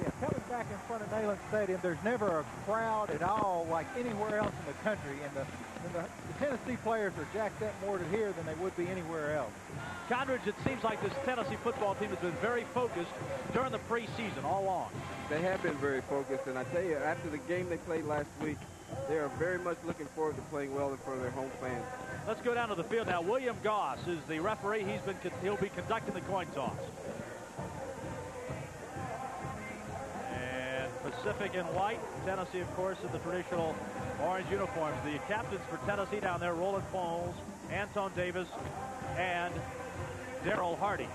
Yeah, coming back in front of Neyland Stadium, there's never a crowd at all like anywhere else in the country. And the Tennessee players are jacked up more to here than they would be anywhere else. Condredge, it seems like this Tennessee football team has been very focused during the preseason all along. They have been very focused, and I tell you, after the game they played last week, they are very much looking forward to playing well in front of their home fans. Let's go down to the field now. William Goss is the referee. He'll be conducting the coin toss. And Pacific in white. Tennessee, of course, in the traditional orange uniforms. The captains for Tennessee down there, Roland Foles, Anton Davis, and Daryl Hardy.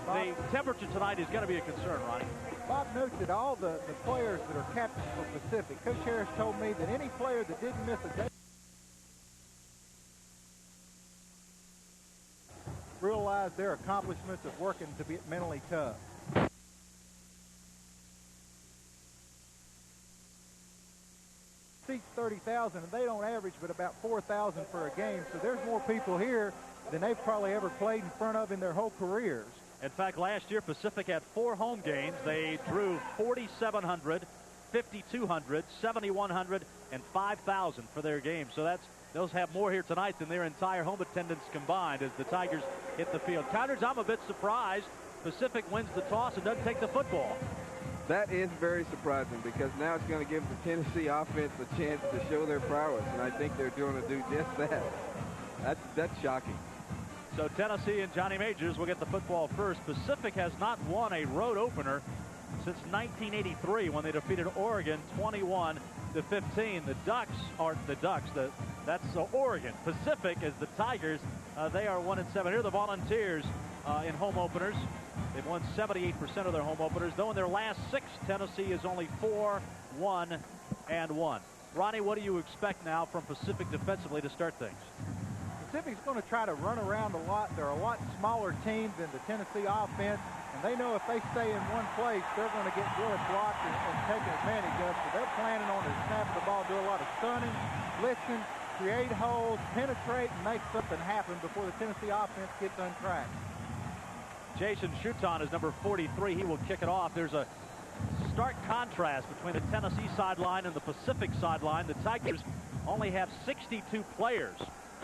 The temperature tonight is going to be a concern, Ronnie. Bob notes that all the players that are captains for Pacific, Coach Harris told me that any player that didn't miss a day realize their accomplishments of working to be mentally tough. Seats 30,000, and they don't average but about 4,000 for a game, so there's more people here than they've probably ever played in front of in their whole careers. In fact, last year Pacific had 4 home games. They drew 4,700, 5,200, 7,100, and 5,000 for their games. So those have more here tonight than their entire home attendance combined as the Tigers hit the field. Condredge, I'm a bit surprised Pacific wins the toss and doesn't take the football. That is very surprising because now it's going to give the Tennessee offense a chance to show their prowess, and I think they're going to do just that. That's shocking. So Tennessee and Johnny Majors will get the football first. Pacific has not won a road opener since 1983 when they defeated Oregon 21-15. The Ducks aren't the Ducks. That's Oregon. Pacific is the Tigers. They are 1-7. Here are the Volunteers in home openers. They've won 78% of their home openers, though in their last 6, Tennessee is only 4-1-1. Ronnie, what do you expect now from Pacific defensively to start things? Pacific's going to try to run around a lot. They're a lot smaller team than the Tennessee offense, and they know if they stay in one place, they're going to get good blocked and taken advantage of. So they're planning on the snap of the ball, do a lot of stunning, blitzing, create holes, penetrate, and make something happen before the Tennessee offense gets untracked. Jason Schuton is number 43. He will kick it off. There's a stark contrast between the Tennessee sideline and the Pacific sideline. The Tigers only have 62 players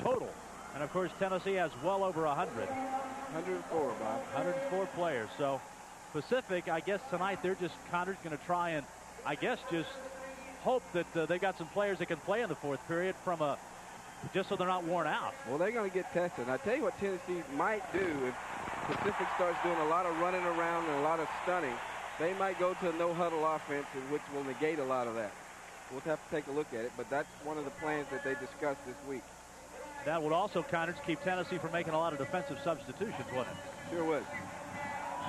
total. And, of course, Tennessee has well over 100. 104, Bob. 104 players. So, Pacific, I guess tonight they're just going to try and, I guess, just hope that they got some players that can play in the fourth period from just so they're not worn out. Well, they're going to get tested. And I tell you what Tennessee might do if Pacific starts doing a lot of running around and a lot of stunning. They might go to a no-huddle offense, which will negate a lot of that. We'll have to take a look at it, but that's one of the plans that they discussed this week. That would also kind of keep Tennessee from making a lot of defensive substitutions, wouldn't it? Sure would.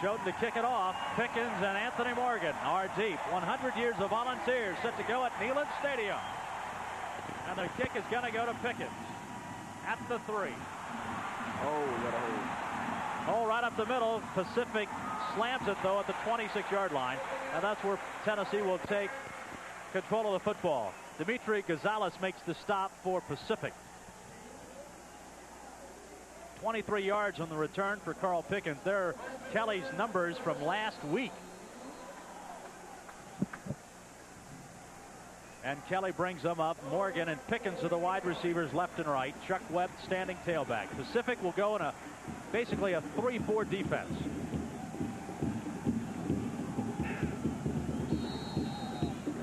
Schuton to kick it off. Pickens and Anthony Morgan are deep. 100 years of Volunteers set to go at Neyland Stadium. And the kick is going to go to Pickens at the 3. Oh, what a hole. Hole right up the middle. Pacific slams it, though, at the 26-yard line. And that's where Tennessee will take control of the football. Dimitri Gonzalez makes the stop for Pacific. 23 yards on the return for Carl Pickens. There are Kelly's numbers from last week. And Kelly brings them up. Morgan and Pickens are the wide receivers left and right. Chuck Webb standing tailback. Pacific will go in basically a 3-4 defense.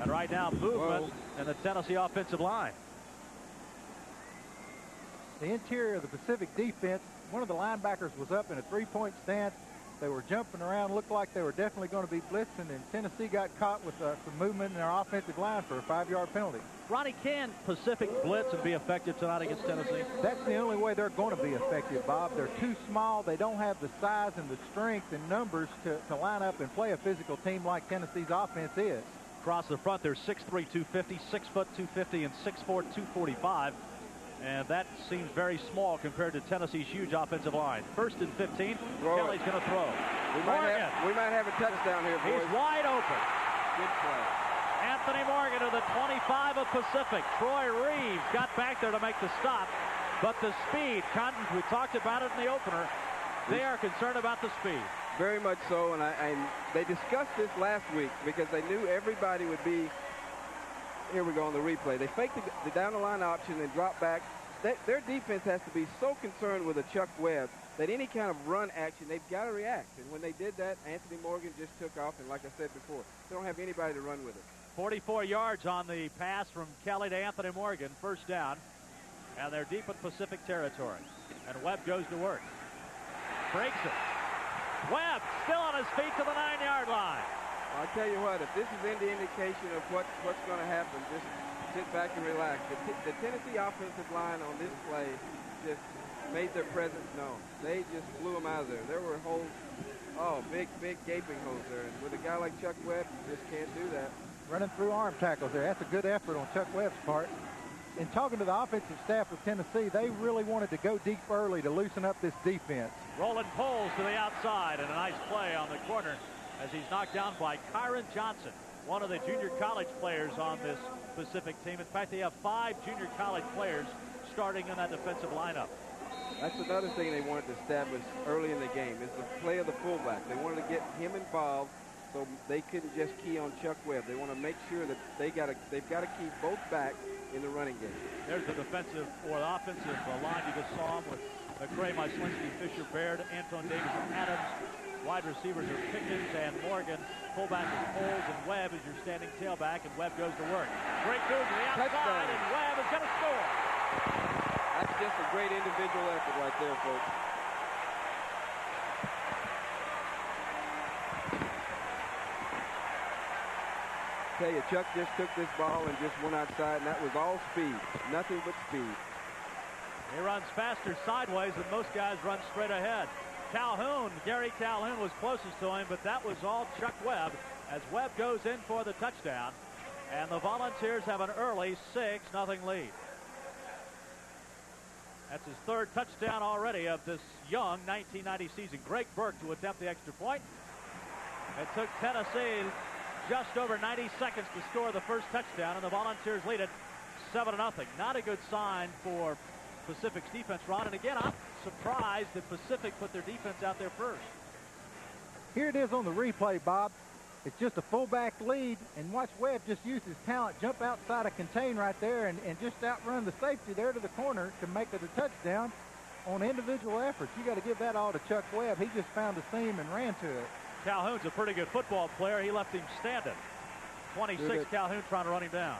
And right now, movement in the Tennessee offensive line. The interior of the Pacific defense, one of the linebackers was up in a 3-point stance. They were jumping around, looked like they were definitely going to be blitzing, and Tennessee got caught with some movement in their offensive line for a 5-yard penalty. Ronnie, can Pacific blitz and be effective tonight against Tennessee? That's the only way they're going to be effective, Bob. They're too small. They don't have the size and the strength and numbers to line up and play a physical team like Tennessee's offense is. Across the front, they're 6'3", 250, 6', 250, and 6'4", 245. And that seems very small compared to Tennessee's huge offensive line. 1st and 15. Kelly's going to throw. We might have a touchdown here, boys. He's wide open. Good play. Anthony Morgan to the 25 of Pacific. Troy Reeves got back there to make the stop. But the speed, we talked about it in the opener. They are concerned about the speed. Very much so, and they discussed this last week because they knew everybody would be. Here we go on the replay. They faked the down the line option and dropped back. Their defense has to be so concerned with a Chuck Webb that any kind of run action, they've got to react. And when they did that, Anthony Morgan just took off. And like I said before, they don't have anybody to run with it. 44 yards on the pass from Kelly to Anthony Morgan. First down. And they're deep in Pacific territory. And Webb goes to work. Breaks it. Webb still on his feet to the 9-yard line. I'll tell you what, if this is any indication of what's going to happen, just sit back and relax. The Tennessee offensive line on this play just made their presence known. They just blew them out of there. There were holes, big gaping holes there. And with a guy like Chuck Webb, you just can't do that. Running through arm tackles there. That's a good effort on Chuck Webb's part. In talking to the offensive staff of Tennessee, they really wanted to go deep early to loosen up this defense. Roland Poles to the outside, and a nice play on the corner as he's knocked down by Kyron Johnson, one of the junior college players on this Pacific team. In fact, they have 5 junior college players starting in that defensive lineup. That's another thing they wanted to establish early in the game is the play of the fullback. They wanted to get him involved so they couldn't just key on Chuck Webb. They want to make sure that they've got to keep both backs in the running game. There's the defensive or the offensive line. You just saw him with McCray, Myslinski, Fisher, Baird, Anton Davis, and Adams. Wide receivers are Pickens and Morgan. Fullback is Poles, and Webb is your standing tailback, and Webb goes to work. Great move to the outside, and Webb is going to score. That's just a great individual effort right there, folks. Tell you, Chuck just took this ball and just went outside, and that was all speed. Nothing but speed. He runs faster sideways than most guys run straight ahead. Calhoun, Gary Calhoun was closest to him, but that was all Chuck Webb as Webb goes in for the touchdown. And the Volunteers have an early 6-0 lead. That's his 3rd touchdown already of this young 1990 season. Greg Burke to attempt the extra point. It took Tennessee just over 90 seconds to score the first touchdown, and the Volunteers lead it 7-0. Not a good sign for Pacific's defense, Ron. And again, I'm surprised that Pacific put their defense out there first. Here it is on the replay, Bob. It's just a fullback lead, and watch Webb just use his talent, jump outside a contain right there, and just outrun the safety there to the corner to make it a touchdown on individual efforts. You got to give that all to Chuck Webb. He just found a seam and ran to it. Calhoun's a pretty good football player. He left him standing. 26, Calhoun trying to run him down.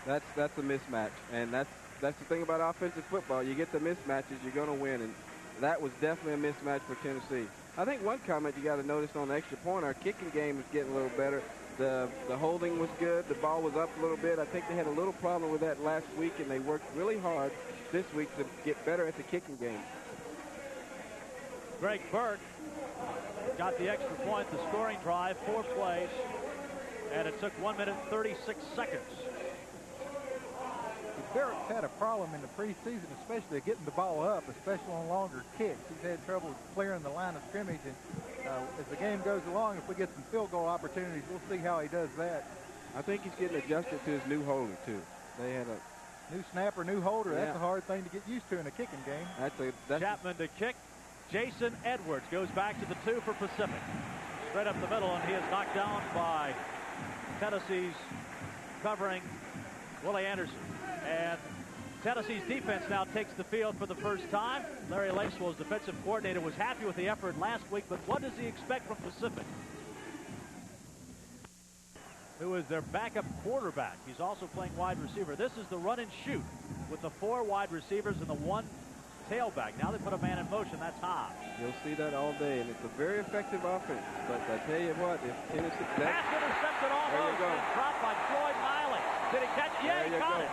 That's a mismatch, and that's the thing about offensive football. You get the mismatches, you're going to win, and that was definitely a mismatch for Tennessee. I think one comment you got to notice on the extra point, our kicking game is getting a little better. The holding was good. The ball was up a little bit. I think they had a little problem with that last week, and they worked really hard this week to get better at the kicking game. Greg Burke got the extra point, the scoring drive, 4 plays, and it took 1 minute 36 seconds. Barrett's had a problem in the preseason, especially getting the ball up, especially on longer kicks. He's had trouble clearing the line of scrimmage, and as the game goes along, if we get some field goal opportunities, we'll see how he does that. I think he's getting adjusted to his new holder, too. They had a new snapper, new holder. Yeah. That's a hard thing to get used to in a kicking game. That's Chapman to kick. Jason Edwards goes back to the 2 for Pacific. Straight up the middle, and he is knocked down by Tennessee's covering Willie Anderson. And Tennessee's defense now takes the field for the first time. Larry Lakeswell's defensive coordinator was happy with the effort last week, but what does he expect from Pacific? Who is their backup quarterback. He's also playing wide receiver. This is the run and shoot with the 4 wide receivers and the 1 tailback. Now they put a man in motion. That's Hobbs. You'll see that all day, and it's a very effective offense. But I tell you what, if Tennessee... Pass intercepted almost. Dropped by Floyd Miley. Did he catch it? Yeah, he caught it.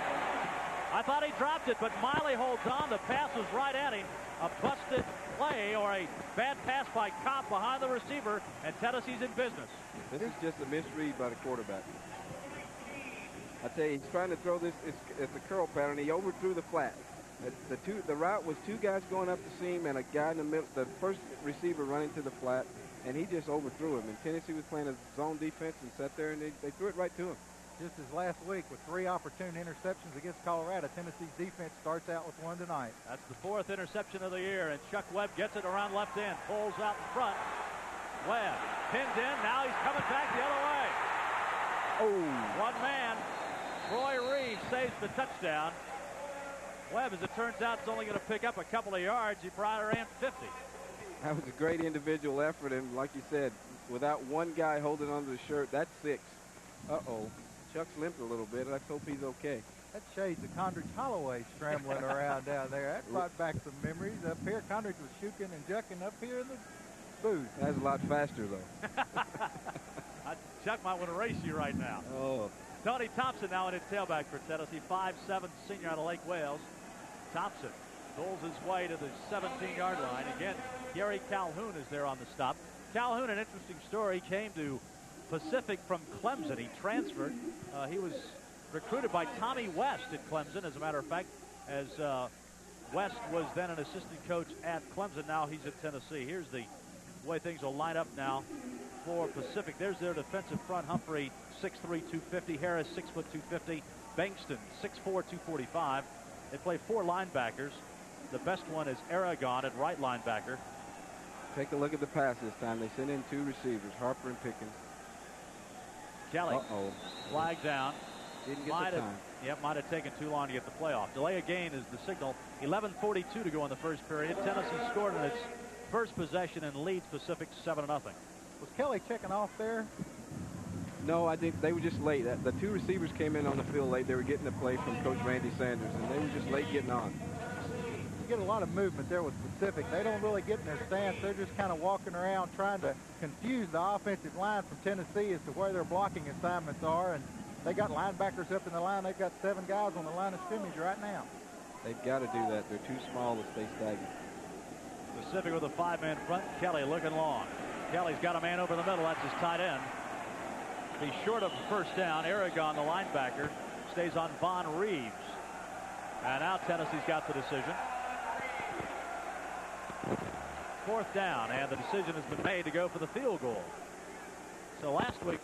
I thought he dropped it, but Miley holds on. The pass was right at him. A busted play or a bad pass by Kopp behind the receiver, and Tennessee's in business. This is just a misread by the quarterback. I tell you, he's trying to throw this. It's a curl pattern. He overthrew the flat. The route was 2 guys going up the seam and a guy in the middle, the first receiver running to the flat, and he just overthrew him. And Tennessee was playing a zone defense and sat there, and they threw it right to him. Just as last week with 3 opportune interceptions against Colorado, Tennessee's defense starts out with 1 tonight. That's the 4th interception of the year, and Chuck Webb gets it around left end, pulls out in front, Webb pinned in. Now he's coming back the other way. Oh. One man. Roy Reeves saves the touchdown. Webb, as it turns out, is only going to pick up a couple of yards. He probably ran 50. That was a great individual effort, and like you said, without one guy holding onto the shirt, that's 6. Uh-oh. Chuck's limped a little bit. Let's hope he's okay. That shades of Condredge Holloway scrambling around down there. That brought back some memories. Up here, Condredge was shuking and jucking up here in the booth. That's a lot faster, though. Chuck might want to race you right now. Oh. Tony Thompson now in his tailback for Tennessee. 5'7" senior out of Lake Wales. Thompson pulls his way to the 17-yard line. Again, Gary Calhoun is there on the stop. Calhoun, an interesting story, came to Pacific from Clemson. He transferred. He was recruited by Tommy West at Clemson, as a matter of fact, as West was then an assistant coach at Clemson. Now he's at Tennessee. Here's the way things will line up now for Pacific. There's their defensive front. Humphrey, 6'3", 250. Harris, 6', 250. Bankston, 6'4", 245. They play 4 linebackers. The best one is Aragon at right linebacker. Take a look at the pass this time. They sent in 2 receivers, Harper and Pickens. Kelly. Uh-oh. Flag down. Didn't get the time. Yep, might have taken too long to get the play off. Delay of game is the signal. 11:42 to go in the first period. Tennessee scored in its first possession and leads Pacific 7-0. Was Kelly checking off there? No, I think they were just late. The 2 receivers came in on the field late. They were getting the play from Coach Randy Sanders, and they were just late getting on. You get a lot of movement there with Pacific. They don't really get in their stance. They're just kind of walking around trying to confuse the offensive line from Tennessee as to where their blocking assignments are. And they got linebackers up in the line. They've got 7 guys on the line of scrimmage right now. They've got to do that. They're too small to stay stagnant. Pacific with a 5-man front. Kelly looking long. Kelly's got a man over the middle. That's his tight end. He's short of the first down. Aragon, the linebacker, stays on Von Reeves. And now Tennessee's got the decision. 4th down, and the decision has been made to go for the field goal. So last week,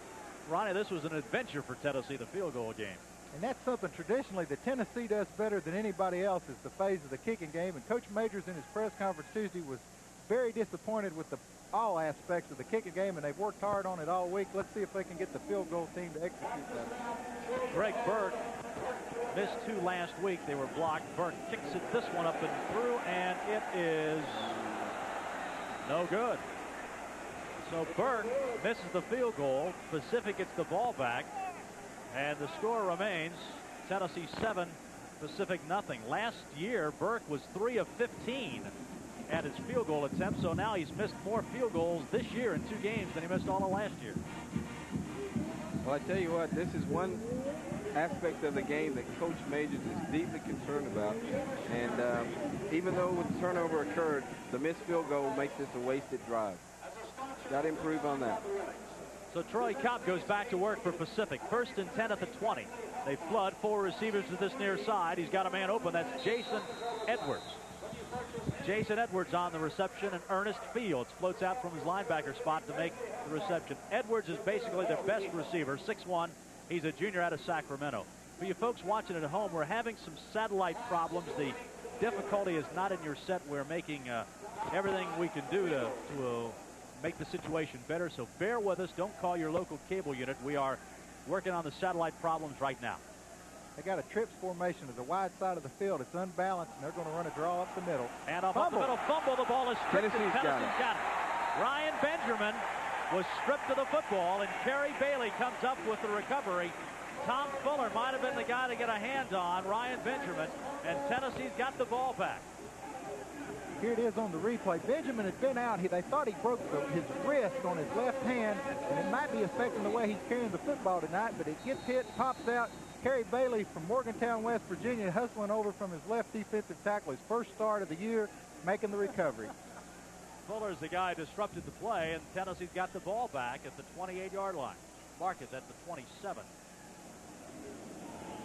Ronnie, this was an adventure for Tennessee, the field goal game. And that's something traditionally that Tennessee does better than anybody else, is the phase of the kicking game. And Coach Majors in his press conference Tuesday was very disappointed with all aspects of the kicking game, and they've worked hard on it all week. Let's see if they can get the field goal team to execute that. Greg Burke missed 2 last week. They were blocked. Burke kicks it this one up and through, and it is no good. So Burke misses the field goal. Pacific gets the ball back, and the score remains Tennessee 7, Pacific nothing. Last year, Burke was 3 of 15 at his field goal attempt, so now he's missed more field goals this year in 2 games than he missed all of last year. Well, I tell you what, this is one aspect of the game that Coach Majors is deeply concerned about. And even though the turnover occurred, the missed field goal makes this a wasted drive. Got to improve on that. So Troy Kopp goes back to work for Pacific. 1st and 10 at the 20. They flood 4 receivers to this near side. He's got a man open. That's Jason Edwards. Jason Edwards on the reception, and Ernest Fields floats out from his linebacker spot to make the reception. Edwards is basically the best receiver, 6'1". He's a junior out of Sacramento. For you folks watching at home, we're having some satellite problems. The difficulty is not in your set. We're making everything we can do to make the situation better, so bear with us. Don't call your local cable unit. We are working on the satellite problems right now. They got a trips formation to the wide side of the field. It's unbalanced, and they're going to run a draw up the middle. And off the middle, fumble. The ball is stripped. Tennessee's got it. Ryan Benjamin was stripped of the football, and Kerry Bailey comes up with the recovery. Tom Fuller might have been the guy to get a hand on Ryan Benjamin, and Tennessee's got the ball back. Here it is on the replay. Benjamin had been out. They thought he broke his wrist on his left hand, and it might be affecting the way he's carrying the football tonight, but it gets hit, pops out. Kerry Bailey from Morgantown, West Virginia, hustling over from his left defensive tackle, his first start of the year, making the recovery. Fuller's the guy who disrupted the play, and Tennessee's got the ball back at the 28-yard line. Mark it at the 27.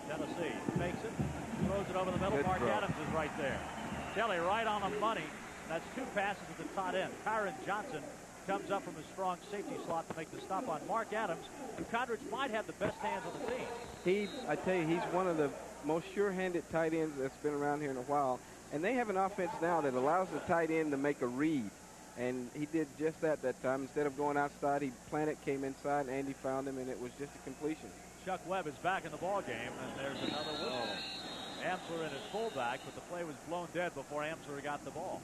Tennessee fakes it, throws it over the middle. Good Mark throw. Adams is right there. Kelly right on the money. That's 2 passes at the tight end. Kyron Johnson comes up from his strong safety slot to make the stop on Mark Adams, who Condredge might have the best hands on the team. I tell you, he's one of the most sure-handed tight ends that's been around here in a while. And they have an offense now that allows the tight end to make a read. And he did just that time. Instead of going outside, he planted, came inside, and Andy found him, and it was just a completion. Chuck Webb is back in the ball game, and there's another whistle. Amsler in his fullback, but the play was blown dead before Amsler got the ball.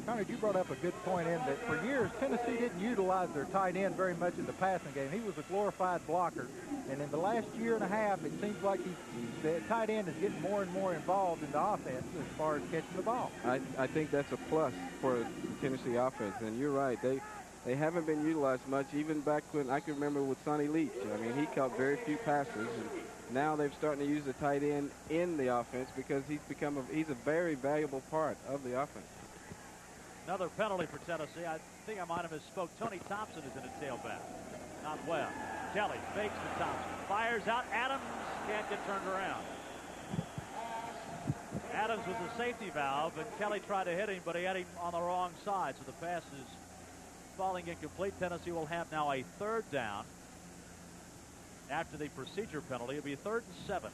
Conrad, you brought up a good point in that for years, Tennessee didn't utilize their tight end very much in the passing game. He was a glorified blocker. And in the last year and a half, it seems like the tight end is getting more and more involved in the offense as far as catching the ball. I think that's a plus for the Tennessee offense. And you're right. They haven't been utilized much, even back when I can remember with Sonny Leach. I mean, he caught very few passes. And now they're starting to use the tight end in the offense because he's a very valuable part of the offense. Another penalty for Tennessee. I think I might have misspoke. Tony Thompson is in a tailback, not Webb. Kelly fakes to Thompson. Fires out. Adams can't get turned around. Adams was the safety valve, and Kelly tried to hit him, but he had him on the wrong side, so the pass is falling incomplete. Tennessee will have now a 3rd down. After the procedure penalty, it'll be 3rd and 7.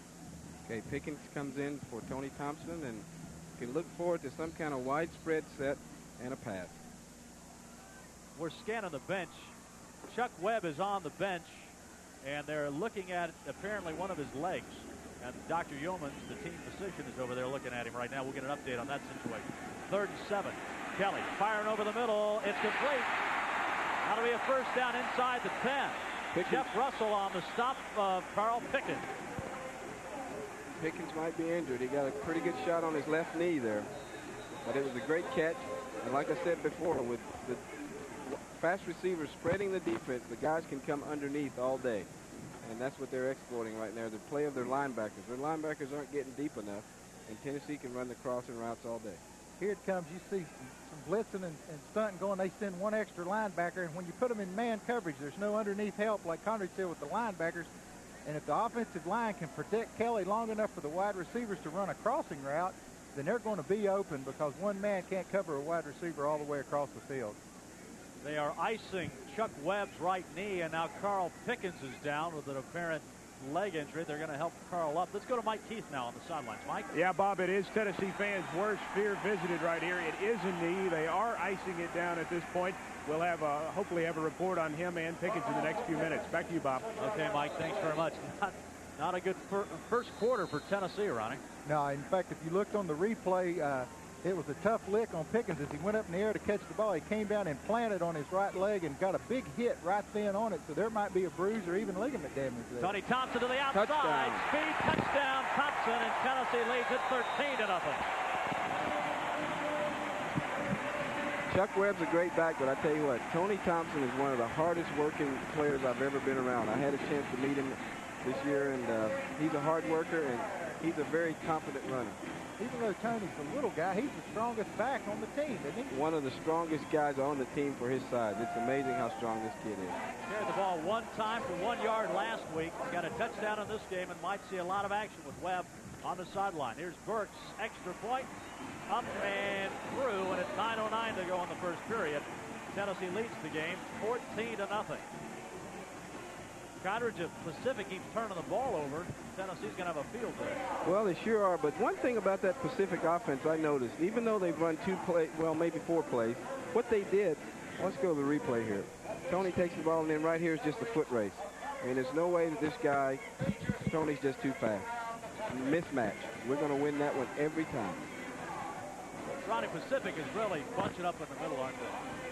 Okay, Pickens comes in for Tony Thompson, and you can look forward to some kind of widespread set and a pass. We're scanning the bench. Chuck Webb is on the bench, and they're looking at apparently one of his legs. And Dr. Yeomans, the team physician, is over there looking at him right now. We'll get an update on that situation. 3rd and 7. Kelly firing over the middle. It's complete. That'll be a 1st down inside the 10. Pickens. Jeff Russell on the stop of Carl Pickens. Pickens might be injured. He got a pretty good shot on his left knee there. But it was a great catch. And like I said before, with the fast receivers spreading the defense, the guys can come underneath all day. And that's what they're exploiting right now, the play of their linebackers. Their linebackers aren't getting deep enough, and Tennessee can run the crossing routes all day. Here it comes. You see some blitzing and stunting going. They send one extra linebacker, and when you put them in man coverage, there's no underneath help like Conrad said with the linebackers. And if the offensive line can protect Kelly long enough for the wide receivers to run a crossing route, then they're going to be open because one man can't cover a wide receiver all the way across the field. They are icing Chuck Webb's right knee, and now Carl Pickens is down with an apparent leg injury. They're going to help Carl up. Let's go to Mike Keith now on the sidelines. Mike? Yeah, Bob, it is Tennessee fans' worst fear visited right here. It is a knee. They are icing it down at this point. We'll have hopefully have a report on him and Pickens in the next few minutes. Back to you, Bob. Okay, Mike, thanks very much. Not a good first quarter for Tennessee, Ronnie. No, in fact, if you looked on the replay, it was a tough lick on Pickens as he went up in the air to catch the ball. He came down and planted on his right leg and got a big hit right then on it, so there might be a bruise or even ligament damage there. Tony Thompson to the outside. Touchdown. Speed touchdown, Thompson, and Tennessee leads it 13-0. Chuck Webb's a great back, but I tell you what, Tony Thompson is one of the hardest working players I've ever been around. I had a chance to meet him this year, and he's a hard worker, and he's a very confident runner. Even though Tony's a little guy, he's the strongest back on the team, isn't he? One of the strongest guys on the team for his size. It's amazing how strong this kid is. Carried the ball one time for 1 yard last week. Got a touchdown in this game and might see a lot of action with Webb on the sideline. Here's Burks, extra point, up and through, and it's 9:09 to go in the first period. Tennessee leads the game 14-0. Conrad, if Pacific keeps turning the ball over, Tennessee's going to have a field day. Well, they sure are, but one thing about that Pacific offense I noticed, even though they've run 2 plays, well, maybe 4 plays, what they did, let's go to the replay here. Tony takes the ball, and then right here is just a foot race. I mean, there's no way that this guy, Tony's just too fast. Mismatch. We're going to win that one every time. Ronnie, Pacific is really bunching up in the middle, aren't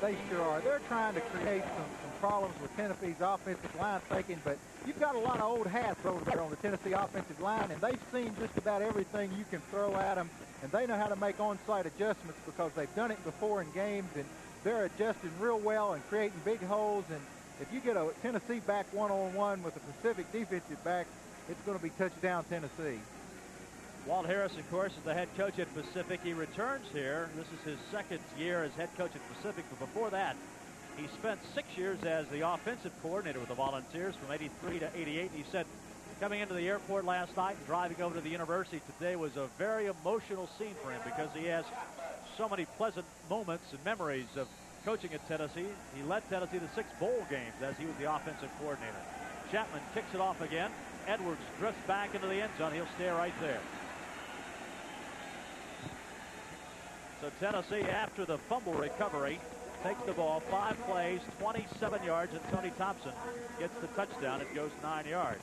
they? They sure are. They're trying to create some problems with Tennessee's offensive line thinking, but you've got a lot of old hats over there on the Tennessee offensive line, and they've seen just about everything you can throw at them, and they know how to make on-site adjustments because they've done it before in games, and they're adjusting real well and creating big holes. And if you get a Tennessee back one-on-one with a Pacific defensive back, it's going to be touchdown Tennessee. Walt Harris, of course, is the head coach at Pacific. He returns here. This is his second year as head coach at Pacific, but before that, he spent 6 years as the offensive coordinator with the Volunteers from '83 to '88. He said coming into the airport last night and driving over to the university today was a very emotional scene for him because he has so many pleasant moments and memories of coaching at Tennessee. He led Tennessee to 6 bowl games as he was the offensive coordinator. Chapman kicks it off again. Edwards drifts back into the end zone. He'll stay right there. So Tennessee, after the fumble recovery, takes the ball, 5 plays, 27 yards, and Tony Thompson gets the touchdown. It goes 9 yards.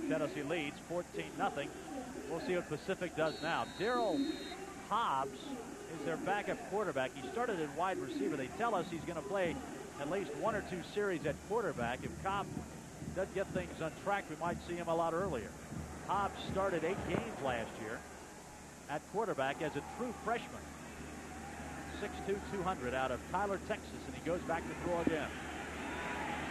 Tennessee leads 14-0. We'll see what Pacific does now. Daryl Hobbs is their backup quarterback. He started in wide receiver. They tell us he's going to play at least 1 or 2 series at quarterback. If Cobb doesn't get things on track, we might see him a lot earlier. Hobbs started 8 games last year at quarterback as a true freshman. 6'2", 200 out of Tyler, Texas, and he goes back to throw again.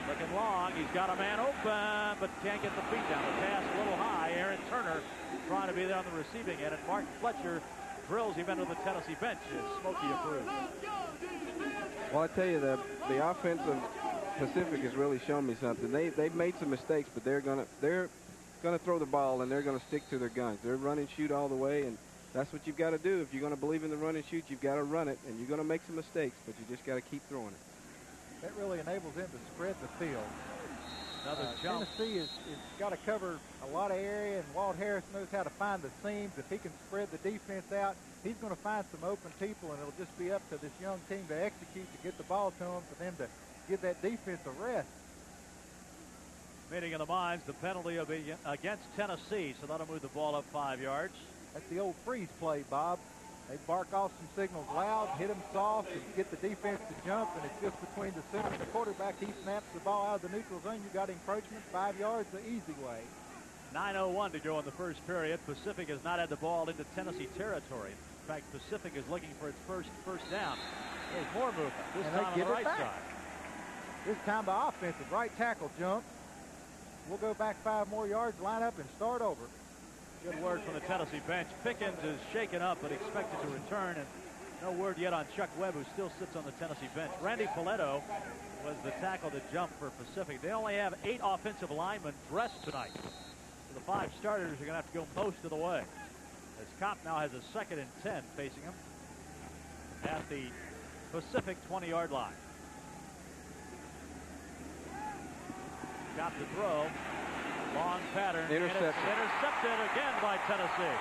Looking long, he's got a man open, but can't get the feet down. The pass a little high. Aaron Turner trying to be there on the receiving end, and Mark Fletcher drills him into the Tennessee bench as Smokey approved. Well, I tell you, the offense of Pacific has really shown me something. They've made some mistakes, but they're gonna throw the ball, and they're gonna stick to their guns. They're run and shoot all the way, and that's what you've got to do. If you're going to believe in the run and shoot, you've got to run it, and you're going to make some mistakes, but you just got to keep throwing it. That really enables them to spread the field. Another jump. Tennessee is got to cover a lot of area, and Walt Harris knows how to find the seams. If he can spread the defense out, he's going to find some open people, and it'll just be up to this young team to execute, to get the ball to them, for them to give that defense a rest. Meeting of the minds, the penalty will be against Tennessee, so that'll move the ball up 5 yards. That's the old freeze play, Bob. They bark off some signals loud, hit them soft, and get the defense to jump, and it's just between the center and the quarterback. He snaps the ball out of the neutral zone. You got encroachment, 5 yards the easy way. 9:01 to go in the first period. Pacific has not had the ball into Tennessee territory. In fact, Pacific is looking for its first down. There's more movement, this and time on the right side. This time the offensive right tackle jump. We'll go back 5 more yards, line up, and start over. Good word from the Tennessee bench. Pickens is shaken up but expected to return, and no word yet on Chuck Webb, who still sits on the Tennessee bench. Randy Paletto was the tackle to jump for Pacific. They only have 8 offensive linemen dressed tonight. So the 5 starters are going to have to go most of the way, as Kopp now has a 2nd and 10 facing him at the Pacific 20-yard line. Got the throw. Long pattern. Intercepted. Intercepted again by Tennessee.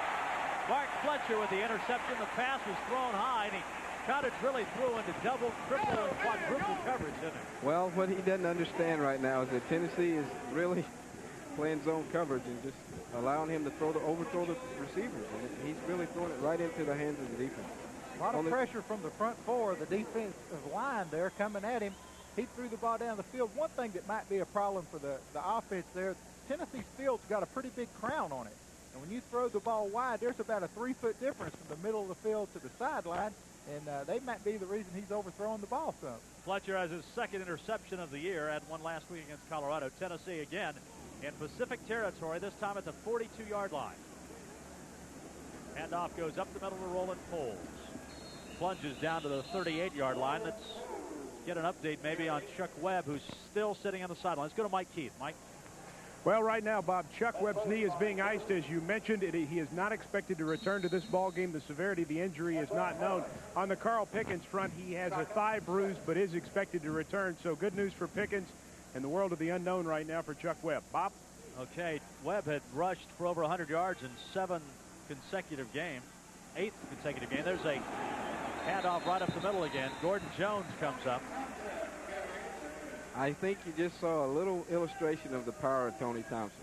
Mark Fletcher with the interception. The pass was thrown high, and he kind of really threw into double, triple, and quadruple coverage, didn't he? Well, what he doesn't understand right now is that Tennessee is really playing zone coverage and just allowing him to overthrow the receivers. And he's really throwing it right into the hands of the defense. A lot of pressure from the front 4. The defensive line there coming at him. He threw the ball down the field. One thing that might be a problem for the offense there, Tennessee's field's got a pretty big crown on it. And when you throw the ball wide, there's about a 3-foot difference from the middle of the field to the sideline. And they might be the reason he's overthrowing the ball some. Fletcher has his 2nd interception of the year. Had one last week against Colorado. Tennessee again in Pacific territory, this time at the 42-yard line. Handoff goes up the middle to Roland Poles. Plunges down to the 38-yard line. Let's get an update maybe on Chuck Webb, who's still sitting on the sideline. Let's go to Mike Keith. Mike? Well, right now, Bob, Chuck Webb's knee is being iced, as you mentioned. He is not expected to return to this ball game. The severity of the injury is not known. On the Carl Pickens front, he has a thigh bruise, but is expected to return. So good news for Pickens and the world of the unknown right now for Chuck Webb. Bob? Okay, Webb had rushed for over 100 yards in 7 consecutive games. 8th consecutive game. There's a handoff right up the middle again. Gordon Jones comes up. I think you just saw a little illustration of the power of Tony Thompson.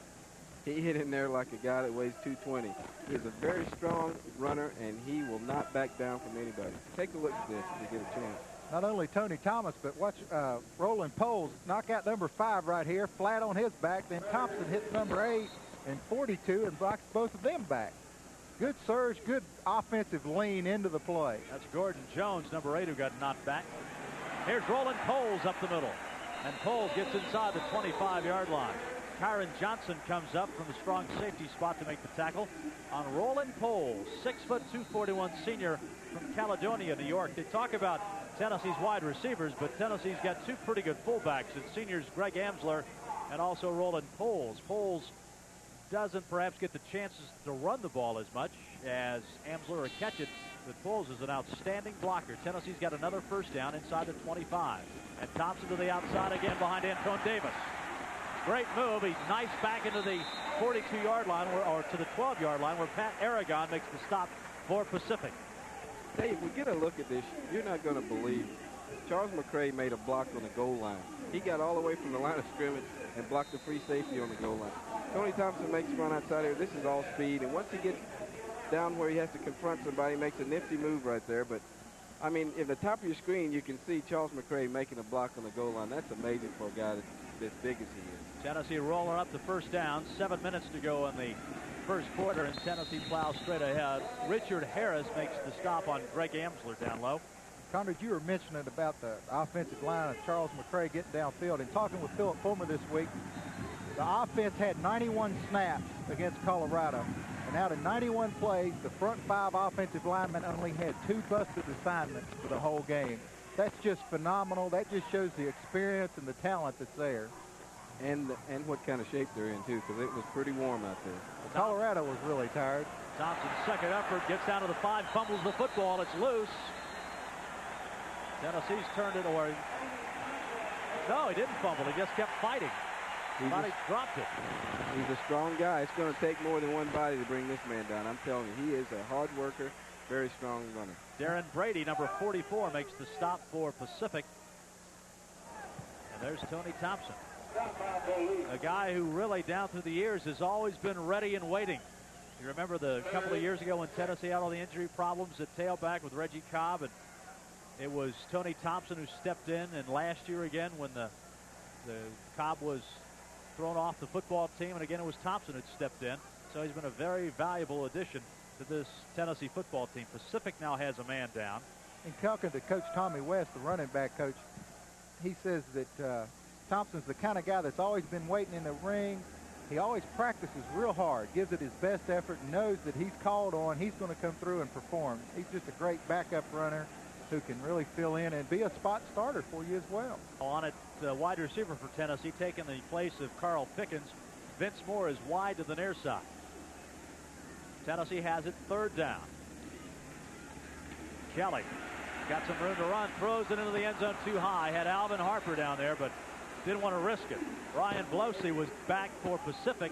He hit in there like a guy that weighs 220. He's a very strong runner, and he will not back down from anybody. Take a look at this if you get a chance. Not only Tony Thomas, but watch Roland Poles knock out number 5 right here, flat on his back. Then Thompson hits number 8 and 42 and blocks both of them back. Good surge, good offensive lean into the play. That's Gordon Jones, number 8, who got knocked back. Here's Roland Poles up the middle. And Poles gets inside the 25-yard line. Kyron Johnson comes up from the strong safety spot to make the tackle on Roland Poles, 6', 241 senior from Caledonia, New York. They talk about Tennessee's wide receivers, but Tennessee's got 2 pretty good fullbacks. It's seniors Greg Amsler and also Roland Poles. Poles doesn't perhaps get the chances to run the ball as much as Amsler or catch it, but Poles is an outstanding blocker. Tennessee's got another first down inside the 25. And Thompson to the outside again behind Antone Davis. Great move. He's nice back into the 42-yard line, or to the 12-yard line, where Pat Aragon makes the stop for Pacific. Hey, if we get a look at this, you're not going to believe Charles McCray made a block on the goal line. He got all the way from the line of scrimmage and blocked the free safety on the goal line. Tony Thompson makes a run outside here. This is all speed, and once he gets down where he has to confront somebody, he makes a nifty move right there. But, I mean, in the top of your screen, you can see Charles McCray making a block on the goal line. That's amazing for a guy that's as big as he is. Tennessee rolling up the first down. 7 minutes to go in the first quarter, and Tennessee plows straight ahead. Richard Harris makes the stop on Greg Amsler down low. Conrad, you were mentioning about the offensive line of Charles McCray getting downfield. And talking with Philip Fulmer this week, the offense had 91 snaps against Colorado. And out of 91 plays, the front 5 offensive linemen only had 2 busted assignments for the whole game. That's just phenomenal. That just shows the experience and the talent that's there. And what kind of shape they're in, too, because it was pretty warm out there. Well, Colorado was really tired. Thompson's second effort gets down to the 5, fumbles the football. It's loose. Tennessee's turned it, or no, he didn't fumble. He just kept fighting. He dropped it. He's a strong guy. It's going to take more than one body to bring this man down. I'm telling you, he is a hard worker, very strong runner. Darren Brady, number 44, makes the stop for Pacific. And there's Tony Thompson, a guy who really down through the years has always been ready and waiting. You remember the couple of years ago when Tennessee had all the injury problems at tailback with Reggie Cobb, and it was Tony Thompson who stepped in, and last year again when the Cobb was thrown off the football team, and again it was Thompson who stepped in. So he's been a very valuable addition to this Tennessee football team. Pacific now has a man down. And talking to Coach Tommy West, the running back coach, he says that Thompson's the kind of guy that's always been waiting in the ring. He always practices real hard, gives it his best effort, and knows that he's called on, he's going to come through and perform. He's just a great backup runner who can really fill in and be a spot starter for you as well. On it, wide receiver for Tennessee, taking the place of Carl Pickens. Vince Moore is wide to the near side. Tennessee has it, 3rd down. Kelly got some room to run, throws it into the end zone too high. Had Alvin Harper down there, but didn't want to risk it. Ryan Blosey was back for Pacific,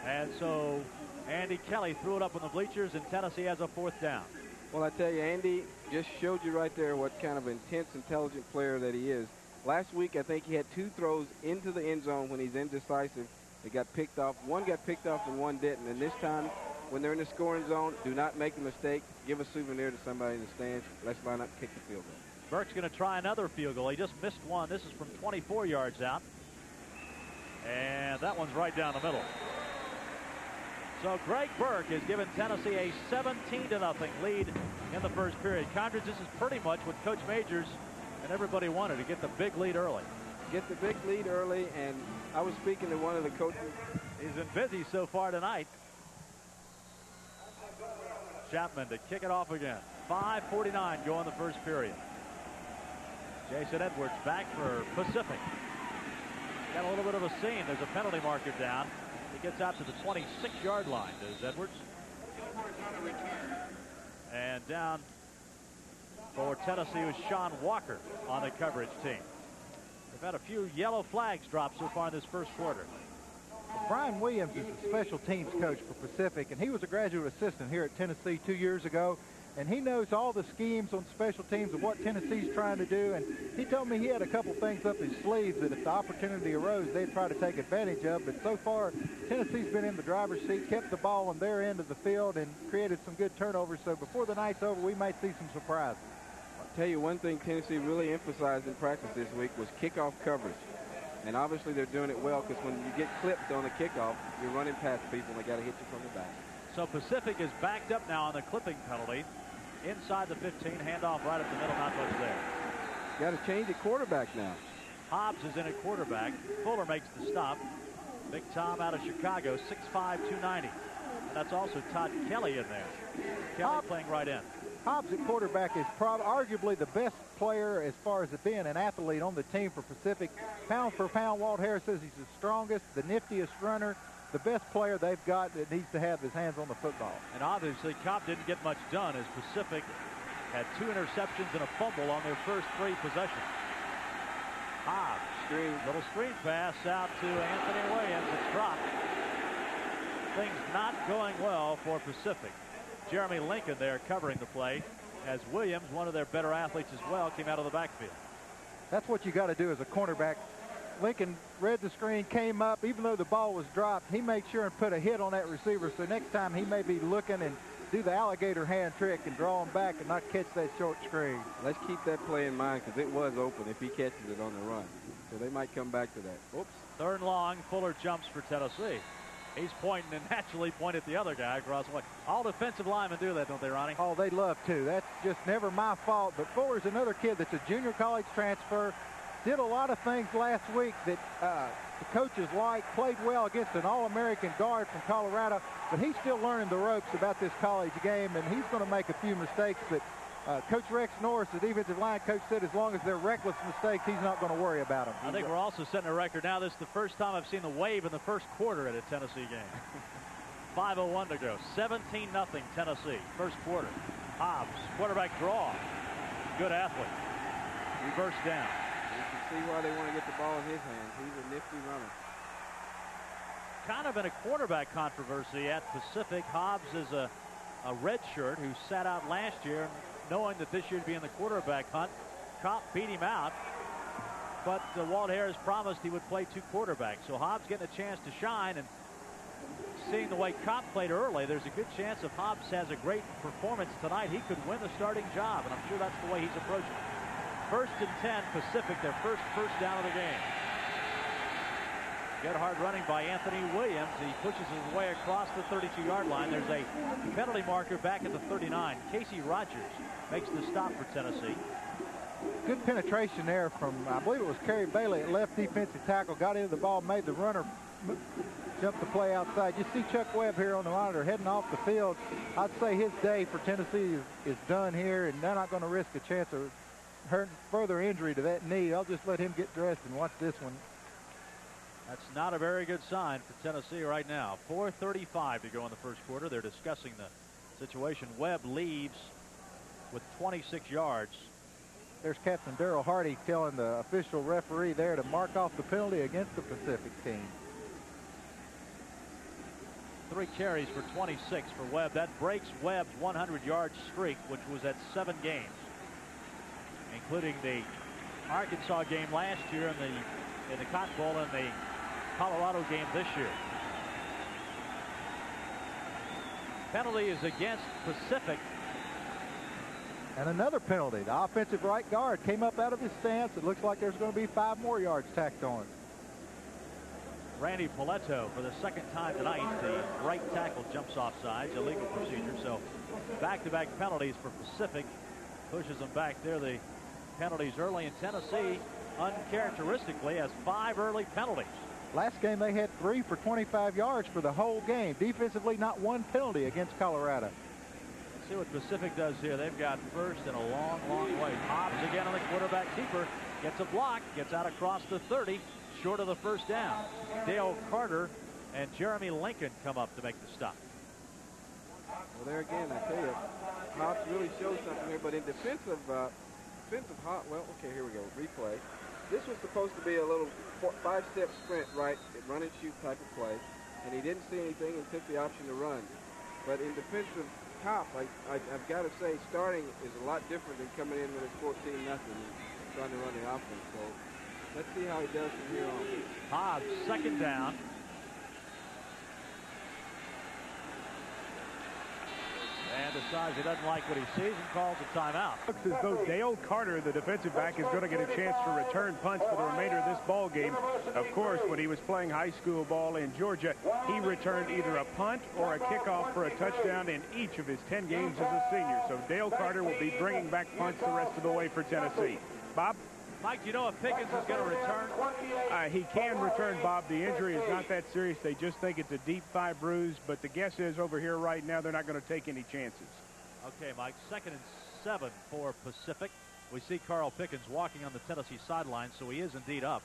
and so Andy Kelly threw it up on the bleachers, and Tennessee has a 4th down. Well, I tell you, Andy just showed you right there what kind of intense, intelligent player that he is. Last week, I think he had 2 throws into the end zone when he's indecisive. They got picked off. One got picked off and one didn't. And this time, when they're in the scoring zone, do not make the mistake. Give a souvenir to somebody in the stands. Let's line up and kick the field goal. Burke's going to try another field goal. He just missed one. This is from 24 yards out. And that one's right down the middle. So Greg Burke has given Tennessee a 17-0 lead in the first period. Condrich, this is pretty much what Coach Majors and everybody wanted, to get the big lead early. Get the big lead early, and I was speaking to one of the coaches. He's been busy so far tonight. Chapman to kick it off again. 5:49 go in the first period. Jason Edwards back for Pacific. Got a little bit of a scene. There's a penalty marker down. He gets out to the 26-yard line, does Edwards. And down for Tennessee was Sean Walker on the coverage team. They've had a few yellow flags dropped so far in this first quarter. Brian Williams is the special teams coach for Pacific, and he was a graduate assistant here at Tennessee 2 years ago. And he knows all the schemes on special teams of what Tennessee's trying to do. And he told me he had a couple things up his sleeves that if the opportunity arose, they'd try to take advantage of. But so far, Tennessee's been in the driver's seat, kept the ball on their end of the field, and created some good turnovers. So before the night's over, we might see some surprises. I'll tell you one thing Tennessee really emphasized in practice this week was kickoff coverage. And obviously they're doing it well, because when you get clipped on the kickoff, you're running past people and they got to hit you from the back. So Pacific is backed up now on the clipping penalty. Inside the 15, handoff right up the middle, not much there. Got to change the quarterback now. Hobbs is in at quarterback. Fuller makes the stop. Big Tom out of Chicago, 6'5", 290. And that's also Todd Kelly in there. Kelly playing right in. Hobbs at quarterback is arguably the best player as far as being an athlete on the team for Pacific. Pound for pound, Walt Harris says he's the strongest, the niftiest runner, the best player they've got that needs to have his hands on the football. And obviously, Cobb didn't get much done as Pacific had 2 interceptions and a fumble on their first 3 possessions. Hobbs, little screen pass out to Anthony Williams. It's dropped. Things not going well for Pacific. Jeremy Lincoln there covering the play. as Williams, one of their better athletes as well, came out of the backfield. That's what you got to do as a cornerback. Lincoln read the screen, came up, even though the ball was dropped, he made sure and put a hit on that receiver, so next time he may be looking and do the alligator hand trick and draw him back and not catch that short screen. Let's keep that play in mind because it was open if he catches it on the run. So they might come back to that. Oops. 3rd and long, Fuller jumps for Tennessee. He's pointing and naturally pointed the other guy across the way. All defensive linemen do that, don't they, Ronnie? Oh, they love to. That's just never my fault. But Fuller's another kid that's a junior college transfer. Did a lot of things last week that the coaches liked, played well against an All-American guard from Colorado, but he's still learning the ropes about this college game, and he's going to make a few mistakes. But Coach Rex Norris, the defensive line coach, said as long as they're reckless mistakes, he's not going to worry about them. I think we're also setting a record now. This is the first time I've seen the wave in the first quarter at a Tennessee game. 5:01 to go. 17-0 Tennessee. First quarter. Hobbs, quarterback draw. Good athlete. Reverse down. You can see why they want to get the ball in his hands. He's a nifty runner. Kind of in a quarterback controversy at Pacific. Hobbs is a redshirt who sat out last year, knowing that this year to be in the quarterback hunt. Kopp beat him out, but Walt Harris promised he would play 2 quarterbacks. So Hobbs getting a chance to shine, and seeing the way Kopp played early, there's a good chance if Hobbs has a great performance tonight, he could win the starting job, and I'm sure that's the way he's approaching it. 1st and 10 Pacific, their first down of the game. Good hard running by Anthony Williams. He pushes his way across the 32-yard line. There's a penalty marker back at the 39. Casey Rogers makes the stop for Tennessee. Good penetration there from, I believe it was Kerry Bailey at left defensive tackle. Got into the ball, made the runner jump the play outside. You see Chuck Webb here on the monitor heading off the field. I'd say his day for Tennessee is done here, and they're not going to risk a chance of further injury to that knee. I'll just let him get dressed and watch this one. That's not a very good sign for Tennessee right now. 4:35 to go in the first quarter. They're discussing the situation. Webb leaves with 26 yards. There's Captain Darrell Hardy telling the official referee there to mark off the penalty against the Pacific team. 3 carries for 26 for Webb. That breaks Webb's 100-yard streak, which was at 7 games, including the Arkansas game last year and in the Cotton Bowl and the Colorado game this year. Penalty is against Pacific. And another penalty. The offensive right guard came up out of his stance. It looks like there's going to be 5 more yards tacked on. Randy Paletto, for the 2nd time tonight, the right tackle jumps off sides, illegal procedure. So back-to-back penalties for Pacific. Pushes them back there. The penalties early in Tennessee, uncharacteristically, has 5 early penalties. Last game they had 3 for 25 yards for the whole game. Defensively, not 1 penalty against Colorado. Let's see what Pacific does here. They've got first and a long, long way. Hobbs again on the quarterback keeper. Gets a block, gets out across the 30, short of the first down. Dale Carter and Jeremy Lincoln come up to make the stop. Well, there again, I tell you, Hobbs really shows something here, but in defensive Hobbs, well, okay, here we go, replay. This was supposed to be a little 5-step sprint, right, run and shoot type of play, and he didn't see anything and took the option to run. But in defensive Kopp, I've got to say, starting is a lot different than coming in when it's 14-0 and trying to run the offense. So let's see how he does from here on. Hobbs, 2nd down. And decides he doesn't like what he sees and calls a timeout. Looks as though Dale Carter, the defensive back, is going to get a chance to return punts for the remainder of this ball game. Of course, when he was playing high school ball in Georgia, he returned either a punt or a kickoff for a touchdown in each of his 10 games as a senior. So Dale Carter will be bringing back punts the rest of the way for Tennessee. Bob? Mike, do you know if Pickens is going to return? He can return, Bob. The injury is not that serious. They just think it's a deep thigh bruise, but the guess is over here right now they're not going to take any chances. Okay, Mike, 2nd and 7 for Pacific. We see Carl Pickens walking on the Tennessee sideline, so he is indeed up.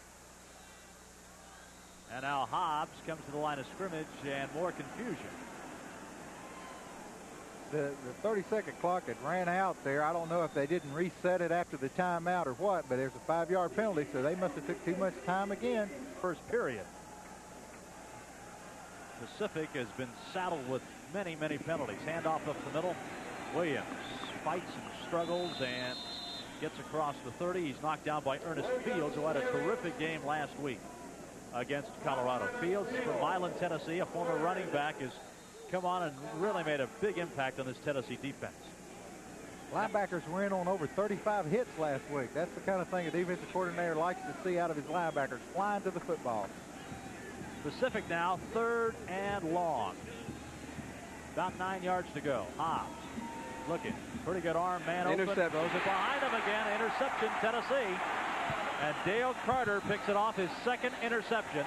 And now Hobbs comes to the line of scrimmage, and more confusion. The 30-second clock had ran out there. I don't know if they didn't reset it after the timeout or what, but there's a 5-yard penalty, so they must have took too much time again. First period. Pacific has been saddled with many, many penalties. Handoff up the middle. Williams fights and struggles and gets across the 30. He's knocked down by Ernest Fields, who had a terrific game last week against Colorado. Fields from Milan, Tennessee, a former running back, has come on and really made a big impact on this Tennessee defense. Linebackers were in on over 35 hits last week. That's the kind of thing a defensive coordinator likes to see out of his linebackers, flying to the football. Pacific now, 3rd and long. About 9 yards to go. Hobbs looking. Pretty good arm, man open. Throws it behind him again. Interception, Tennessee. And Dale Carter picks it off, his 2nd interception.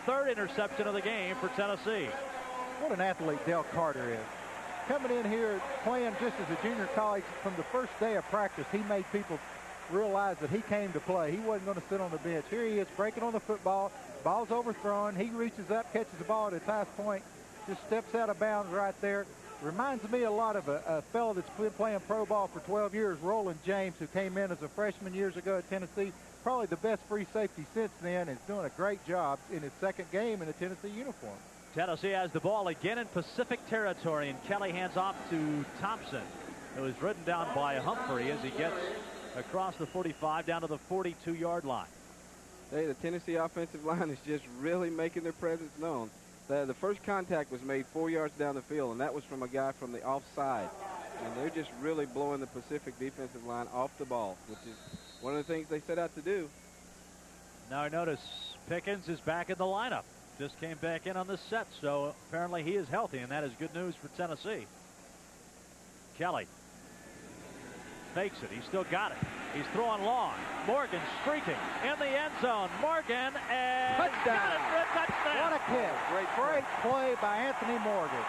3rd interception of the game for Tennessee. What an athlete Dale Carter is. Coming in here, playing just as a junior college, from the first day of practice, he made people realize that he came to play. He wasn't going to sit on the bench. Here he is breaking on the football. Ball's overthrown. He reaches up, catches the ball at its highest point, just steps out of bounds right there. Reminds me a lot of a fellow that's been playing pro ball for 12 years, Roland James, who came in as a freshman years ago at Tennessee. Probably the best free safety since then, and is doing a great job in his 2nd game in a Tennessee uniform. Tennessee has the ball again in Pacific territory, and Kelly hands off to Thompson, who is ridden down by Humphrey as he gets across the 45 down to the 42-yard line. Hey, the Tennessee offensive line is just really making their presence known. The first contact was made 4 yards down the field, and that was from a guy from the offside. And they're just really blowing the Pacific defensive line off the ball, which is one of the things they set out to do. Now notice Pickens is back in the lineup. Just came back in on this set, so apparently he is healthy, and that is good news for Tennessee. Kelly fakes it. He's still got it. He's throwing long. Morgan streaking in the end zone. Morgan and touchdown. Got it for a touchdown. What a kick. Great play by Anthony Morgan.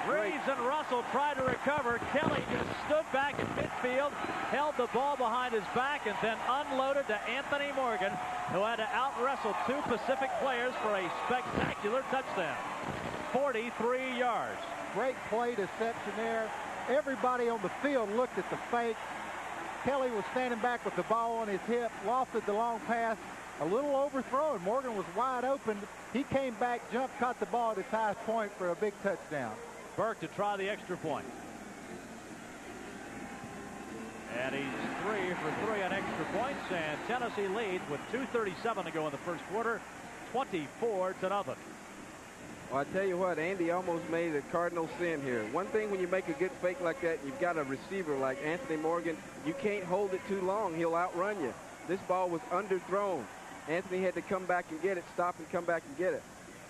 Reeves and Russell tried to recover. Kelly just stood back in midfield, held the ball behind his back, and then unloaded to Anthony Morgan, who had to out-wrestle 2 Pacific players for a spectacular touchdown. 43 yards. Great play deception there. Everybody on the field looked at the fake. Kelly was standing back with the ball on his hip, lofted the long pass, a little overthrown. Morgan was wide open. He came back, jumped, caught the ball at its highest point for a big touchdown. Burke to try the extra point. And he's 3 for 3 on extra points, and Tennessee leads with 2:37 to go in the first quarter, 24-0. Well, I tell you what, Andy almost made a cardinal sin here. One thing when you make a good fake like that, you've got a receiver like Anthony Morgan, you can't hold it too long. He'll outrun you. This ball was underthrown. Anthony had to come back and get it, stop and come back and get it.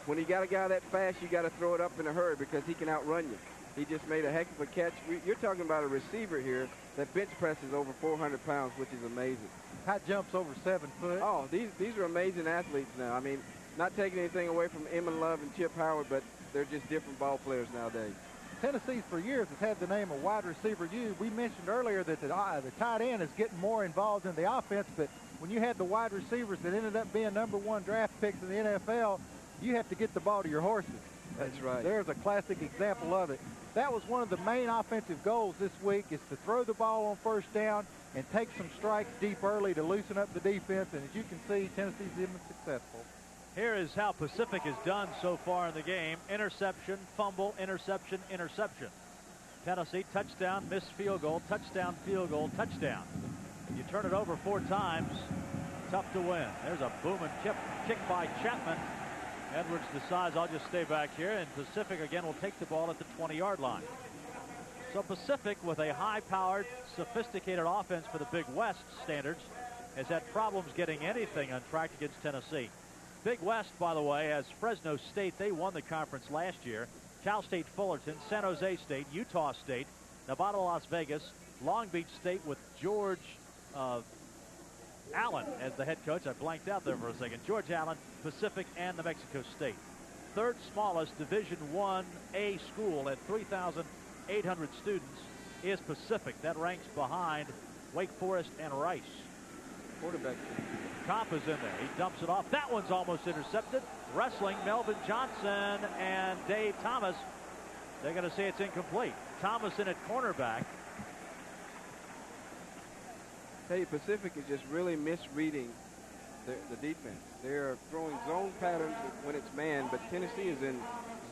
When you got a guy that fast, you got to throw it up in a hurry because he can outrun you. He just made a heck of a catch. You're talking about a receiver here that bench presses over 400 pounds, which is amazing. High jumps over 7 foot. Oh, these are amazing athletes now. I mean, not taking anything away from Emon Love and Chip Howard, but they're just different ball players nowadays. Tennessee for years has had the name of wide receiver U. We mentioned earlier that the tight end is getting more involved in the offense, but when you had the wide receivers that ended up being #1 draft picks in the NFL, you have to get the ball to your horses. That's right. There's a classic example of it. That was one of the main offensive goals this week, is to throw the ball on first down and take some strikes deep early to loosen up the defense. And as you can see, Tennessee's been successful. Here is how Pacific has done so far in the game. Interception, fumble, interception, interception. Tennessee, touchdown, missed field goal, touchdown, field goal, touchdown. You turn it over 4 times, tough to win. There's a booming kick by Chapman. Edwards decides, I'll just stay back here, and Pacific again will take the ball at the 20-yard line. So Pacific, with a high-powered, sophisticated offense for the Big West standards, has had problems getting anything on track against Tennessee. Big West, by the way, has Fresno State. They won the conference last year. Cal State Fullerton, San Jose State, Utah State, Nevada, Las Vegas, Long Beach State with George Allen as the head coach. I blanked out there for a second. George Allen, Pacific, and New Mexico State. 3rd smallest Division I-A school at 3,800 students is Pacific. That ranks behind Wake Forest and Rice. Quarterback. Kopp is in there. He dumps it off. That one's almost intercepted. Wrestling, Melvin Johnson and Dave Thomas. They're going to say it's incomplete. Thomas in at cornerback. Hey, Pacific is just really misreading the defense. They're throwing zone patterns when it's man, but Tennessee is in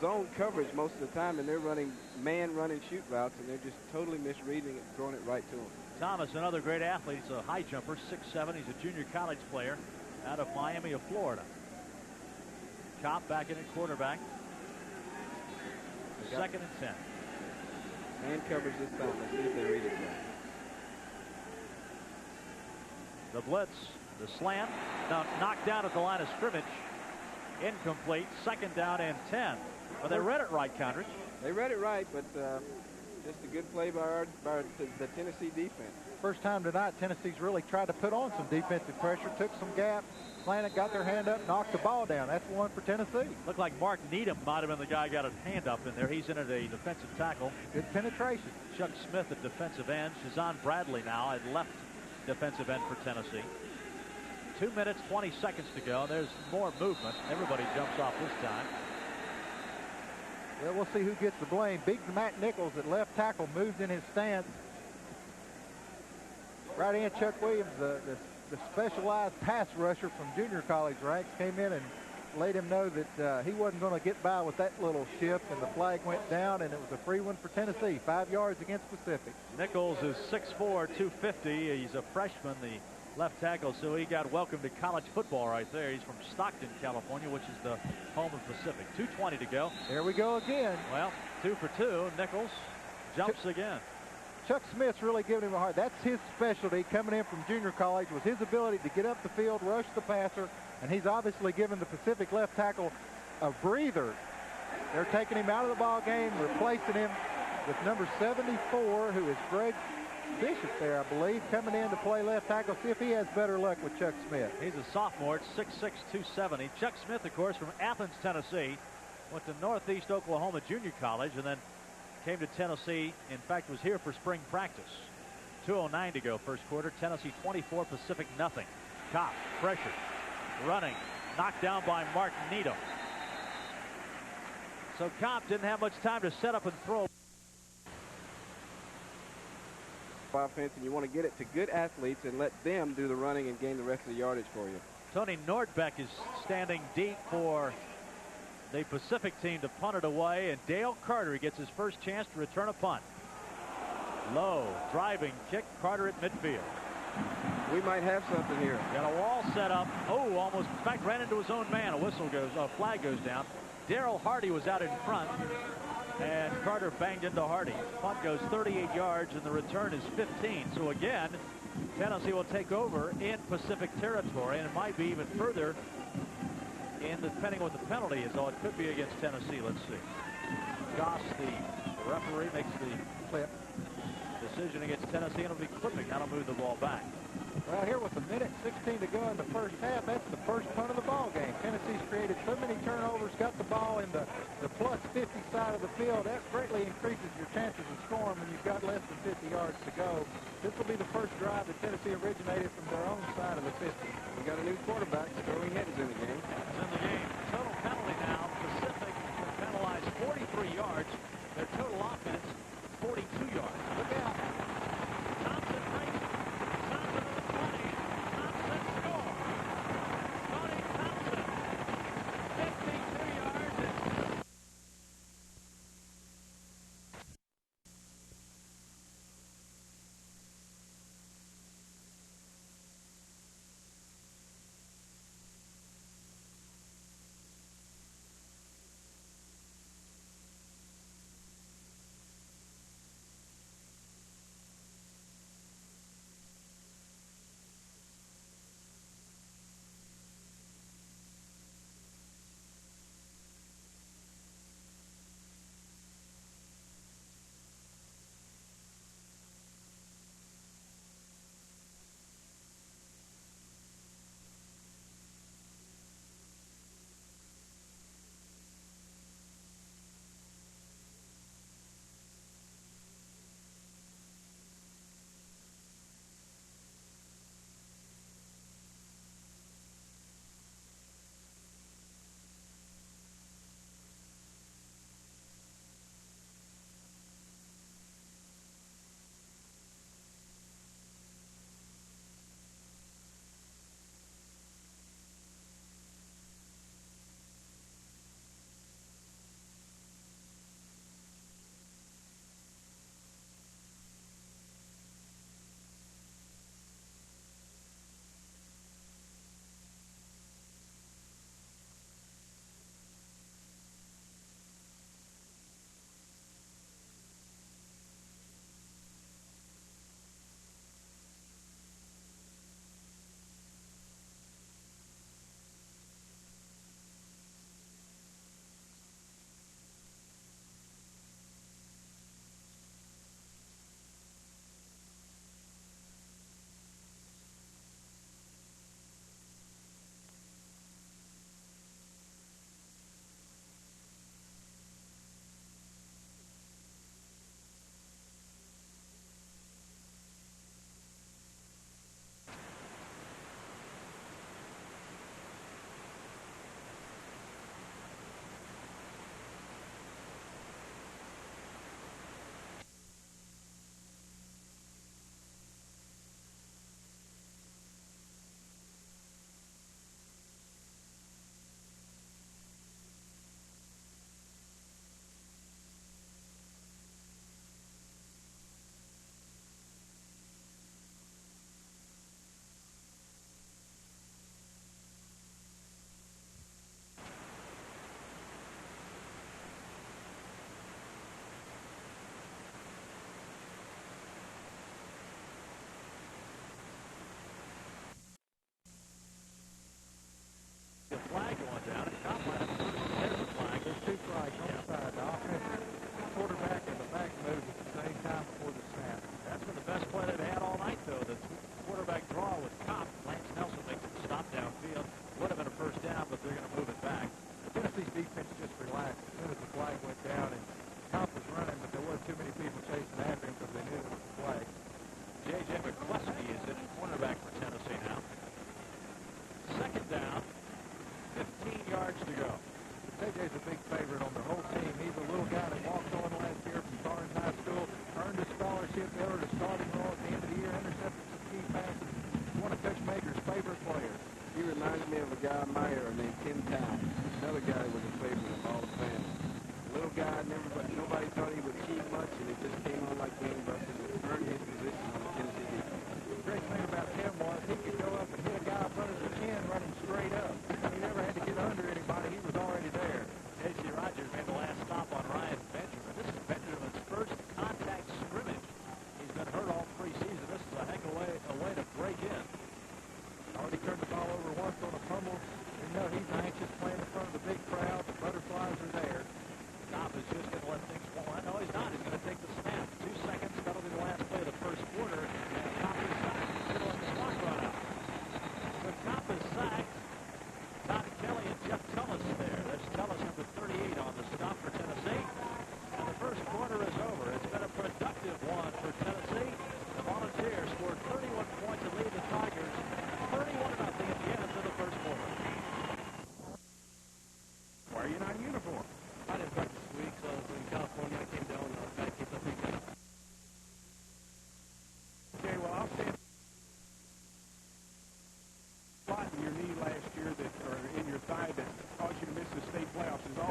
zone coverage most of the time, and they're running man running shoot routes, and they're just totally misreading it and throwing it right to them. Thomas, another great athlete. He's a high jumper, 6'7". He's a junior college player out of Miami of Florida. Kopp back in at quarterback. Second and 10. Man coverage this time. Let's see if they read it right. The blitz, the slant, now knocked down at the line of scrimmage. Incomplete. Second down and 10. But they read it right, Condrich. They read it right, but just a good play by the Tennessee defense. First time tonight, Tennessee's really tried to put on some defensive pressure, took some gaps, slanted, got their hand up, knocked the ball down. That's one for Tennessee. Looked like Mark Needham might have been the guy got his hand up in there. He's in at a defensive tackle. Good penetration. Chuck Smith at defensive end. Shazan Bradley now at left defensive end for Tennessee. 2 minutes, 20 seconds to go. There's more movement. Everybody jumps off this time. Well, we'll see who gets the blame. Big Matt Nichols at left tackle moved in his stance. Right end, Chuck Williams, the specialized pass rusher from junior college ranks, came in and let him know that he wasn't going to get by with that little shift, and the flag went down, and it was a free one for Tennessee, 5 yards against Pacific. Nichols is 6'4", 250. He's a freshman, the left tackle, so he got welcomed to college football right there. He's from Stockton, California, which is the home of Pacific. 2:20 to go. There we go again. Well, 2 for 2. Nichols jumps again. Chuck Smith's really giving him a hard. That's his specialty coming in from junior college, was his ability to get up the field, rush the passer, and he's obviously given the Pacific left tackle a breather. They're taking him out of the ball game, replacing him with number 74, who is Greg Bishop there, I believe, coming in to play left tackle. See if he has better luck with Chuck Smith. He's a sophomore at 6'6", 270. Chuck Smith, of course, from Athens, Tennessee, went to Northeast Oklahoma Junior College and then came to Tennessee. In fact, was here for spring practice. 2:09 to go first quarter. Tennessee 24, Pacific nothing. Kopp, pressure, running, knocked down by Mark Needham. So Kopp didn't have much time to set up and throw. Offense, and you want to get it to good athletes and let them do the running and gain the rest of the yardage for you. Tony Nordbeck is standing deep for the Pacific team to punt it away, and Dale Carter gets his first chance to return a punt. Low driving kick, Carter at midfield. We might have something here. Got a wall set up. Oh, almost, in fact, ran into his own man. A flag goes down. Darrell Hardy was out in front, and Carter banged into Hardy. Punt goes 38 yards, and the return is 15. So again, Tennessee will take over in Pacific territory, and it might be even further in depending on what the penalty is. Oh, it could be against Tennessee. Let's see. Goss, the referee, makes the Clip. decision against Tennessee, and it'll be clipping. That'll move the ball back. Well, here with 1:16 to go in the first half, that's the first punt of the ball game. Tennessee's created so many turnovers, got the ball in the plus 50 side of the field. That greatly increases your chances of scoring when you've got less than 50 yards to go. This will be the first drive that Tennessee originated from their own side of the 50. We got a new quarterback. Sterling Hinton's in the game. It's in the game. Total penalty now. Pacific penalized 43 yards. Their total offense, 42 yards. Look out. Thompson breaks it. Thompson on the 20. Thompson score. Tony Thompson, 52 yards.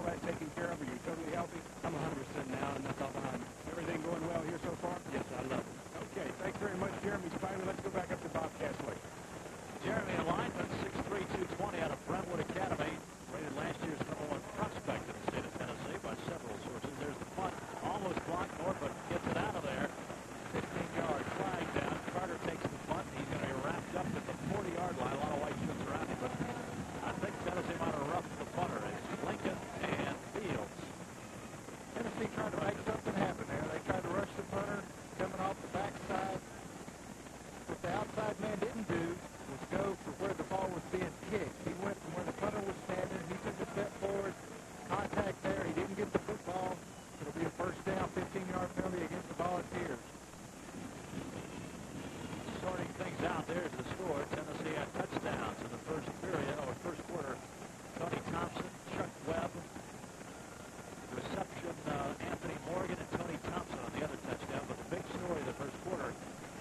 that taken care of? Are you totally healthy? I'm 100% now, and that's all behind me. Everything going well here so far? Yes, I love it. Okay, thanks very much, Jeremy Spivey. Let's go back up to Bob Kessley. Jeremy, a lineman, 6'3", 220 out of Brentwood Academy, rated last year's #1 prospect in the state of Tennessee by several sources. There's the punt, almost blocked. Norfolk gets it out of there. 15-yard flag down. Carter takes the punt. He's going to be wrapped up at the 40-yard line. A lot of white shirts around him, but I think Tennessee might have roughed the punter. It's Lincoln and Fields. Tennessee tried to make something happen there. They tried to rush the punter coming off the backside. What the outside man didn't do was go for where the ball was being kicked. He went from where the punter was standing. He took a step forward, contact there. He didn't get the football. It'll be a first down, 15-yard penalty against the Volunteers. Sorting things out, there's the score. Tennessee had touchdowns in the first period, or first quarter. Tony Thompson, Chuck Webb. Reception, Anthony Morgan and Tony Thompson on the other touchdown. But the big story of the first quarter,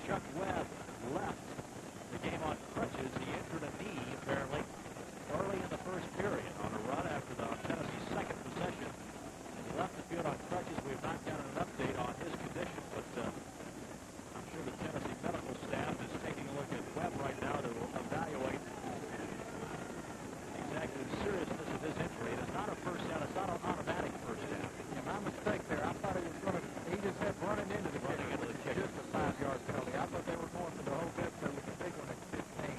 Chuck Webb left the game on crutches. He injured a knee, apparently, early in the first period on a run after the Tennessee's second possession. And he left the field on crutches. We have not gotten an update on his condition, but I'm sure the Tennessee medical staff is taking a look at Webb right now to evaluate exactly the seriousness of his injury. It is not a first down. It's not an automatic first down. Yeah, my mistake there. I thought he was going to, he just had running into the kicker. Just a 5-yard penalty. I thought they were going for the whole bit, so it was a big one at 15.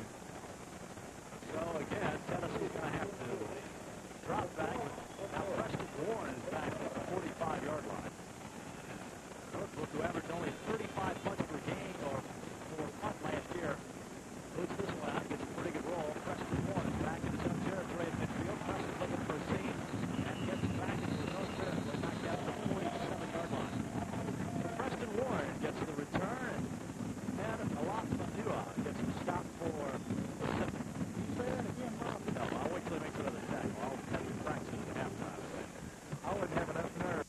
So again, Tennessee's going to have to drop back. Now Preston Warren is back at the 45-yard line. Norfolk, who averaged only 35 punts per game or for punt last year, moves this one out, gets a pretty good roll. Preston Warren is back in his own territory at midfield. Preston looking for a seam and gets back into his own territory, knocked out to the 47-yard line. So Preston Warren gets the return, and Alaf Manua gets the stop for Pacific. Say that again, Bob. No, I'll wait till he makes another tackle. I'll have to practice at halftime. I wouldn't have enough nerve.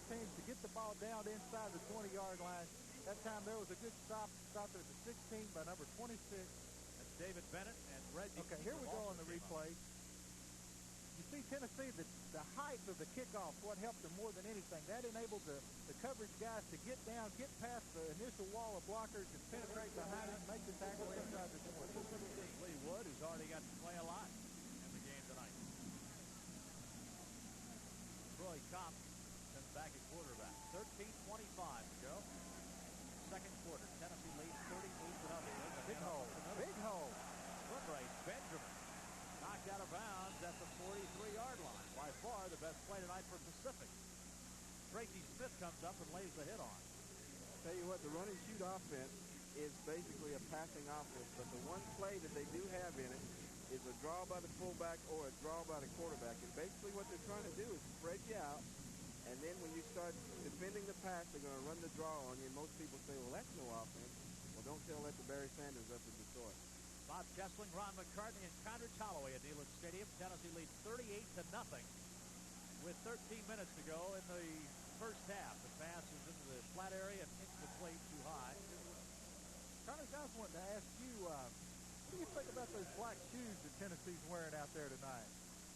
Teams to get the ball down inside the 20-yard line. That time there was a good stop. Stopped at the 16 by number 26. That's David Bennett and Reggie. Okay, here we go on the replay. You see Tennessee, the height of the kickoff, what helped them more than anything. That enabled the coverage guys to get down, get past the initial wall of blockers and penetrate behind it and make the tackle inside the 20. Lee Wood, who's already got to play a lot in the game tonight. Troy Kopp sent back at quarterback. 13:25 to go. Second quarter. Tennessee leads 38-0. Big hole. Big hole. Foot race. Benjamin knocked out of bounds at the 43-yard line. By far the best play tonight for Pacific. Tracy Smith comes up and lays the hit on. Tell you what, the run and shoot offense is basically a passing offense, but the one play that they do have in it is a draw by the fullback or a draw by the quarterback. And basically what they're trying to do is spread you out, and then when you start defending the pass, they're going to run the draw on you. And most people say, well, that's no offense. Well, don't tell that to Barry Sanders up in Detroit. Bob Kessling, Ron McCartney, and Condredge Holloway at Neyland Stadium. Tennessee leads 38-0 with 13 minutes to go in the first half. The pass is into the flat area and incomplete, too high. Connie, I just wanted to ask you, what do you think about those black shoes that Tennessee's wearing out there tonight?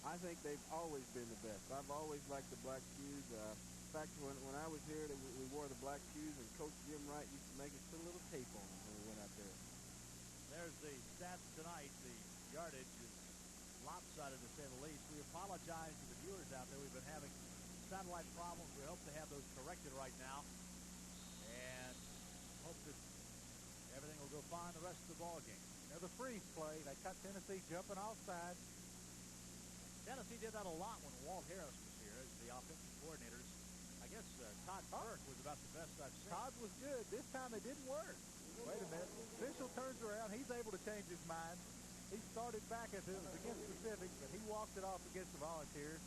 I think they've always been the best. I've always liked the black shoes. In fact, when I was here, we wore the black shoes, and Coach Jim Wright used to make us put a little tape on them when we went out there. There's the stats tonight. The yardage is lopsided, to say the least. We apologize to the viewers out there. We've been having satellite problems. We hope to have those corrected right now, and hope that everything will go fine the rest of the ball game. Another freeze play. They cut Tennessee jumping offside. Tennessee did that a lot when Walt Harris was here as the offensive coordinators. I guess Todd Burke was about the best I've seen. Todd was good. This time it didn't work. Wait a minute. Official turns around. He's able to change his mind. He started back as it was against Pacific, but he walked it off against the Volunteers.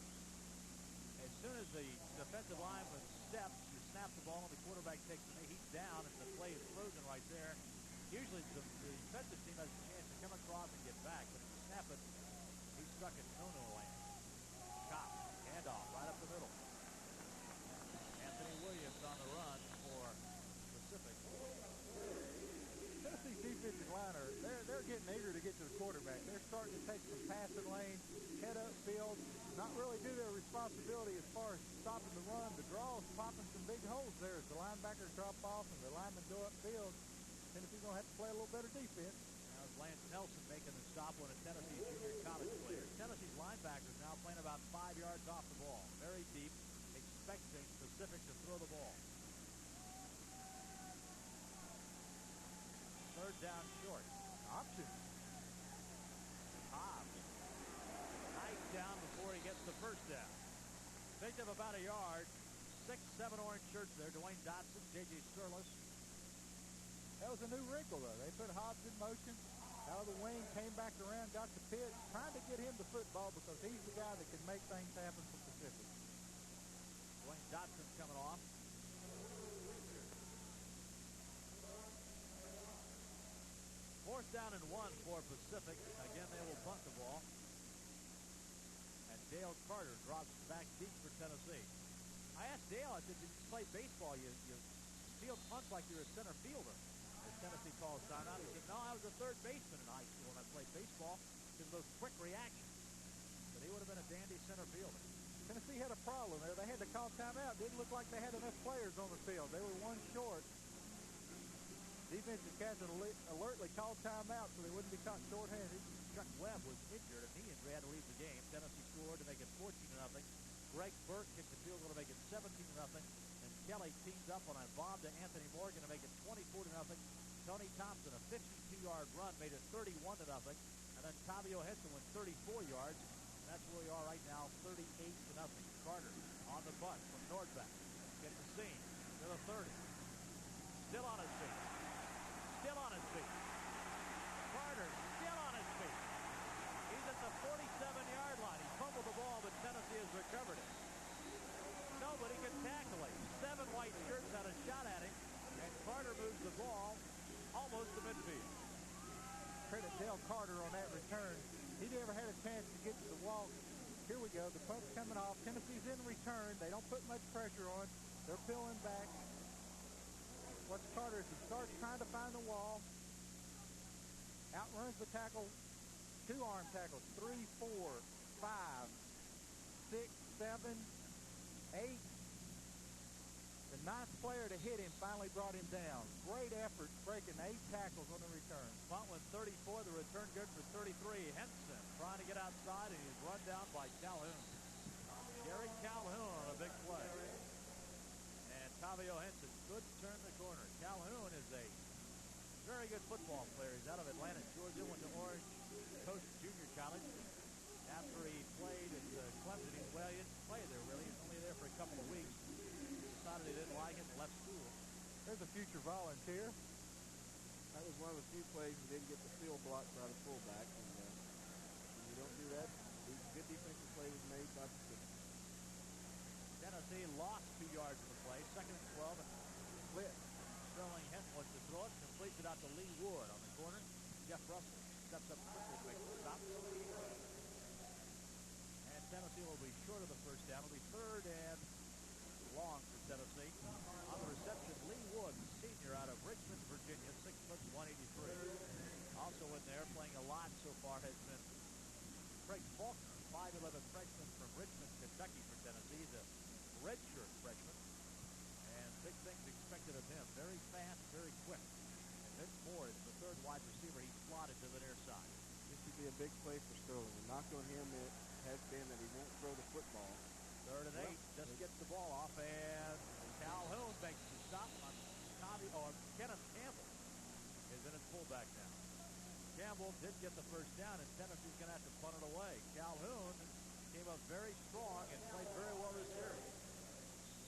As soon as the defensive lineman steps, you snap the ball, and the quarterback takes the knee. He's down, and the play is frozen right there. Usually the defensive team has a chance to come across and get back, but if you snap it, he's stuck in no-no land. Chop, handoff, right up the middle. Anthony Williams on the run for Pacific. Tennessee's defensive liner, they're getting eager to get to the quarterback. They're starting to take some passing lanes. responsibility as far as stopping the run. The draw is popping some big holes there as the linebackers drop off and the linemen go upfield. Tennessee's going to have to play a little better defense. Now it's Lance Nelson making the stop on a Tennessee junior college player. Tennessee's linebackers now playing about 5 yards off the ball. Very deep, expecting Pacific to throw the ball. Third down short. Option. Hobbs. Nice down before he gets the first down. Picked up about a yard. 6-7 orange shirts there. Dwayne Dotson, J.J. Sterlis. That was a new wrinkle, though. They put Hobbs in motion. Out of the wing, came back around, got the pitch, trying to get him the football because he's the guy that can make things happen for Pacific. Dwayne Dotson's coming off. Fourth down and 1 for Pacific. Again, they will punt the ball. And Dale Carter drops back deep for Tennessee. I asked Dale, I said, did you play baseball? You field punts like you're a center fielder. As Tennessee calls timeout, he said, no, I was a third baseman in high school when I played baseball because of those quick reactions. But he would have been a dandy center fielder. Tennessee had a problem there. They had to call timeout. Didn't look like they had enough players on the field. They were one short. Defensive captain alertly called timeout so they wouldn't be caught short-handed. Chuck Webb was injured, and he had to leave the game. Tennessee scored to make it 14-0. Greg Burke kicked the field goal to make it 17-0. And Kelly teamed up on a bomb to Anthony Morgan to make it 24-0. Tony Thompson, a 52-yard run, made it 31-0. And then Tavio Henson went 34 yards. And that's where we are right now, 38-0. Carter on the bunt from Nordbeck. Gets the seam to the 30. Still on his feet. Still on his feet. Carter still on his feet. He's at the 47-yard line. He fumbled the ball, but Tennessee has recovered it. Nobody can tackle him. 7 white shirts had a shot at him, and Carter moves the ball almost to midfield. Credit Dale Carter on that return. He never had a chance to get to the wall. Here we go. The punt's coming off. Tennessee's in return. They don't put much pressure on. They're pulling back. Watch Carter as he starts trying to find the wall. Outruns the tackle. 2 arm tackles. 3, 4, 5, 6, 7, 8. The 9th player to hit him finally brought him down. Great effort breaking 8 tackles on the return. Punt went 34. The return good for 33. Henson trying to get outside, and he's run down by Calhoun. Gary Calhoun on a big play. And Tavio Henson could turn the corner. Calhoun is a very good football player. He's out of Atlanta, Georgia, went to Orange Coast Junior College. After he played at Clemson, he didn't play there really. He was only there for a couple of weeks. Decided he didn't like it and left school. There's a future volunteer. That was one of the few plays he didn't get the field blocked by the fullback. And when you don't do that, the good defensive play was made by Pacific. Tennessee lost 2 yards of the play. 2nd and 12. And Split. Sterling Henson wants to throw it. Completes it out to Lee Wood on the corner. Jeff Russell steps up quickly to make the stop. And Tennessee will be short of the first down. It'll be 3rd and long for Tennessee. On the reception, Lee Wood, senior out of Richmond, Virginia, 6 foot 183. Also in there, playing a lot so far, has been Craig Faulkner, 5'11" freshman from Richmond, Kentucky for Tennessee. He's a redshirt freshman. And big things expected of him. Very fast, very quick. And Vince Moore is the 3rd wide receiver. He's slotted to the near side. This would be a big play for Sterling. The knock on him has been that he won't throw the football. 3rd and 8, just gets the ball off, and Calhoun makes the stop on Kenneth Campbell is in at fullback now. Campbell did get the first down, and Tennessee's going to have to punt it away. Calhoun came up very strong and played very well this series.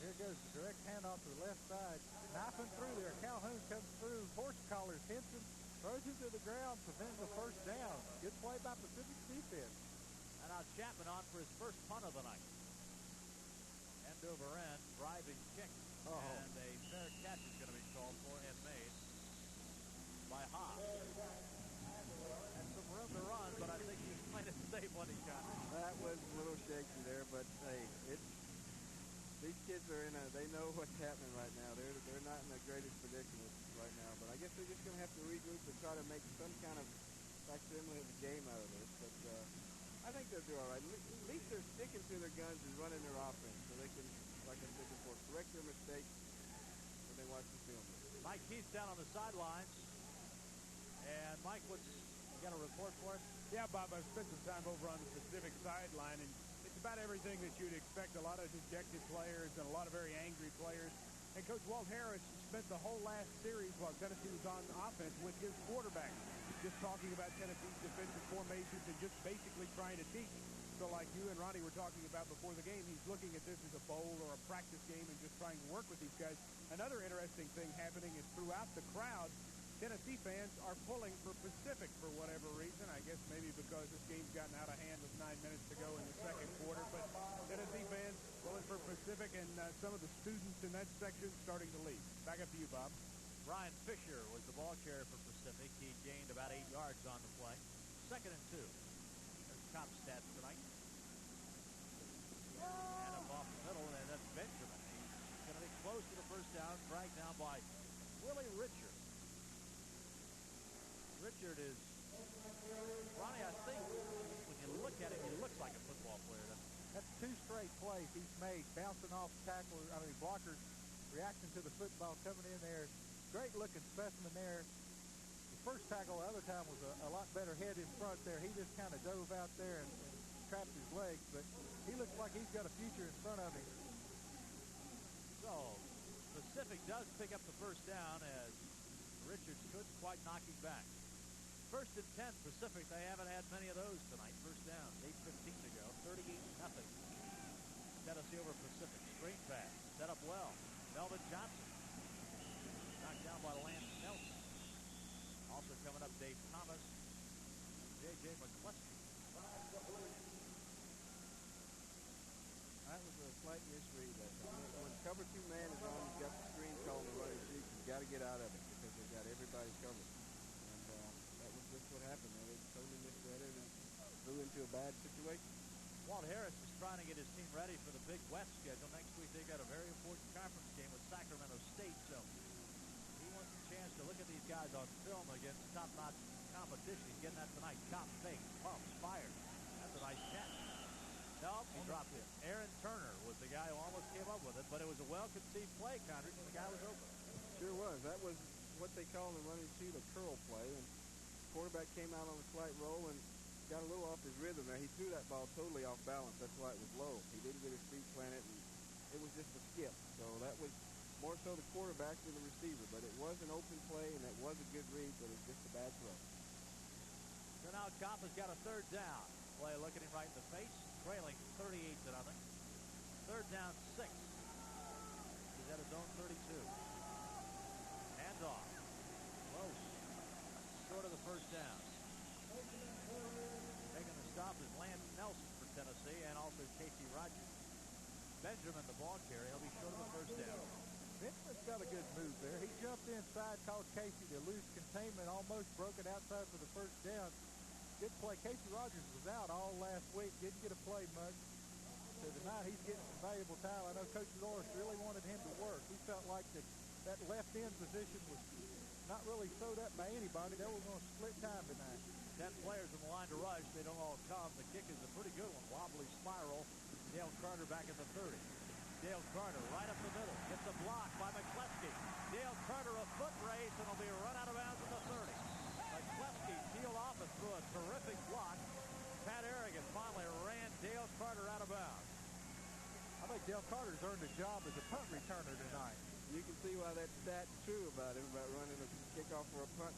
Here goes the direct handoff to the left side. Knifing through there. Calhoun comes through. Horse collars Henson. Throws him to the ground, preventing the first down. Good play by Pacific's defense. And now Chapman on for his first punt of the night. End over end, driving kick. And a fair catch is going to be called for and made by Hobbs. And some room to run, but I think he's playing it safe when he got it. That was a little shaky there, but hey, these kids are they know what's happening right now. They're not in the greatest predicament right now, but I guess they're just going to have to regroup and try to make some kind of facsimile of the game out of this. But I think they'll do all right. At least they're sticking to their guns and running their offense so they can, like I said before, correct their mistakes when they watch the film. Mike Keith down on the sidelines. And Mike, you got a report for us? Yeah, Bob, I've spent some time over on the Pacific sideline, and it's about everything that you'd expect. A lot of dejected players and a lot of very angry players. And Coach Walt Harris spent the whole last series while Tennessee was on offense with his quarterback, just talking about Tennessee's defensive formations and just basically trying to teach. So like you and Ronnie were talking about before the game, he's looking at this as a bowl or a practice game and just trying to work with these guys. Another interesting thing happening is throughout the crowd, Tennessee fans are pulling for Pacific for whatever reason. I guess maybe because this game's gotten out of hand with 9 minutes to go in the second quarter. But Tennessee fans pulling for Pacific, and some of the students in that section starting to leave. Back up to you, Bob. Ryan Fisher was the ball carrier for Pacific. He gained about 8 yards on the play. 2nd and 2. There's top stats tonight. And up off the middle, and that's Benjamin. He's going to be close to the first down, dragged down by Willie Richard. Richard is, Ronnie, I think when you look at him, he looks like a football player. That's 2 straight plays he's made, bouncing off blockers, reacting to the football coming in there. Great looking specimen there. The first tackle the other time was a lot better head in front there. He just kind of dove out there and trapped his legs, but he looks like he's got a future in front of him. So Pacific does pick up the first down as Richards couldn't quite knock him back. 1st and 10, Pacific. They haven't had many of those tonight. First down, 8:15 to go, 38-0. Tennessee over Pacific. Straight pass, set up well. Melvin Johnson knocked down by Lance Nelson. Also coming up, Dave Thomas, J.J. McCluskey. That was a slight misread. When cover 2 man is on, you've got the screen calling the running sheet. You've got to get out of it because they've got everybody covered. That was just what happened. They totally misread it and flew into a bad situation. Walt Harris is trying to get his team ready for the Big West schedule. Next week they got a very important conference game with Sacramento State, so he wants a chance to look at these guys on film against top-notch competition. He's getting that tonight. Chop, fake, pumps, fired. That's a nice catch. Nope, he dropped it. Aaron Turner was the guy who almost came up with it, but it was a well-conceived play, Condrick, and the guy was open. Sure was. That was what they call in the running sheet a curl play, and quarterback came out on a slight roll and got a little off his rhythm there. He threw that ball totally off balance. That's why it was low. He didn't get his feet planted, and it was just a skip. So that was more so the quarterback than the receiver. But it was an open play, and it was a good read, but it's just a bad throw. So now Kopp has got a 3rd down. Play looking him right in the face, trailing 38-0. 3rd down, 6. He's at his own 32. Handoff. Close. Short of the first down. Taking the stop is Lance Nelson for Tennessee and also Casey Rogers. Benjamin, the ball carrier, he'll be short of the first down. Benjamin's got a good move there. He jumped inside, caused Casey to lose containment, almost broke it outside for the first down. Good play. Casey Rogers was out all last week, didn't get a play much. So tonight he's getting some valuable time. I know Coach Loris really wanted him to work. He felt like that left end position was not really sewed up by anybody. They were going to split time tonight. 10 players in the line to rush. They don't all come. The kick is a pretty good one. Wobbly spiral. Dale Carter back at the 30. Dale Carter right up the middle. Gets a block by McCluskey. Dale Carter a foot race and will be run out of bounds at the 30. McCluskey peeled off and threw a terrific block. Pat Arrogant finally ran Dale Carter out of bounds. I think Dale Carter's earned a job as a punt returner tonight. You can see why that stat's true about him, about running a kickoff for a punt.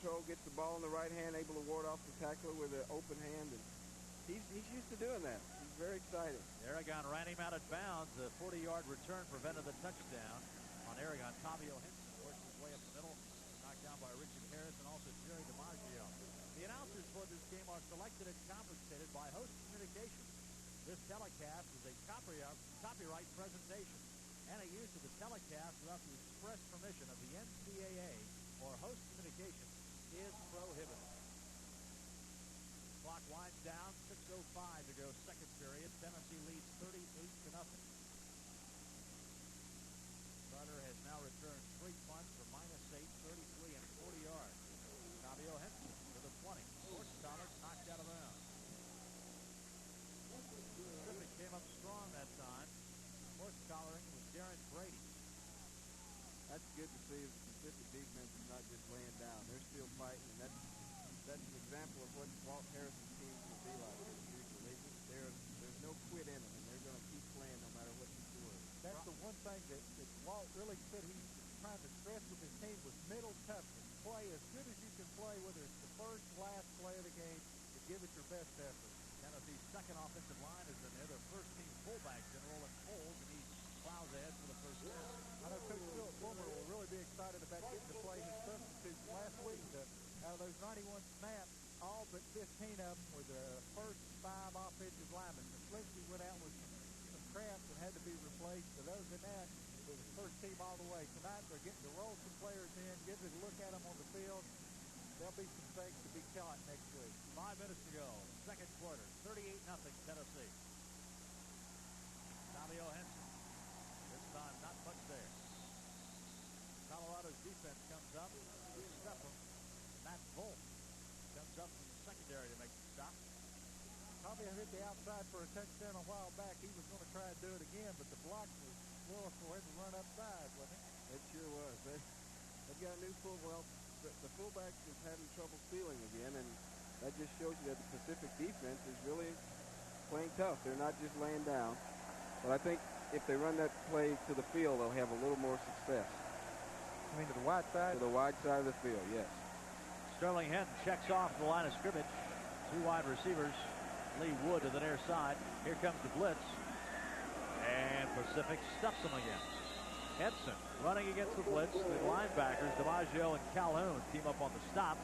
Control, gets the ball in the right hand, able to ward off the tackler with an open hand, and he's used to doing that. He's very excited. Aragon ran him out of bounds. The 40-yard return prevented the touchdown on Aragon. Tavio Henson worked his way up the middle, knocked down by Richard Harris and also Jerry DiMaggio. The announcers for this game are selected and compensated by Host Communications. This telecast is a copyright presentation. Any use of the telecast without the express permission of the NCAA or Host Communications is prohibited. Clock winds down, 6:05 to go, second period. Tennessee leads 38-0. Carter has now returned 3 punts for -8, 33, and 40 yards. Tavio Henson to the 20. Short Stoddard knocked out of bounds. good to see the Pacific defense is not just laying down. They're still fighting, and that's an example of what Walt Harrison's team will be like in the future. There's no quit in them, and they're going to keep playing no matter what the score is. That's the one thing that Walt really said he's trying to stress with his team was mental toughness. Play as good as you can play, whether it's the first, last play of the game, to give it your best effort. Tennessee's second offensive line is in there. Their first team fullbacks in Roland Coles, and he plows ahead for the first down. I know Coach Philip Fulmer will really be excited about getting to play his substitutes last week. Out of those 91 snaps, all but 15 of them were the first 5 offensive linemen. Slingsby went out with some cramps and had to be replaced. But other than that, it was first team all the way. Tonight they're getting to roll some players in, get a look at them on the field. There'll be some things to be caught next week. 5 minutes to go. Second quarter. 38-0 Tennessee. Fabio Henson. This time not much there. Colorado's defense comes up with Stepham. Matt Volk comes up from the secondary to make the stop. Probably hit the outside for a touchdown a while back. He was going to try and do it again, but the block was slow for him to run upside, wasn't it? It sure was. They've got a new fullback. The fullback is having trouble stealing again, and that just shows you that the Pacific defense is really playing tough. They're not just laying down. But I think if they run that play to the field, they'll have a little more success. I mean, to the wide side? To the wide side of the field, yes. Sterling Hinton checks off the line of scrimmage. 2 wide receivers. Lee Wood to the near side. Here comes the blitz. And Pacific stuffs him again. Henson running against the blitz. The linebackers, DiMaggio and Calhoun, team up on the stop.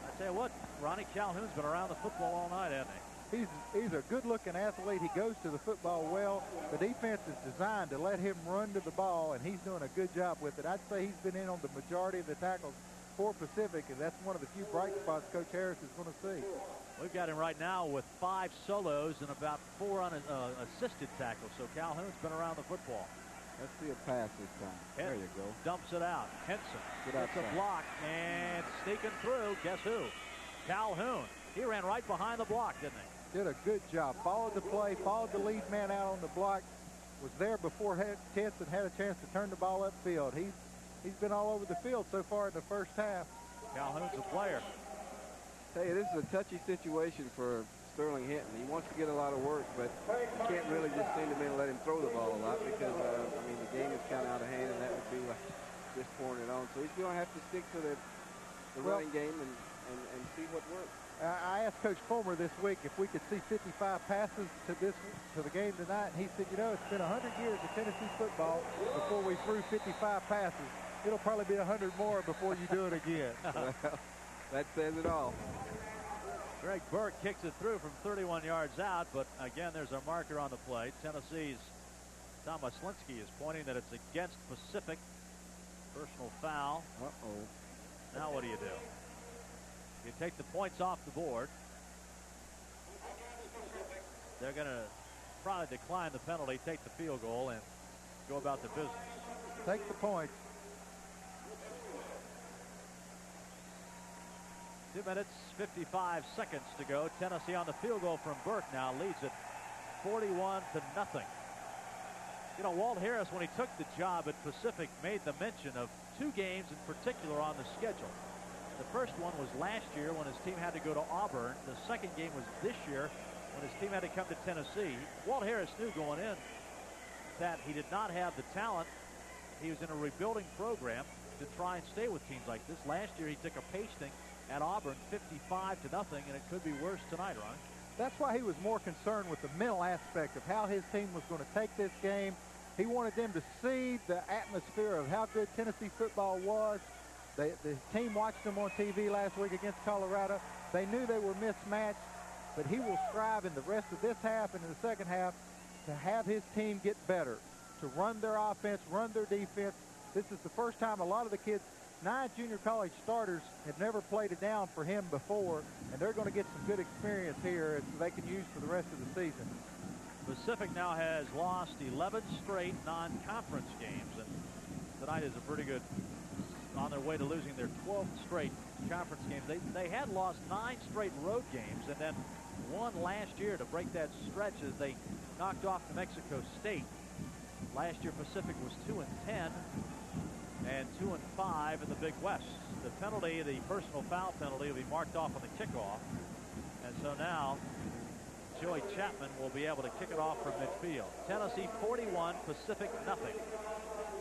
I tell you what, Ronnie Calhoun's been around the football all night, hasn't he? He's a good-looking athlete. He goes to the football well. The defense is designed to let him run to the ball, and he's doing a good job with it. I'd say he's been in on the majority of the tackles for Pacific, and that's one of the few bright spots Coach Harris is going to see. We've got him right now with 5 solos and about 4 assisted tackles. So Calhoun's been around the football. Let's see a pass this time. There you go. Dumps it out. Henson gets a outside. block and sneaking through. Guess who? Calhoun. He ran right behind the block, didn't he? Did a good job. Followed the play, followed the lead man out on the block. Was there before Henson had a chance to turn the ball upfield. He's been all over the field so far in the first half. Calhoun's a player. Tell you, this is a touchy situation for Sterling Hinton. He wants to get a lot of work, but you can't really just seem to be able to let him throw the ball a lot because, I mean, the game is kind of out of hand, and that would be like just pouring it on. So he's going to have to stick to the running game and see what works. I asked Coach Fulmer this week if we could see 55 passes to the game tonight, and he said, you know, it's been 100 years of Tennessee football before we threw 55 passes. It'll probably be 100 more before you do it again. Well, that says it all. Greg Burke kicks it through from 31 yards out, but again, there's a marker on the play. Tennessee's Tom Oslinski is pointing that it's against Pacific. Personal foul. Uh-oh. Now what do? You take the points off the board. They're going to probably decline the penalty, take the field goal, and go about their business. Take the points. 2 minutes, 55 seconds to go. Tennessee on the field goal from Burke now leads it 41-0. You know, Walt Harris, when he took the job at Pacific, made the mention of 2 games in particular on the schedule. The first one was last year when his team had to go to Auburn. The second game was this year when his team had to come to Tennessee. Walt Harris knew going in that he did not have the talent. He was in a rebuilding program to try and stay with teams like this. Last year he took a pasting at Auburn, 55-0, and it could be worse tonight, Ron. That's why he was more concerned with the mental aspect of how his team was going to take this game. He wanted them to see the atmosphere of how good Tennessee football was. The team watched them on TV last week against Colorado. They knew they were mismatched, but he will strive in the rest of this half and in the second half to have his team get better, to run their offense, run their defense. This is the first time a lot of the kids, 9 junior college starters, have never played it down for him before, and they're going to get some good experience here that they can use for the rest of the season. Pacific now has lost 11 straight non-conference games, and tonight is a pretty good, on their way to losing their 12th straight conference games. They had lost 9 straight road games and then won last year to break that stretch as they knocked off New Mexico State. Last year Pacific was 2-10, and 2-5 in the Big West. The penalty, the personal foul penalty, will be marked off on the kickoff. And so now Joey Chapman will be able to kick it off from midfield. Tennessee 41, Pacific nothing.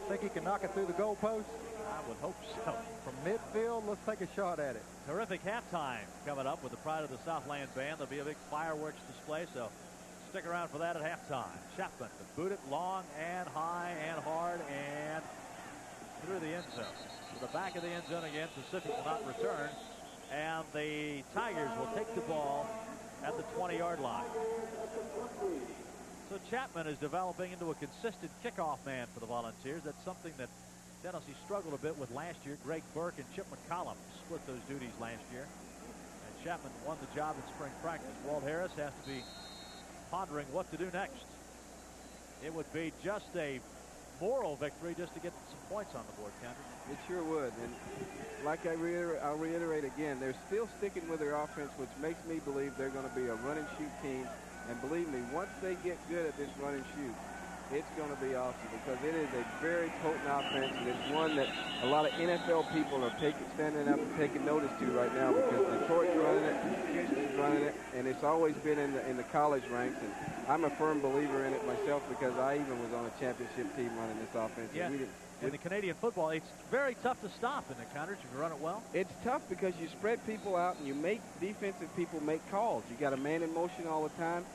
Think he can knock it through the goalpost? I would hope so. From midfield, let's take a shot at it. Terrific halftime coming up with the Pride of the Southland Band. There'll be a big fireworks display, so stick around for that at halftime. Chapman to boot it long and high and hard and through the end zone. To the back of the end zone again. Pacific will not return. And the Tigers will take the ball at the 20-yard line. So Chapman is developing into a consistent kickoff man for the Volunteers. That's something that Tennessee struggled a bit with last year. Greg Burke and Chip McCollum split those duties last year. And Chapman won the job in spring practice. Walt Harris has to be pondering what to do next. It would be just a moral victory just to get some points on the board, Kendrick. It sure would. And like I'll reiterate again, they're still sticking with their offense, which makes me believe they're going to be a run and shoot team. And believe me, once they get good at this run and shoot, it's going to be awesome because it is a very potent offense, and it's one that a lot of NFL people are standing up and taking notice to right now because Detroit's running it, Houston's running it, and it's always been in the college ranks. And I'm a firm believer in it myself because I even was on a championship team running this offense. Yeah. In the Canadian football, it's very tough to stop in the counters if you run it well. It's tough because you spread people out and you make defensive people make calls. You got a man in motion all the time.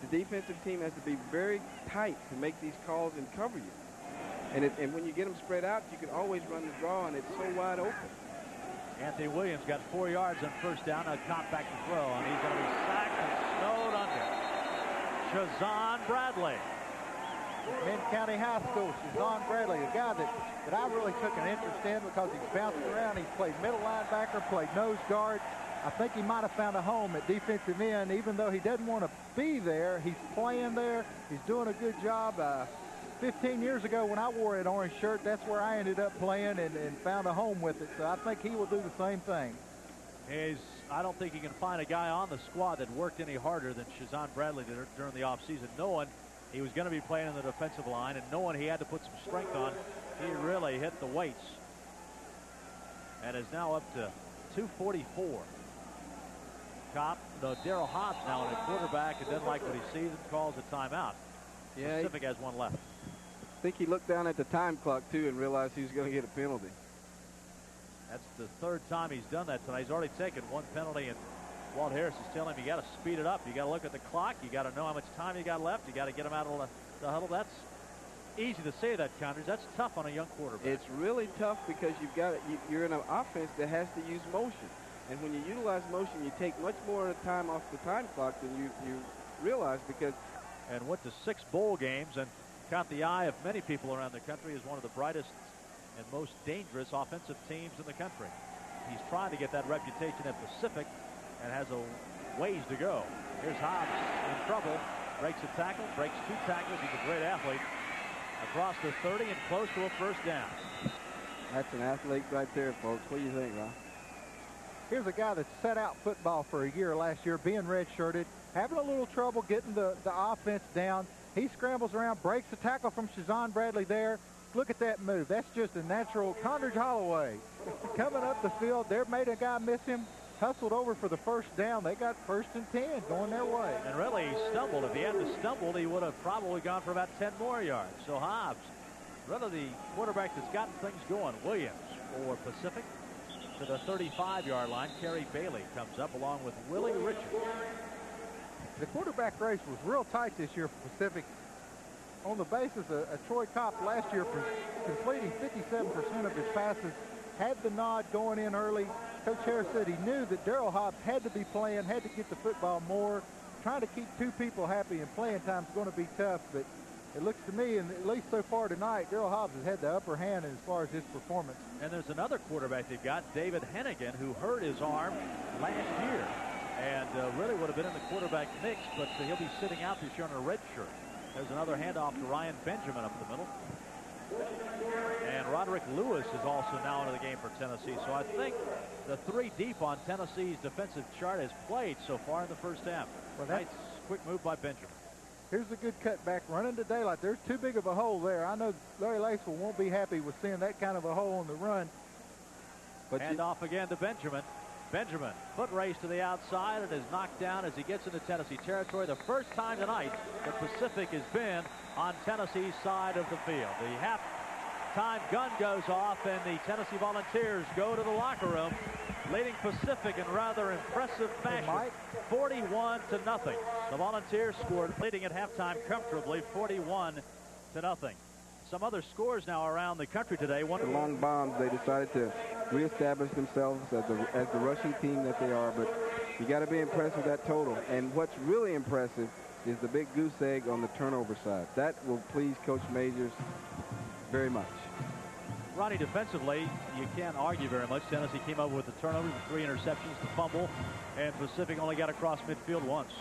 The defensive team has to be very tight to make these calls and cover you. And when you get them spread out, you can always run the draw, and it's so wide open. Anthony Williams got 4 yards on first down, a compact to throw, and he's going to be sacked and snowed under. Shazan Bradley. Mint County High School, Shazan Bradley, a guy that I really took an interest in because he's bouncing around. He's played middle linebacker, played nose guard. I think he might have found a home at defensive end. Even though he doesn't want to be there, he's playing there. He's doing a good job. 15 years ago when I wore an orange shirt, that's where I ended up playing and found a home with it. So I think he will do the same thing. I don't think you can find a guy on the squad that worked any harder than Shazan Bradley did during the offseason, knowing he was going to be playing in the defensive line and knowing he had to put some strength on. He really hit the weights and is now up to 244. Daryl Hobbs now in a quarterback and doesn't like what he sees and calls a timeout. Yeah, Pacific has one left. I think he looked down at the time clock, too, and realized he was going to get a penalty. That's the third time he's done that tonight. He's already taken one penalty, and Walt Harris is telling him you got to speed it up. You got to look at the clock. You got to know how much time you got left. You got to get him out of the huddle. That's easy to say that, Connors. That's tough on a young quarterback. It's really tough because you're in an offense that has to use motion. And when you utilize motion, you take much more time off the time clock than you realize because. And went to 6 bowl games and caught the eye of many people around the country as one of the brightest and most dangerous offensive teams in the country. He's trying to get that reputation at Pacific and has a ways to go. Here's Hobbs in trouble. Breaks a tackle, breaks 2 tackles. He's a great athlete. Across the 30 and close to a first down. That's an athlete right there, folks. What do you think, Ron? Here's a guy that set out football for a year last year, being redshirted, having a little trouble getting the offense down. He scrambles around, breaks the tackle from Shazan Bradley there. Look at that move. That's just a natural. Condridge Holloway coming up the field. There made a guy miss him. Hustled over for the first down. They got 1st and 10 going their way. And really, he stumbled. If he hadn't stumbled, he would have probably gone for about 10 more yards. So Hobbs, really the quarterback that's gotten things going. Williams for Pacific to the 35-yard line. Kerry Bailey comes up along with Willie Richards. The quarterback race was real tight this year for Pacific. On the basis of Troy Kopp last year completing 57% of his passes, had the nod going in early. Coach Harris said he knew that Daryl Hobbs had to be playing, had to get the football more. Trying to keep 2 people happy in playing time is going to be tough, but it looks to me, and at least so far tonight, Daryl Hobbs has had the upper hand as far as his performance. And there's another quarterback they've got, David Hennigan, who hurt his arm last year and really would have been in the quarterback mix, but he'll be sitting out this year on a red shirt. There's another handoff to Ryan Benjamin up the middle. And Roderick Lewis is also now into the game for Tennessee. So I think the 3 deep on Tennessee's defensive chart has played so far in the first half. Well, nice quick move by Benjamin. Here's a good cutback running to daylight. There's too big of a hole there. I know Larry Lacewell won't be happy with seeing that kind of a hole on the run. But hand off again to Benjamin. Benjamin, foot race to the outside and is knocked down as he gets into Tennessee territory. The first time tonight that Pacific has been on Tennessee's side of the field. The half-time gun goes off and the Tennessee Volunteers go to the locker room, leading Pacific in rather impressive fashion, 41-0. The Volunteers scored, leading at halftime comfortably, 41-0. Some other scores now around the country today. The long bombs, they decided to reestablish themselves as the rushing team that they are, but you got to be impressed with that total. And what's really impressive is the big goose egg on the turnover side. That will please Coach Majors very much. Ronnie, defensively, you can't argue very much. Tennessee came up with the turnovers, 3 interceptions, the fumble, and Pacific only got across midfield once.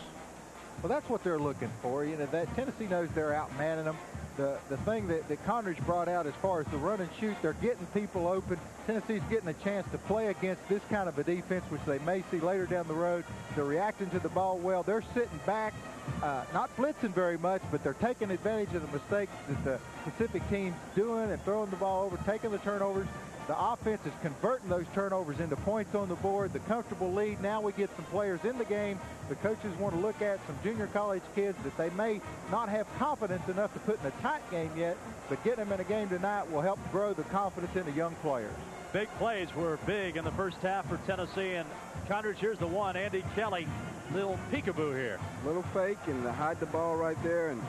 Well, that's what they're looking for. You know, that Tennessee knows they're outmanning them. The thing that Conridge brought out as far as the run and shoot, they're getting people open. Tennessee's getting a chance to play against this kind of a defense, which they may see later down the road. They're reacting to the ball well. They're sitting back, not blitzing very much, but they're taking advantage of the mistakes that the Pacific team's doing and throwing the ball over, taking the turnovers. The offense is converting those turnovers into points on the board. The comfortable lead. Now we get some players in the game. The coaches want to look at some junior college kids that they may not have confidence enough to put in a tight game yet, but getting them in a game tonight will help grow the confidence in the young players. Big plays were big in the first half for Tennessee, and Conridge, here's the one. Andy Kelly, little peekaboo here. Little fake and hide the ball right there. And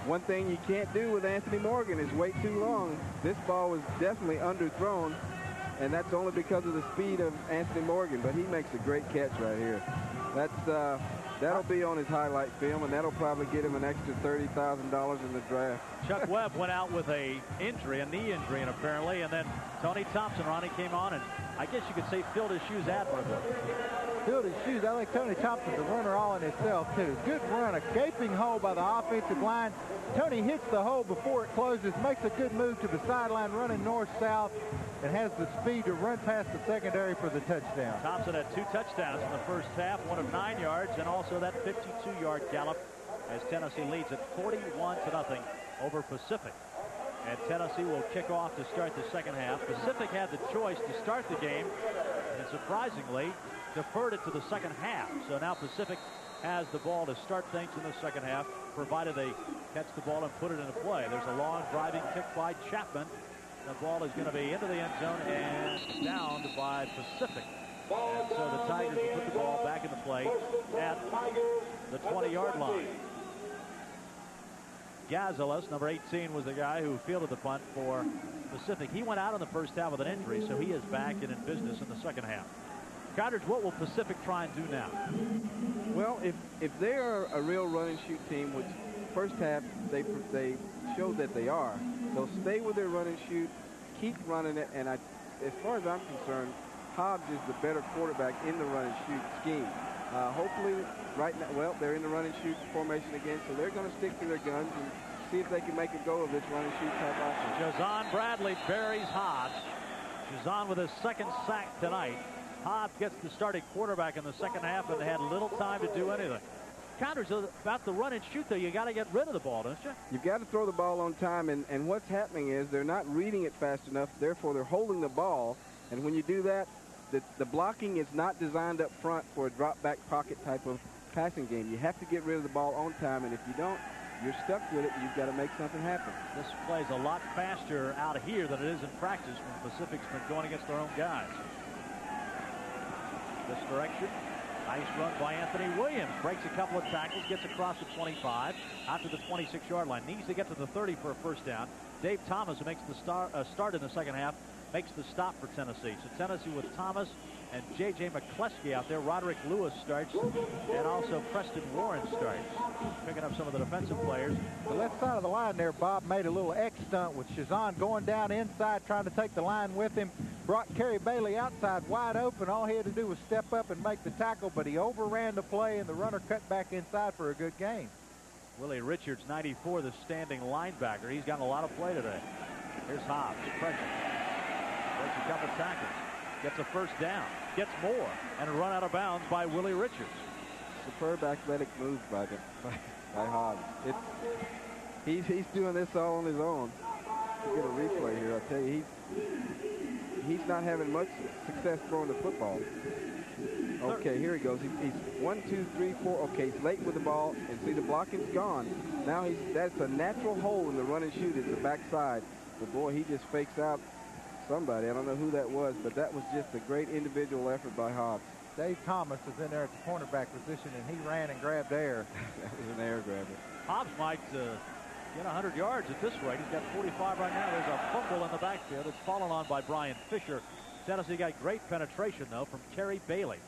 one thing you can't do with Anthony Morgan is wait too long. This ball was definitely underthrown, and that's only because of the speed of Anthony Morgan, but he makes a great catch right here. That'll be on his highlight film, and that'll probably get him an extra $30,000 in the draft. Chuck Webb went out with a knee injury, and apparently, and then Tony Thompson, Ronnie, came on, and I guess you could say filled his shoes admirably. Filled his shoes. I think Tony Thompson's a runner all in himself, too. Good run, a gaping hole by the offensive line. Tony hits the hole before it closes, makes a good move to the sideline, running north-south, and has the speed to run past the secondary for the touchdown. Thompson had 2 touchdowns in the first half, one of 9 yards, and also that 52-yard gallop as Tennessee leads at 41-0 over Pacific. And Tennessee will kick off to start the second half. Pacific had the choice to start the game, and surprisingly deferred it to the second half. So now Pacific has the ball to start things in the second half, provided they catch the ball and put it into play. There's a long driving kick by Chapman. The ball is going to be into the end zone and downed by Pacific. And so the Tigers will put the ball back into play at the 20-yard line. Gazelas, number 18, was the guy who fielded the punt for Pacific. He went out in the first half with an injury, so he is back and in business in the second half. Conridge, what will Pacific try and do now? Well, if they are a real run and shoot team, which first half they showed that they are, they'll stay with their run and shoot, keep running it, and as far as I'm concerned, Hobbs is the better quarterback in the run and shoot scheme. Hopefully, right now, well, they're in the run and shoot formation again, so they're going to stick to their guns and see if they can make a go of this run and shoot type offense. Jazon Bradley buries Hobbs. Jazon with his second sack tonight. Hobbs gets the starting quarterback in the second half, and they had little time to do anything. Conridge, about the run and shoot, though, you got to get rid of the ball, don't you? You've got to throw the ball on time, and what's happening is they're not reading it fast enough, therefore they're holding the ball, and when you do that, the blocking is not designed up front for a drop-back pocket type of passing game. You have to get rid of the ball on time, and if you don't, you're stuck with it. You've got to make something happen. This plays a lot faster out of here than it is in practice when Pacific's been going against their own guys. This direction. Nice run by Anthony Williams. Breaks a couple of tackles, gets across the 25, out to the 26-yard line. Needs to get to the 30 for a first down. Dave Thomas, who makes the start in the second half, makes the stop for Tennessee. So Tennessee with Thomas and J.J. McCleskey out there. Roderick Lewis starts, and also Preston Warren starts, picking up some of the defensive players. The left side of the line there, Bob, made a little X stunt with Jazon going down inside, trying to take the line with him. Brought Kerry Bailey outside wide open. All he had to do was step up and make the tackle, but he overran the play, and the runner cut back inside for a good gain. Willie Richards, 94, the standing linebacker. He's gotten a lot of play today. Here's Hobbs, pressure. Breaks a couple tackles. Gets a first down. Gets more. And a run out of bounds by Willie Richards. superb athletic move by Hobbs. He's doing this all on his own. You get a replay here. I'll tell you, he's not having much success throwing the football. Okay, here he goes. He's 1, 2, 3, 4. Okay, he's late with the ball, and see the blocking's gone. Now that's a natural hole in the run and shoot at the backside. But boy, he just fakes out somebody. I don't know who that was, but that was just a great individual effort by Hobbs. Dave Thomas is in there at the cornerback position, and he ran and grabbed air. That was an air grabber. Hobbs might get 100 yards at this rate. He's got 45 right now. There's a fumble in the backfield. It's fallen on by Brian Fisher. Tennessee got great penetration, though, from Terry Bailey.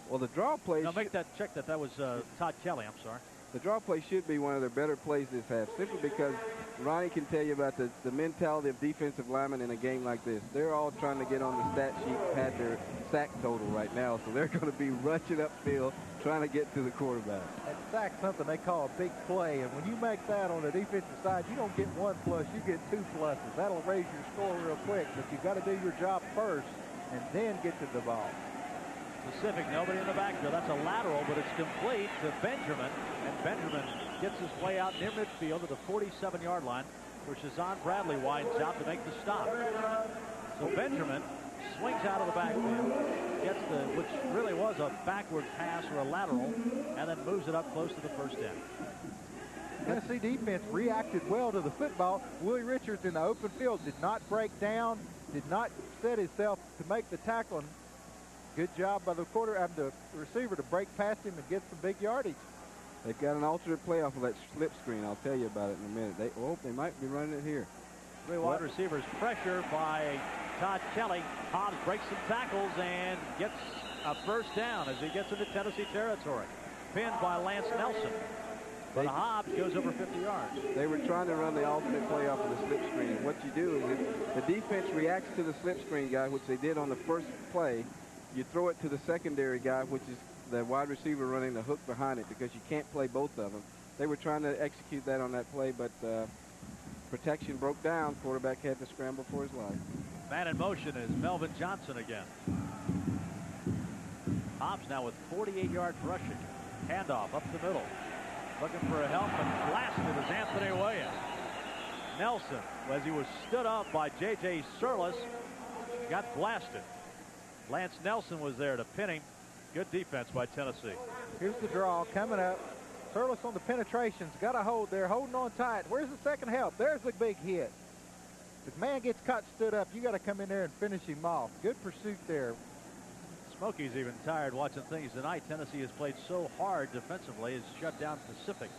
Well, the draw play... Now, make that check that was Todd Kelly. I'm sorry. The draw play should be one of their better plays this half, simply because Ronnie can tell you about the mentality of defensive linemen in a game like this. They're all trying to get on the stat sheet, pad their sack total right now, so they're going to be rushing upfield, trying to get to the quarterback. And sack's something they call a big play, and when you make that on the defensive side, you don't get 1 plus, you get 2 pluses. That'll raise your score real quick, but you got to do your job first and then get to the ball. Pacific, nobody in the backfield. That's a lateral, but it's complete to Benjamin. And Benjamin gets his way out near midfield to the 47-yard line, where Shazan Bradley widens out to make the stop. So Benjamin swings out of the backfield, gets which really was a backward pass or a lateral, and then moves it up close to the first down. Tennessee defense reacted well to the football. Willie Richards in the open field did not break down, did not set himself to make the tackle. Good job by the receiver to break past him and get some big yardage. They've got an alternate play off of that slip screen. I'll tell you about it in a minute. They might be running it here. 3 wide receivers pressure by Todd Kelly. Hobbs breaks some tackles and gets a first down as he gets into Tennessee territory. Pinned by Lance Nelson. But Hobbs goes over 50 yards. They were trying to run the alternate play off of the slip screen. What you do is if the defense reacts to the slip screen guy, which they did on the first play, you throw it to the secondary guy, which is the wide receiver running the hook behind it, because you can't play both of them. They were trying to execute that on that play, but protection broke down. Quarterback had to scramble for his life. Man in motion is Melvin Johnson again. Hobbs now with 48 yards rushing. Handoff up the middle. Looking for a help, and blasted is Anthony Williams. Nelson, as he was stood up by J.J. Surlis, got blasted. Lance Nelson was there to pin him. Good defense by Tennessee. Here's the draw coming up. Surlis on the penetrations. Got a hold there, holding on tight. Where's the second help? There's the big hit. If man gets caught stood up, you got to come in there and finish him off. Good pursuit there. Smokey's even tired watching things tonight. Tennessee has played so hard defensively. Has shut down Pacific.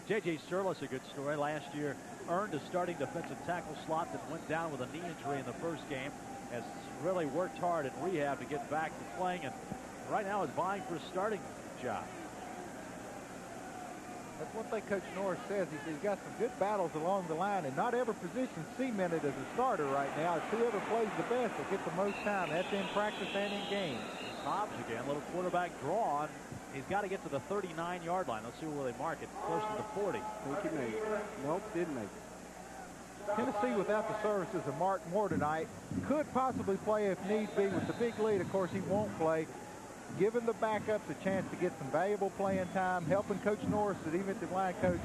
J.J. Surlis, a good story. Last year earned a starting defensive tackle slot, that went down with a knee injury in the first game. Has really worked hard in rehab to get back to playing, and right now is vying for a starting job. That's one thing Coach Norris says. He's got some good battles along the line, and not every position cemented as a starter right now. It's whoever plays the best will get the most time. That's in practice and in game. Hobbs again, little quarterback draw on. He's got to get to the 39-yard line. Let's see where they mark it. Close to the 40. Think he made it. Nope, didn't make it. Tennessee, without the services of Mark Moore tonight, could possibly play if need be. With the big lead, of course, he won't play. Giving the backups a chance to get some valuable playing time, helping Coach Norris, the defensive line coach,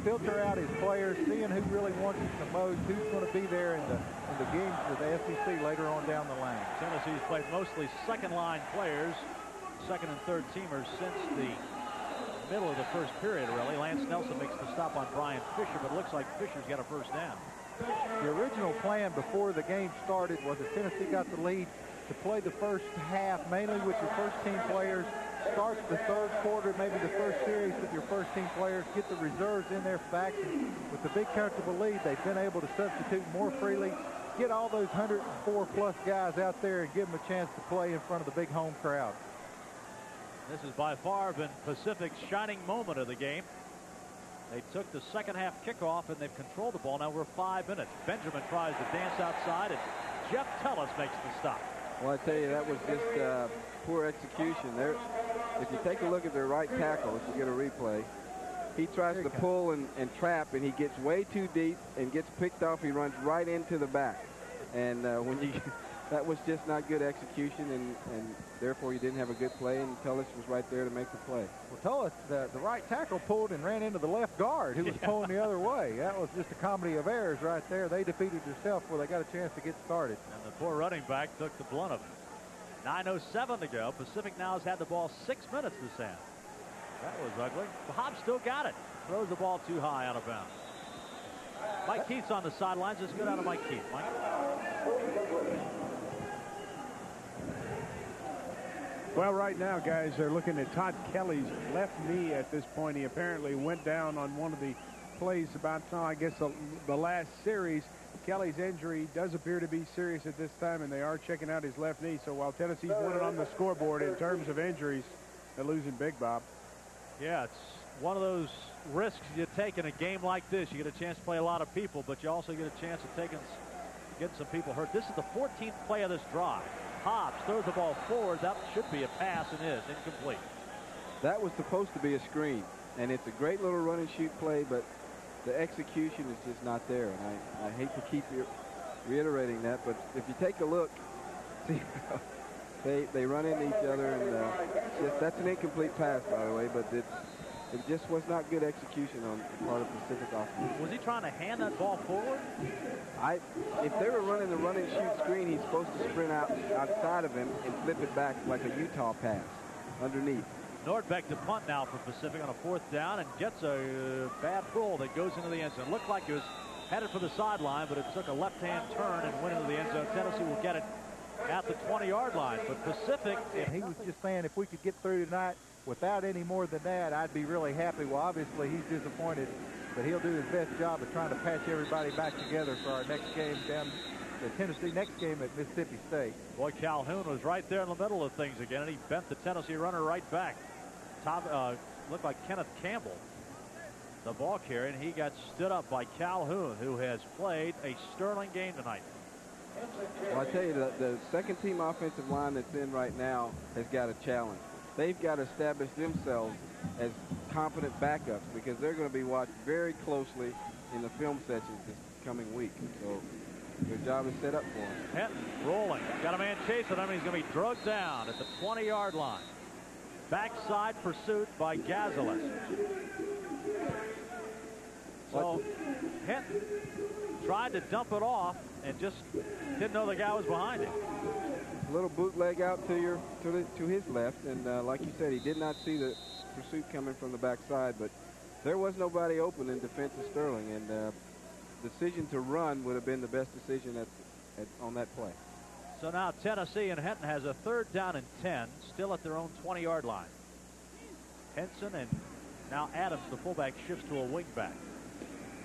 filter out his players, seeing who really wants it the most, who's going to be there in the games for the SEC later on down the line. Tennessee's played mostly second-line players, second and third teamers since the middle of the first period, really. Lance Nelson makes the stop on Brian Fisher, but it looks like Fisher's got a first down. The original plan before the game started was if Tennessee got the lead, to play the first half mainly with your first-team players, start the third quarter, maybe the first series with your first-team players, get the reserves in there for action. With the big comfortable lead, they've been able to substitute more freely, get all those 104-plus guys out there and give them a chance to play in front of the big home crowd. This has by far been Pacific's shining moment of the game. They took the second half kickoff, and they've controlled the ball now for 5 minutes. Benjamin tries to dance outside, and Jeff Tellis makes the stop. Well, I tell you, that was just poor execution there. If you take a look at their right tackle, if you get a replay, he tries to pull and trap, and he gets way too deep and gets picked off. He runs right into the back. And when that was just not good execution, and therefore you didn't have a good play, and Tullis was right there to make the play. Well, Tullis, the right tackle pulled and ran into the left guard who was pulling the other way. That was just a comedy of errors right there. They defeated themselves before they got a chance to get started. And the poor running back took the blunt of it. 9:07 to go. Pacific now has had the ball 6 minutes this half. That was ugly. Bob still got it. Throws the ball too high out of bounds. Mike Keith's on the sidelines. Let's go down to Mike Keith. Mike. Well, right now, guys, they're looking at Todd Kelly's left knee at this point. He apparently went down on one of the plays about, I guess, the last series. Kelly's injury does appear to be serious at this time, and they are checking out his left knee. So while Tennessee's winning on the scoreboard in terms of injuries, they're losing big, Bob. Yeah, it's one of those risks you take in a game like this. You get a chance to play a lot of people, but you also get a chance of getting some people hurt. This is the 14th play of this drive. Hobbs throws the ball forward. That should be a pass and is incomplete. That was supposed to be a screen, and it's a great little run and shoot play, but the execution is just not there. And I hate to keep reiterating that, but if you take a look, see, they run into each other, and that's an incomplete pass, by the way, but it just was not good execution on the part of Pacific offense. Was he trying to hand that ball forward? If they were running the run and shoot screen, he's supposed to sprint outside of him and flip it back like a Utah pass underneath. Nordbeck to punt now for Pacific on a 4th down and gets a bad pull that goes into the end zone. Looked like it was headed for the sideline, but it took a left-hand turn and went into the end zone. Tennessee will get it at the 20-yard line. But Pacific, he was just saying if we could get through tonight without any more than that, I'd be really happy. Well, obviously he's disappointed, but he'll do his best job of trying to patch everybody back together for our next game down the Tennessee next game at Mississippi State. Boy, Calhoun was right there in the middle of things again, and he bent the Tennessee runner right back. Looked like Kenneth Campbell, the ball carrier, and he got stood up by Calhoun, who has played a sterling game tonight. Well, I tell you, the second-team offensive line that's in right now has got a challenge. They've got to establish themselves as competent backups because they're going to be watched very closely in the film sessions this coming week. So their job is set up for them. Henton rolling. Got a man chasing him. He's going to be drugged down at the 20-yard line. Backside pursuit by Gazeles. So Henton tried to dump it off and just didn't know the guy was behind him. A little bootleg out to his left, and like you said, he did not see the pursuit coming from the backside, but there was nobody open in defense of Sterling, and the decision to run would have been the best decision on that play. So now Tennessee and Henton has a 3rd down and 10, still at their own 20-yard line. Henson and now Adams, the fullback, shifts to a wingback.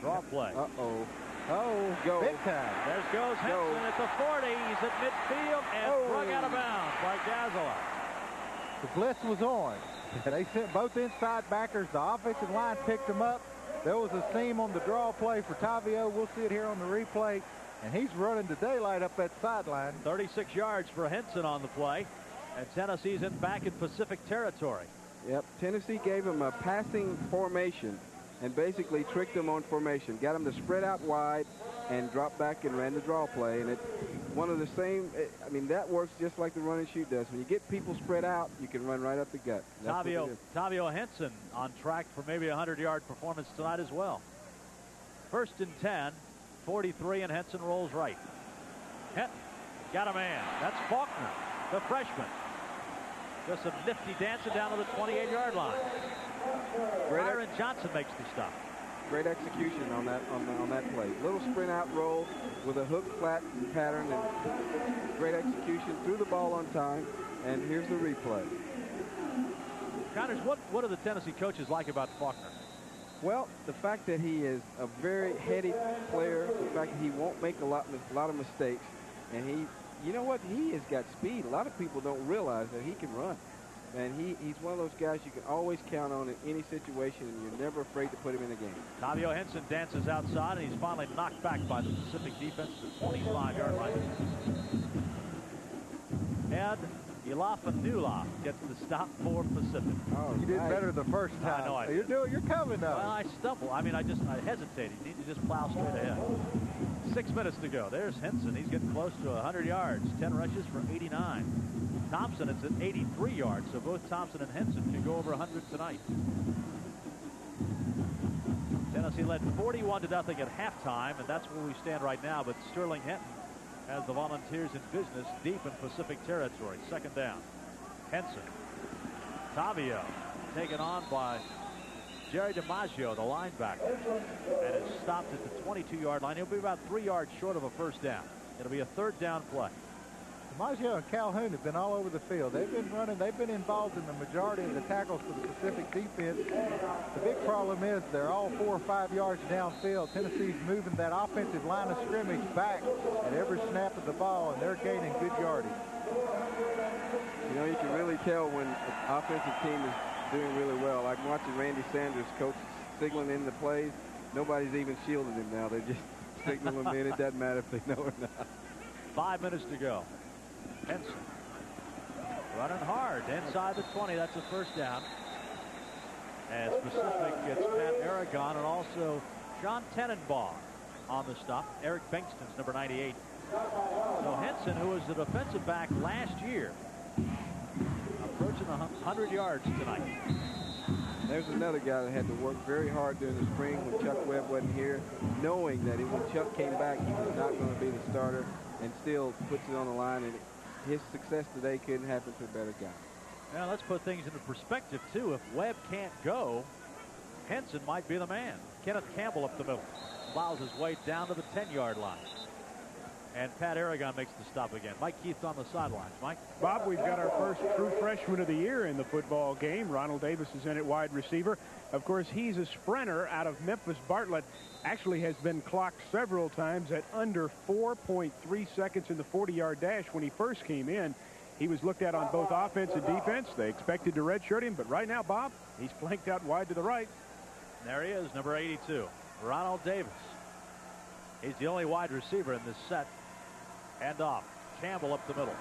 Draw play. Uh-oh. Oh, go. Big time. There goes Henson at the 40. He's at midfield and drug out of bounds by Gazeles. The blitz was on. They sent both inside backers. The offensive line picked them up. There was a seam on the draw play for Tavio. We'll see it here on the replay. And he's running the daylight up that sideline. 36 yards for Henson on the play. And Tennessee's back in Pacific territory. Yep, Tennessee gave him a passing formation and basically tricked him on formation. Got him to spread out wide and drop back and ran the draw play. And it's one of the same, I mean, that works just like the run and shoot does. When you get people spread out, you can run right up the gut. Tavio Henson on track for maybe a 100-yard performance tonight as well. 1st and 10, 43, and Henson rolls right. Henton got a man. That's Faulkner, the freshman. Just some nifty dancing down to the 28-yard line. Byron Johnson makes the stop. Great execution on that play. Little sprint out roll with a hook flat pattern and great execution. Threw the ball on time, and here's the replay. Connors, what do the Tennessee coaches like about Faulkner? Well, the fact that he is a very heady player, the fact that he won't make a lot of mistakes, and you know what? He has got speed. A lot of people don't realize that he can run. And he's one of those guys you can always count on in any situation, and you're never afraid to put him in a game. Tavio Henson dances outside, and he's finally knocked back by the Pacific defense to the 25-yard line. Ed Ilafanula gets the stop for Pacific. Oh, You did nice. better the first time. I know I did. You're coming though. Well, I stumble. I mean, I hesitated. You need to just plow straight ahead. 6 minutes to go. There's Henson. He's getting close to 100 yards. 10 rushes for 89. Thompson, it's at 83 yards. So both Thompson and Henson can go over 100 tonight. Tennessee led 41-0 at halftime, and that's where we stand right now. But Sterling Henton has the Volunteers in business deep in Pacific territory. Second down. Henson. Tavio taken on by Jerry DiMaggio, the linebacker, and is stopped at the 22-yard line. He'll be about 3 yards short of a first down. It'll be a third down play. DiMaggio and Calhoun have been all over the field. They've been running. They've been involved in the majority of the tackles for the Pacific defense. The big problem is they're all 4 or 5 yards downfield. Tennessee's moving that offensive line of scrimmage back at every snap of the ball, and they're gaining good yardage. You know, you can really tell when an offensive team is doing really well. Like watching Randy Sanders, coach signaling in the plays. Nobody's even shielding him now. They're just signaling them in. It doesn't matter if they know or not. 5 minutes to go. Henson running hard inside the 20. That's a first down. As Pacific gets Pat Aragon and also Sean Tenenbaugh on the stop. Eric Bankston's number 98. So Henson, who was the defensive back last year, approaching 100 yards tonight. There's another guy that had to work very hard during the spring when Chuck Webb wasn't here, knowing that when Chuck came back, he was not going to be the starter, and still puts it on the line. And his success today couldn't happen to a better guy. Now let's put things into perspective too. If Webb can't go, Henson might be the man. Kenneth Campbell up the middle, plows his way down to the 10-yard line. And Pat Aragon makes the stop again. Mike Keith on the sidelines. Mike? Bob, we've got our first true freshman of the year in the football game. Ronald Davis is in at wide receiver. Of course, he's a sprinter out of Memphis. Bartlett actually has been clocked several times at under 4.3 seconds in the 40-yard dash when he first came in. He was looked at on both offense and defense. They expected to redshirt him, but right now, Bob, he's flanked out wide to the right. There he is, number 82, Ronald Davis. He's the only wide receiver in this set. Hand off. Campbell up the middle.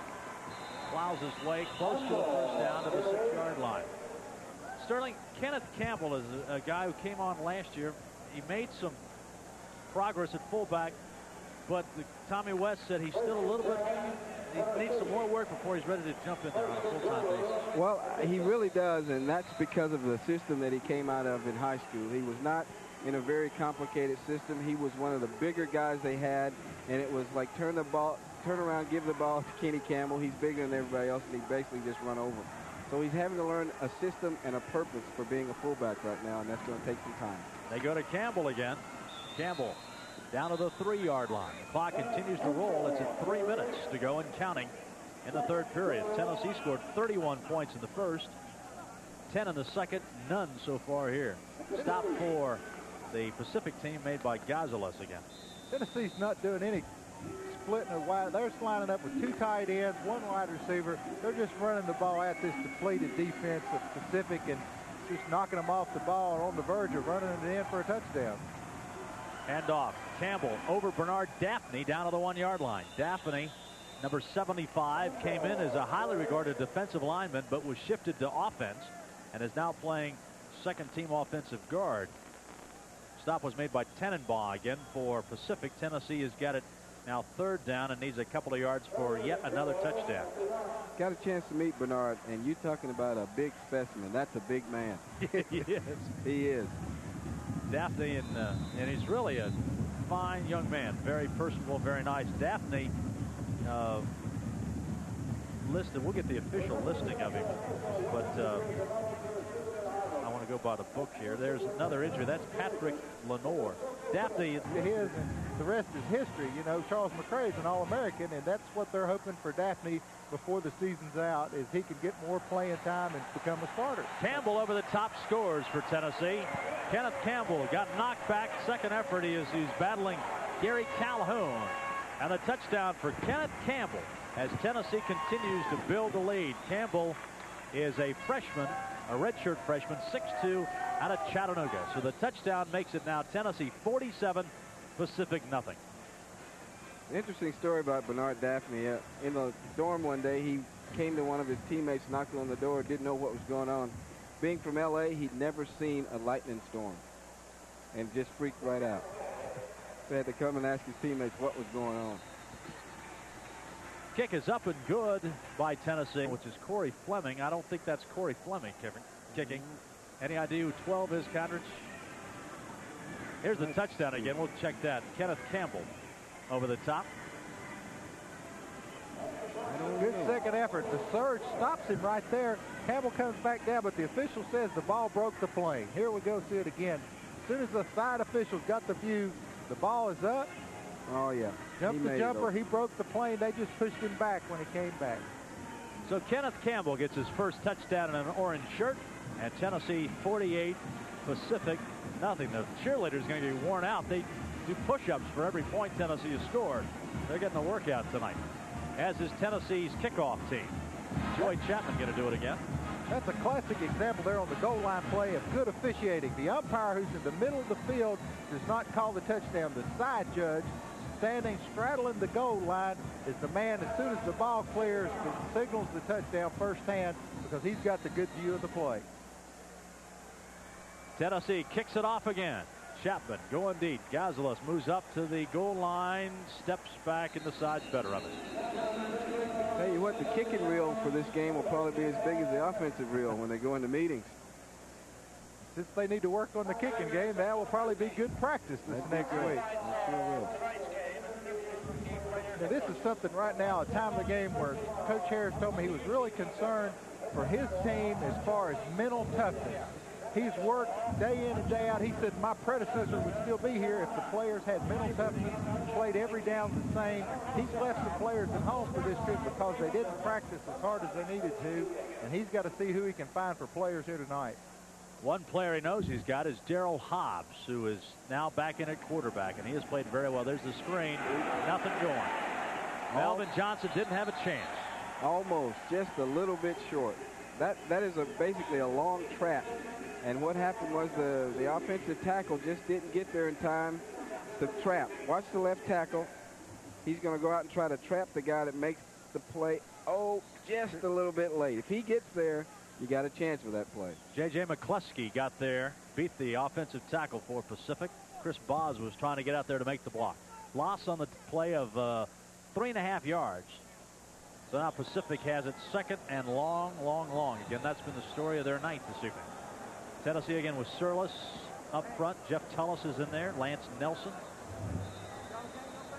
Plows his way close to a first down to the 6-yard line. Sterling, Kenneth Campbell is a guy who came on last year. He made some progress at fullback, but Tommy West said he's still a little bit, he needs some more work before he's ready to jump in there on a full-time basis. Well, he really does, and that's because of the system that he came out of in high school. He was not in a very complicated system. He was one of the bigger guys they had, and it was like turn around, give the ball to Kenny Campbell. He's bigger than everybody else, and he basically just run over. So he's having to learn a system and a purpose for being a fullback right now, and that's going to take some time. They go to Campbell again. Campbell down to the 3-yard line. The clock continues to roll. It's at 3 minutes to go and counting in the third period. Tennessee scored 31 points in the first, 10 in the second, none so far here. Stop for the Pacific team made by Gonzalez again. Tennessee's not doing any splitting or wide. They're just lining up with 2 tight ends, 1 wide receiver. They're just running the ball at this depleted defense of Pacific and just knocking them off the ball or on the verge of running it in for a touchdown. Hand off. Campbell over Bernard Daphne down to the 1-yard line. Daphne, number 75, came in as a highly regarded defensive lineman, but was shifted to offense and is now playing second-team offensive guard. Stop was made by Tenenbaugh again for Pacific. Tennessee has got it now third down and needs a couple of yards for yet another touchdown. Got a chance to meet Bernard, and you're talking about a big specimen. That's a big man. He is. He is. Daphne, and he's really a fine young man. Very personable, very nice. Daphne listed, we'll get the official listing of him, but I want to go by the book here. There's another injury. That's Patrick Lenore. Daphne, His and the rest is history. You know, Charles McCray's an All-American, and that's what they're hoping for Daphne before the season's out, is he can get more playing time and become a starter. Campbell over the top scores for Tennessee. Kenneth Campbell got knocked back. Second effort, he's battling Gary Calhoun. And the touchdown for Kenneth Campbell as Tennessee continues to build the lead. Campbell is a freshman, a redshirt freshman, 6'2", out of Chattanooga. So the touchdown makes it now Tennessee 47, Pacific nothing. Interesting story about Bernard Daphne. In the dorm one day, he came to one of his teammates, knocked on the door, didn't know what was going on. Being from L.A., he'd never seen a lightning storm and just freaked right out. So he had to come and ask his teammates what was going on. Kick is up and good by Tennessee, which is Corey Fleming. I don't think that's Corey Fleming kicking. Any idea who 12 is, Condrich? Here's the touchdown again. We'll check that. Kenneth Campbell over the top. Good second effort. The surge stops him right there. Campbell comes back down, but the official says the ball broke the plane. Here we go, see it again. As soon as the side officials got the view, the ball is up. Oh, yeah. Jumped the jumper. He broke the plane. They just pushed him back when he came back. So Kenneth Campbell gets his first touchdown in an orange shirt, and Tennessee 48, Pacific nothing. The cheerleaders going to be worn out. They do push-ups for every point Tennessee has scored. They're getting a workout tonight, as is Tennessee's kickoff team. Joy Chapman going to do it again. That's a classic example there on the goal line play of good officiating. The umpire, who's in the middle of the field, does not call the touchdown. The side judge, standing straddling the goal line, is the man, as soon as the ball clears, signals the touchdown firsthand because he's got the good view of the play. Tennessee kicks it off again. Chapman going deep. Gazalis moves up to the goal line, steps back, and decides better of it. Tell you what, the kicking reel for this game will probably be as big as the offensive reel when they go into meetings. Since they need to work on the kicking game, that will probably be good practice this next week. Sure will. Now, this is something right now, a time of the game where Coach Harris told me he was really concerned for his team as far as mental toughness. He's worked day in and day out. He said my predecessor would still be here if the players had mental toughness, played every down the same. He's left the players at home for this trip because they didn't practice as hard as they needed to, and he's got to see who he can find for players here tonight. One player he knows he's got is Daryl Hobbs, who is now back in at quarterback, and he has played very well. There's the screen. Nothing going. Melvin Johnson didn't have a chance. Almost, just a little bit short. That is basically a long trap. And what happened was the offensive tackle just didn't get there in time to trap. Watch the left tackle. He's going to go out and try to trap the guy that makes the play. Oh, just a little bit late. If he gets there, you got a chance with that play. J.J. McCluskey got there, beat the offensive tackle for Pacific. Chris Boz was trying to get out there to make the block. Loss on the play of 3.5 yards. So now Pacific has it second and long. Again, that's been the story of their night this evening. Tennessee again with Surlis up front. Jeff Tullis is in there. Lance Nelson.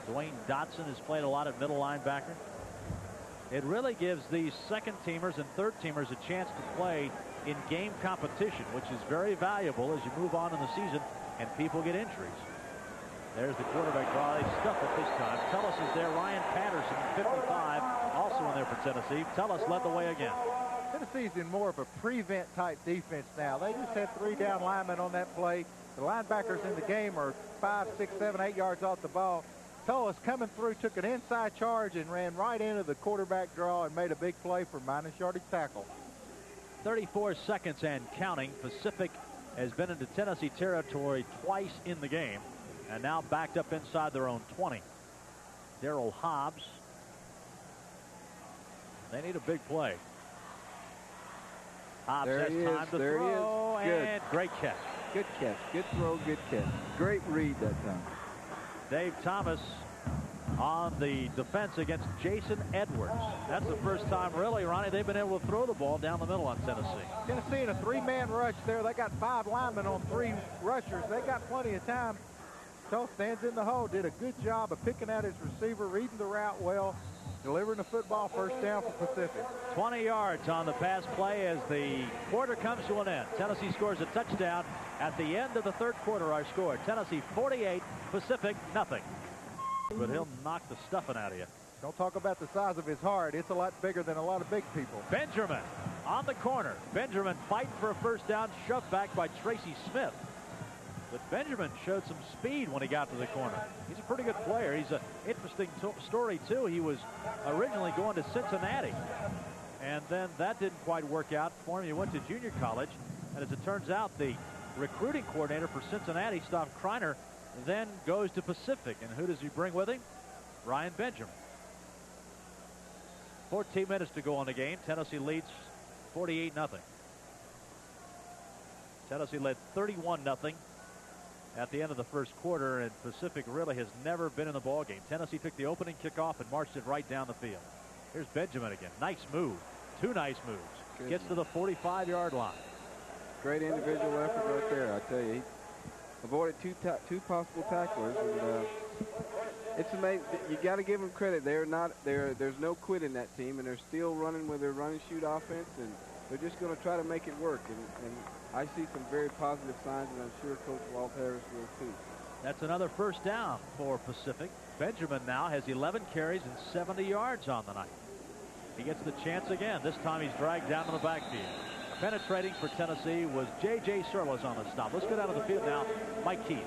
Dwayne Dotson has played a lot at middle linebacker. It really gives these second teamers and third teamers a chance to play in game competition, which is very valuable as you move on in the season and people get injuries. There's the quarterback draw. They stuff it this time. Tullis is there. Ryan Patterson, 55, also in there for Tennessee. Tullis led the way again. Tennessee's in more of a prevent type defense now. They just had 3 down linemen on that play. The linebackers in the game are 5, 6, 7, 8 yards off the ball. Tullis coming through, took an inside charge and ran right into the quarterback draw and made a big play for minus yardage tackle. 34 seconds and counting. Pacific has been into Tennessee territory twice in the game and now backed up inside their own 20. Daryl Hobbs. They need a big play. Hobbs has time to throw, and great catch. Good catch. Good throw, good catch. Great read that time. Dave Thomas on the defense against Jason Edwards. That's the first time, really, Ronnie, they've been able to throw the ball down the middle on Tennessee. Tennessee in a 3-man rush there. They got 5 linemen on 3 rushers. They got plenty of time. Tull stands in the hole, did a good job of picking out his receiver, reading the route well, delivering the football, first down for Pacific. 20 yards on the pass play as the quarter comes to an end. Tennessee scores a touchdown at the end of the third quarter. Our score, Tennessee 48, Pacific nothing. But he'll knock the stuffing out of you. Don't talk about the size of his heart. It's a lot bigger than a lot of big people. Benjamin on the corner. Benjamin fighting for a first down, shoved back by Tracy Smith. But Benjamin showed some speed when he got to the corner. He's a pretty good player. He's an interesting story, too. He was originally going to Cincinnati, and then that didn't quite work out for him. He went to junior college, and as it turns out, the recruiting coordinator for Cincinnati, Stoff Kreiner, then goes to Pacific. And who does he bring with him? Ryan Benjamin. 14 minutes to go on the game. Tennessee leads 48-0. Tennessee led 31-0 at the end of the first quarter, and Pacific really has never been in the ball game. Tennessee took the opening kickoff and marched it right down the field. Here's Benjamin again. Nice move. Two nice moves. Good. Gets to the 45-yard line. Great individual effort right there. I tell you, he avoided two possible tacklers, and it's amazing. You got to give them credit. They're not there. There's no quit in that team, and they're still running with their run-and-shoot offense, and they're just going to try to make it work. And I see some very positive signs, and I'm sure Coach Walt Harris will too. That's another first down for Pacific. Benjamin now has 11 carries and 70 yards on the night. He gets the chance again. This time he's dragged down to the backfield. Penetrating for Tennessee was J.J. Surlis on the stop. Let's go down to the field now. Mike Keith.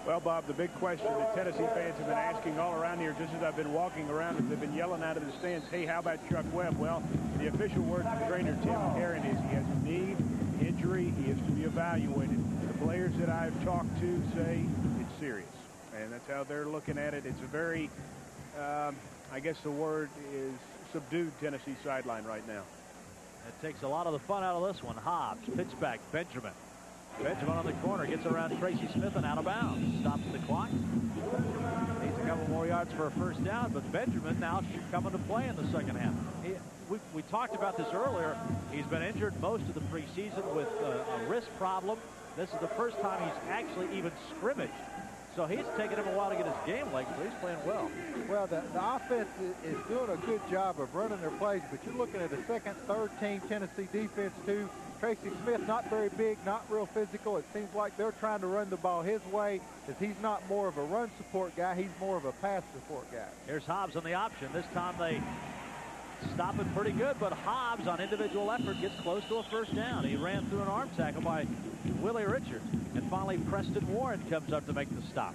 Well, Bob, the big question that Tennessee fans have been asking all around here just as I've been walking around is they've been yelling out of the stands, hey, how about Chuck Webb? Well, the official word from trainer Tim Herron is he has a knee injury. He is to be evaluated. The players that I've talked to say it's serious, and that's how they're looking at it. It's a very, I guess the word is subdued Tennessee sideline right now. It takes a lot of the fun out of this one. Hobbs, pitch back, Benjamin. Benjamin on the corner, gets around Tracy Smith and out of bounds. Stops the clock. Needs a couple more yards for a first down, but Benjamin now should come into play in the second half. We talked about this earlier. He's been injured most of the preseason with a wrist problem. This is the first time he's actually even scrimmaged. So he's taken him a while to get his game legs, but he's playing well. Well, the offense is doing a good job of running their plays, but you're looking at a second, third team Tennessee defense too. Tracy Smith, not very big, not real physical. It seems like they're trying to run the ball his way, as he's not more of a run support guy. He's more of a pass support guy. Here's Hobbs on the option. This time they stop it pretty good, but Hobbs on individual effort gets close to a first down. He ran through an arm tackle by Willie Richards, and finally Preston Warren comes up to make the stop.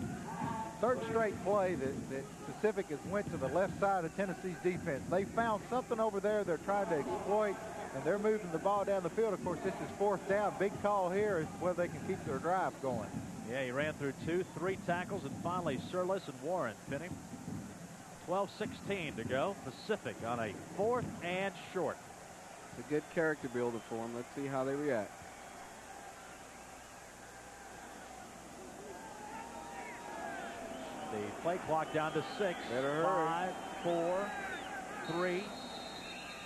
Third straight play that Pacific has went to the left side of Tennessee's defense. They found something over there they're trying to exploit, and they're moving the ball down the field. Of course, this is fourth down. Big call here is whether they can keep their drive going. Yeah, he ran through 2-3 tackles, and finally Surlis and Warren pin him. 12-16 to go. Pacific on a 4th and short. It's a good character builder for them. Let's see how they react. The play clock down to 6. Better hurry. 5, 4, 3.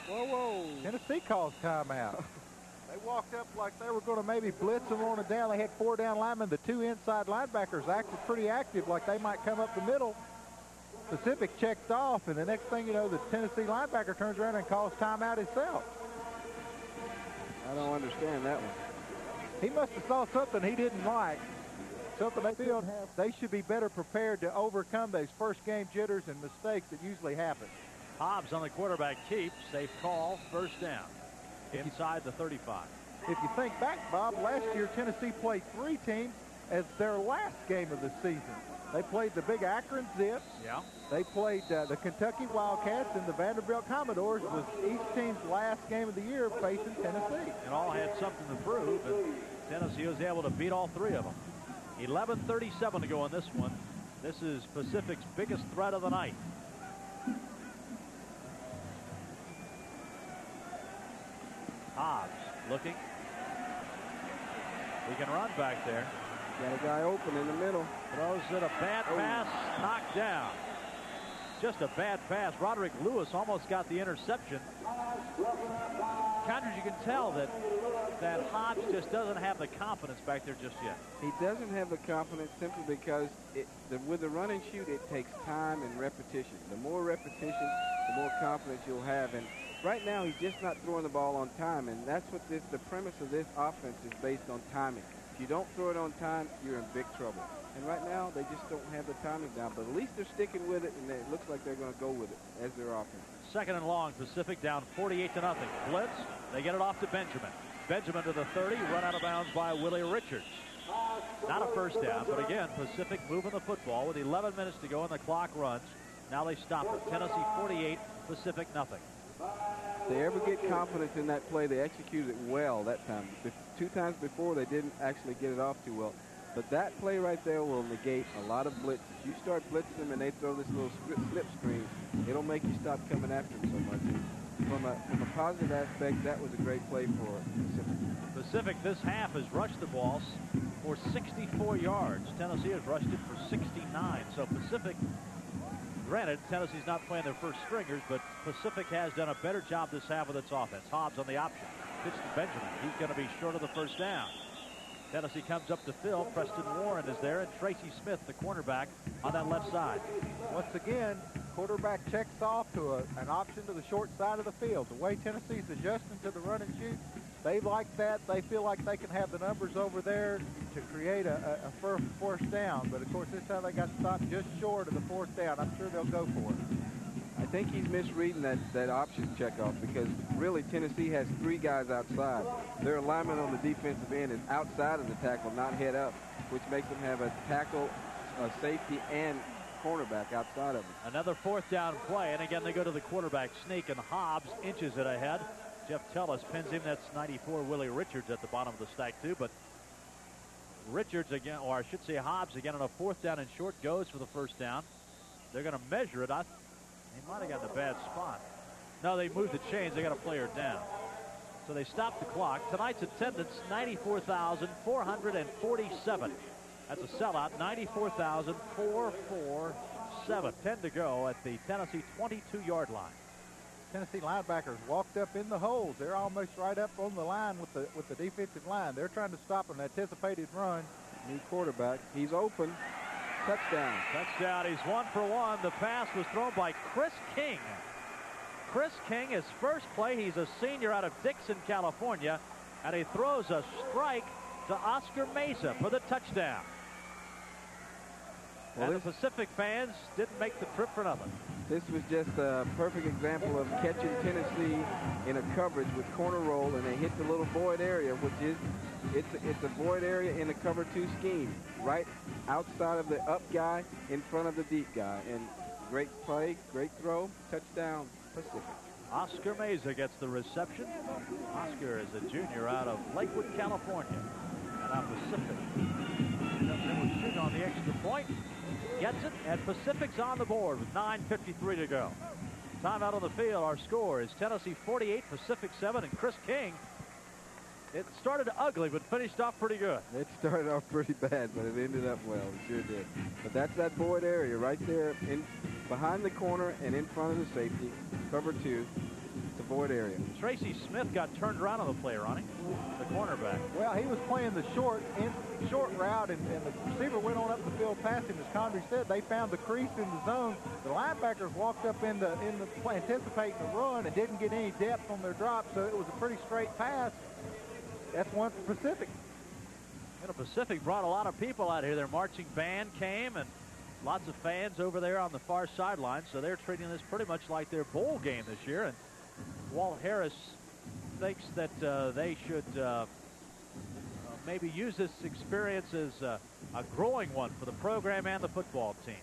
Whoa. Tennessee calls timeout. They walked up like they were going to maybe blitz them on it down. They had 4 down linemen. The 2 inside linebackers acted pretty active, like they might come up the middle. Pacific checked off, and the next thing you know, the Tennessee linebacker turns around and calls timeout himself. I don't understand that one. He must have saw something he didn't like. Something they feel they should be better prepared to overcome those first game jitters and mistakes that usually happen. Hobbs on the quarterback keep. Safe call. First down. Inside the 35. If you think back, Bob, last year Tennessee played 3 teams as their last game of the season. They played the big Akron Zips. Yeah. They played the Kentucky Wildcats, and the Vanderbilt Commodores was each team's last game of the year facing Tennessee. And all had something to prove, and Tennessee was able to beat all 3 of them. 11:37 to go on this one. This is Pacific's biggest threat of the night. Hobbs looking. He can run back there. Got a guy open in the middle. Throws it a bad pass, knocked down. Just a bad pass. Roderick Lewis almost got the interception. Conders, you can tell that Hobbs just doesn't have the confidence back there just yet. He doesn't have the confidence simply because with the run and shoot, it takes time and repetition. The more repetition, the more confidence you'll have. And right now, he's just not throwing the ball on time, and that's what the premise of this offense is based on timing. If you don't throw it on time, you're in big trouble. And right now, they just don't have the timing down. But at least they're sticking with it, and it looks like they're going to go with it as their offense. Second and long, Pacific down 48-0. Blitz, they get it off to Benjamin. Benjamin to the 30, run out of bounds by Willie Richards. Not a first down, but again, Pacific moving the football with 11 minutes to go, and the clock runs. Now they stop it. Tennessee 48, Pacific nothing. If they ever get confidence in that play, they executed it well that time. 2 times before, they didn't actually get it off too well. But that play right there will negate a lot of blitzes. You start blitzing them and they throw this little slip screen, it'll make you stop coming after them so much. From a positive aspect, that was a great play for Pacific. Pacific this half has rushed the ball for 64 yards. Tennessee has rushed it for 69. So Pacific, granted, Tennessee's not playing their first stringers, but Pacific has done a better job this half with its offense. Hobbs on the option. Pitch to Benjamin. He's going to be short of the first down. Tennessee comes up to Phil. Preston Warren is there, and Tracy Smith, the cornerback, on that left side. Once again, quarterback checks off to an option to the short side of the field. The way Tennessee's adjusting to the run and shoot, they like that. They feel like they can have the numbers over there to create a first down. But, of course, this time they got stopped just short of the fourth down. I'm sure they'll go for it. I think he's misreading that option checkoff because really Tennessee has 3 guys outside. Their alignment on the defensive end is outside of the tackle, not head up, which makes them have a tackle, a safety, and cornerback outside of them. Another fourth down play, and again they go to the quarterback sneak, and Hobbs inches it ahead. Jeff Tellis pins him. That's 94 Willie Richards at the bottom of the stack too, but Richards again, or I should say Hobbs again on a fourth down and short goes for the first down. They're going to measure it. He might have gotten a bad spot. No, they moved the chains. They got a player down. So they stopped the clock. Tonight's attendance, 94,447. That's a sellout, 94,447. 10 to go at the Tennessee 22-yard line. Tennessee linebackers walked up in the holes. They're almost right up on the line with the defensive line. They're trying to stop an anticipated run. New quarterback. He's open. Touchdown. Touchdown. He's 1 for 1. The pass was thrown by Chris King. Chris King, his first play. He's a senior out of Dixon, California, and he throws a strike to Oscar Mesa for the touchdown. Well, and the Pacific fans didn't make the trip for nothing. This was just a perfect example of catching Tennessee in a coverage with corner roll, and they hit the little void area, which is it's a void area in the cover 2 scheme, right outside of the up guy, in front of the deep guy. And great play, great throw, touchdown, Pacific. Oscar Mesa gets the reception. Oscar is a junior out of Lakewood, California, and out Pacific. Then shooting on the extra point. Gets it, and Pacific's on the board with 9:53 to go. Time out on the field. Our score is Tennessee 48, Pacific 7, and Chris King. It started ugly, but finished off pretty good. It started off pretty bad, but it ended up well. It sure did. But that's that void area right there behind the corner and in front of the safety. Cover 2. It's a void area. Tracy Smith got turned around on the play, Ronnie, the cornerback. Well, he was playing the short route, and the receiver went on up the field past him. As Condry said, they found the crease in the zone. The linebackers walked up in the play, anticipating the run, and didn't get any depth on their drop, so it was a pretty straight pass. That's one for Pacific. You know, Pacific brought a lot of people out here. Their marching band came, and lots of fans over there on the far sideline, so they're treating this pretty much like their bowl game this year. And Walt Harris thinks that they should maybe use this experience as a growing one for the program and the football team.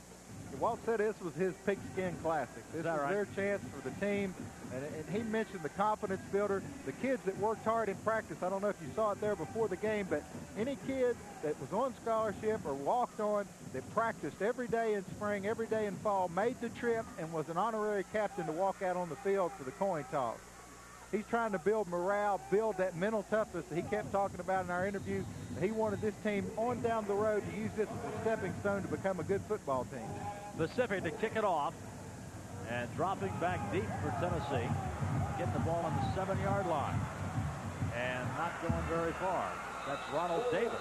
Walt said this was his pigskin classic. This is right? Their chance for the team. And he mentioned the confidence builder, the kids that worked hard in practice. I don't know if you saw it there before the game, but any kid that was on scholarship or walked on, that practiced every day in spring, every day in fall, made the trip, and was an honorary captain to walk out on the field for the coin toss. He's trying to build morale, build that mental toughness that he kept talking about in our interview. He wanted this team on down the road to use this as a stepping stone to become a good football team. Pacific to kick it off, and dropping back deep for Tennessee, getting the ball on the 7-yard line, and not going very far. That's Ronald Davis.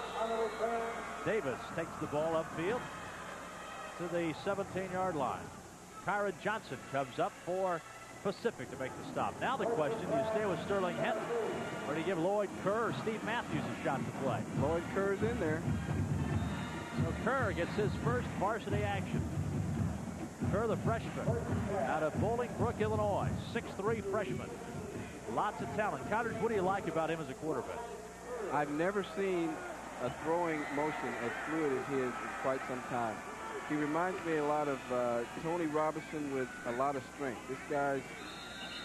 Davis takes the ball upfield to the 17-yard line. Kyron Johnson comes up for Pacific to make the stop. Now the question, do you stay with Sterling Henton, or do you give Lloyd Kerr or Steve Matthews a shot to play? Lloyd Kerr's in there. So Kerr gets his first varsity action. Kerr, the freshman, out of Bolingbrook, Illinois, 6'3" freshman. Lots of talent. Connors, what do you like about him as a quarterback? I've never seen a throwing motion as fluid as his in quite some time. He reminds me a lot of Tony Robinson with a lot of strength. This guy's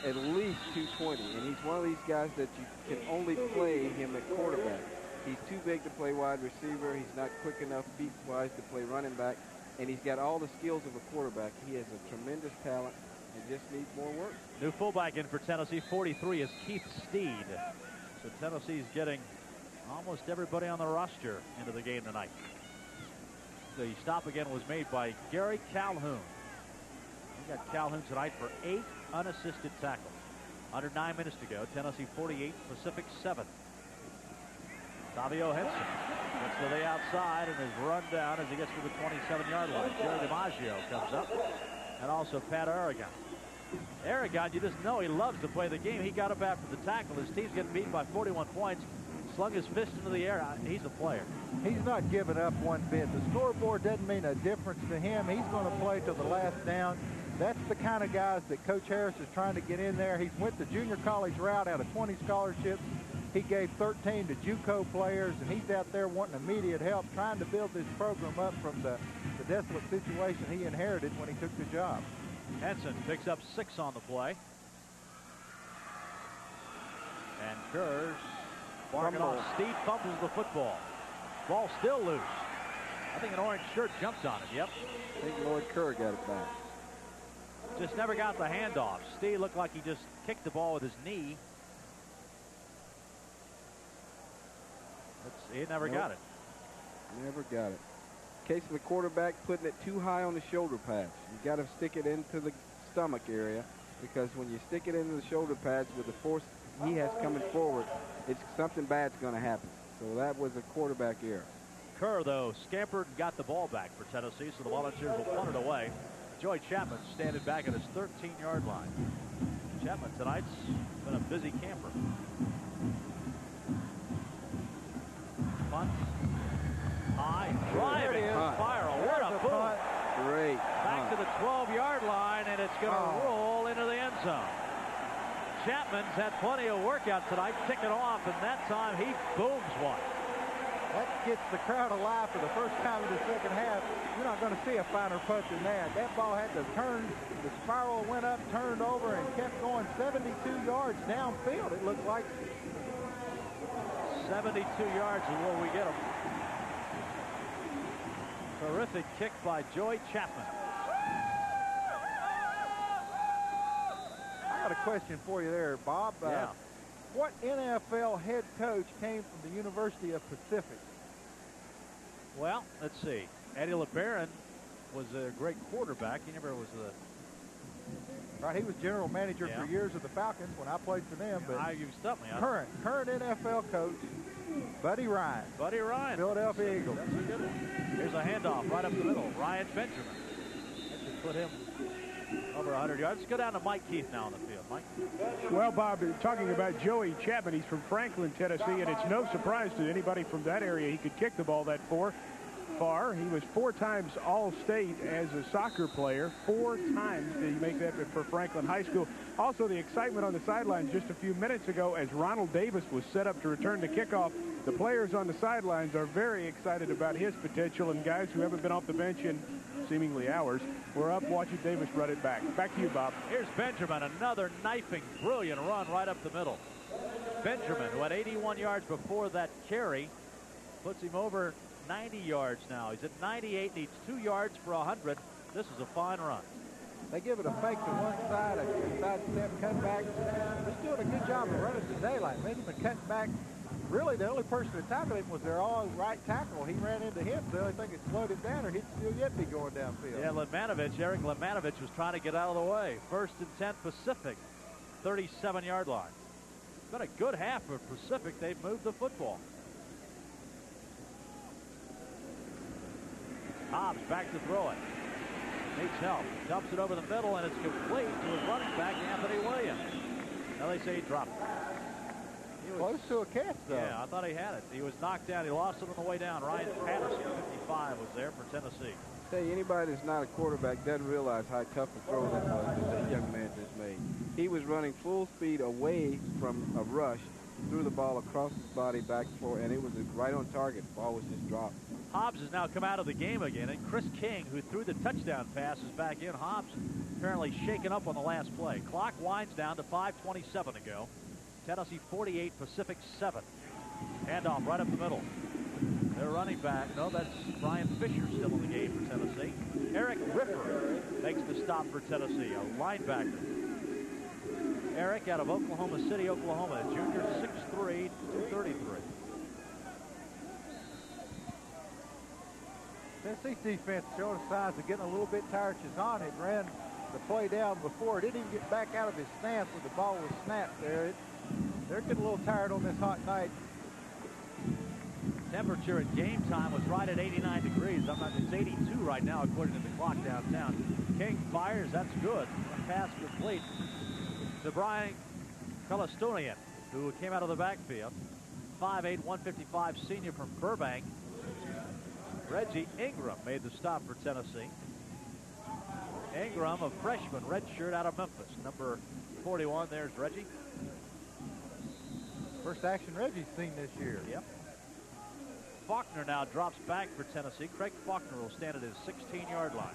at least 220, and he's one of these guys that you can only play him at quarterback. He's too big to play wide receiver. He's not quick enough feet-wise to play running back. And he's got all the skills of a quarterback. He has a tremendous talent and just needs more work. New fullback in for Tennessee, 43, is Keith Steed. So Tennessee's getting almost everybody on the roster into the game tonight. The stop again was made by Gary Calhoun. We got Calhoun tonight for 8 unassisted tackles. Under 9 minutes to go. Tennessee 48, Pacific 7. Tavio Henson gets to the outside and is run down as he gets to the 27-yard line. Jerry DiMaggio comes up, and also Pat Aragon. Aragon, you just know he loves to play the game. He got up after the tackle. His team's getting beaten by 41 points. Slung his fist into the air. He's a player. He's not giving up one bit. The scoreboard doesn't mean a difference to him. He's going to play till the last down. That's the kind of guys that Coach Harris is trying to get in there. He's went the junior college route out of 20 scholarships. He gave 13 to JUCO players, and he's out there wanting immediate help, trying to build this program up from the desolate situation he inherited when he took the job. Henson picks up 6 on the play. And Kerr's barking off. Steed fumbles the football. Ball still loose. I think an orange shirt jumped on it. Yep. I think Lloyd Kerr got it back. Just never got the handoff. Steed looked like he just kicked the ball with his knee. He never got it. Never got it. Case of the quarterback putting it too high on the shoulder pads. You got to stick it into the stomach area, because when you stick it into the shoulder pads with the force he has coming forward, it's something bad's going to happen. So that was a quarterback error. Kerr, though, scampered and got the ball back for Tennessee, so the Volunteers will punt it away. Joey Chapman standing back at his 13-yard line. Chapman tonight's been a busy camper. Punt. High. Driving. Spiral. What a boom. Great. Back to the 12-yard line, and it's going to roll into the end zone. Chapman's had plenty of workout tonight, ticking off, and that time he booms one. That gets the crowd alive for the first time in the second half. You're not going to see a finer putt than that. That ball had to turn. The spiral went up, turned over, and kept going 72 yards downfield, it looked like. 72 yards is where we get him. Terrific kick by Joey Chapman. I got a question for you there, Bob. Yeah. What NFL head coach came from the University of Pacific? Well, let's see. Eddie LeBaron was a great quarterback. He never was a... Right, he was general manager for years of the Falcons when I played for them. But you stumped me. Current NFL coach, Buddy Ryan. Buddy Ryan. Philadelphia Eagles. That's a good one. Here's a handoff right up the middle. Ryan Benjamin. That should put him over 100 yards. Let's go down to Mike Keith now on the field. Mike? Well, Bob, talking about Joey Chapman, he's from Franklin, Tennessee, and it's no surprise to anybody from that area he could kick the ball that far. He was 4 times All-State as a soccer player. 4 times did he make that for Franklin High School. Also, the excitement on the sidelines just a few minutes ago as Ronald Davis was set up to return the kickoff. The players on the sidelines are very excited about his potential, and guys who haven't been off the bench in seemingly hours were up watching Davis run it back. Back to you, Bob. Here's Benjamin, another knifing, brilliant run right up the middle. Benjamin, who had 81 yards before that carry, puts him over 90 yards now. He's at 98, needs 2 yards for 100. This is a fine run. They give it a fake to one side, a side step, cut back. Just doing a good job of running to daylight. Made him a cut back. Really, the only person that tackled him was their all-right tackle. He ran into him. The only thing that slowed him down, or he'd still yet be going downfield. Yeah, Eric Lemanovich was trying to get out of the way. 1st and 10 Pacific, 37-yard line. It's been a good half for Pacific. They've moved the football. Hobbs back to throw it. Needs help. Dumps it over the middle, and it's complete to his running back, Anthony Williams. Now they say he dropped it. Close to a catch, though. Yeah, I thought he had it. He was knocked down. He lost it on the way down. Ryan Patterson, 55, was there for Tennessee. Tell you, anybody that's not a quarterback doesn't realize how tough a throw that was that young man just made. He was running full speed away from a rush, threw the ball across his body back for, and it was right on target. The ball was just dropped. Hobbs has now come out of the game again, and Chris King, who threw the touchdown pass, is back in. Hobbs apparently shaken up on the last play. Clock winds down to 5:27 to go. Tennessee 48, Pacific 7. Handoff right up the middle. Their running back, no, that's Brian Fisher still in the game for Tennessee. Eric Ripper makes the stop for Tennessee, a linebacker. Eric out of Oklahoma City, Oklahoma, junior, 6'3", 233. Tennessee's defense showing signs of getting a little bit tired. Chazani ran the play down before. Didn't even get back out of his stance when the ball was snapped there. They're getting a little tired on this hot night. Temperature at game time was right at 89 degrees. It's 82 right now according to the clock downtown. King fires, that's good. A pass complete to Brian Kalastonian, who came out of the backfield. 5'8", 155 senior from Burbank. Reggie Ingram made the stop for Tennessee. Ingram, a freshman, redshirt out of Memphis. Number 41, there's Reggie. First action Reggie's seen this year. Yep. Faulkner now drops back for Tennessee. Craig Faulkner will stand at his 16-yard line.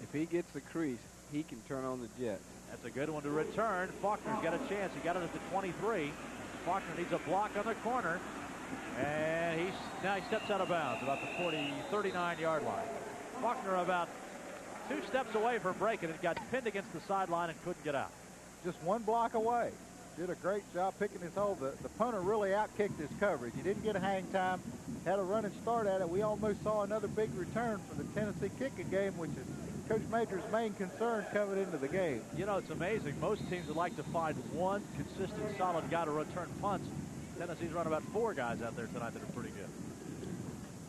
If he gets the crease, he can turn on the jet. That's a good one to return. Faulkner's got a chance. He got it at the 23. Faulkner needs a block on the corner. And now he steps out of bounds about the 39-yard line. Faulkner about 2 steps away from breaking it. Got pinned against the sideline and couldn't get out. Just one block away. Did a great job picking his hole. The punter really outkicked his coverage. He didn't get a hang time. Had a running start at it. We almost saw another big return for the Tennessee kicking game, which is Coach Major's main concern coming into the game. You know, it's amazing. Most teams would like to find one consistent, solid guy to return punts. Tennessee's run about 4 guys out there tonight that are pretty good.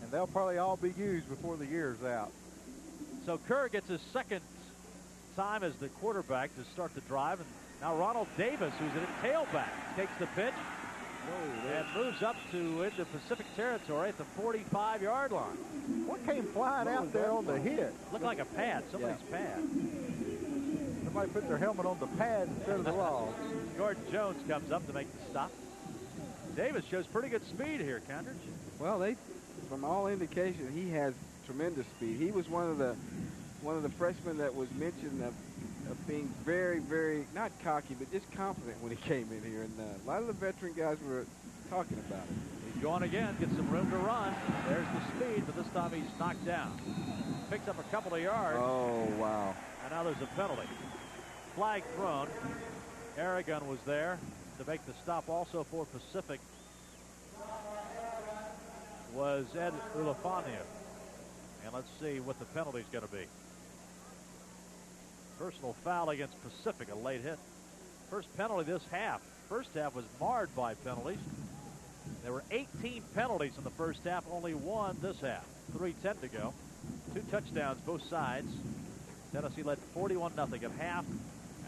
And they'll probably all be used before the year's out. So Kerr gets his second time as the quarterback to start the drive. And now Ronald Davis, who's at a tailback, takes the pitch and moves up to into Pacific territory at the 45-yard line. What came flying out there on the hit? Looked like a pad, somebody's pad. Somebody put their helmet on the pad instead of the ball. Gordon Jones comes up to make the stop. Davis shows pretty good speed here, Condridge. Well, from all indication, he has tremendous speed. He was one of the freshmen that was mentioned of being very, very, not cocky, but just confident when he came in here. And a lot of the veteran guys were talking about it. He's going again, gets some room to run. There's the speed, but this time he's knocked down. Picks up a couple of yards. Oh, wow. And now there's a penalty. Flag thrown. Aragon was there to make the stop. Also for Pacific was Ed Ulafania. And let's see what the penalty is going to be. Personal foul against Pacific, a late hit. First penalty this half. First half was marred by penalties. There were 18 penalties in the first half, only 1 this half. 3:10 to go. 2 touchdowns both sides. Tennessee led 41-0 at half.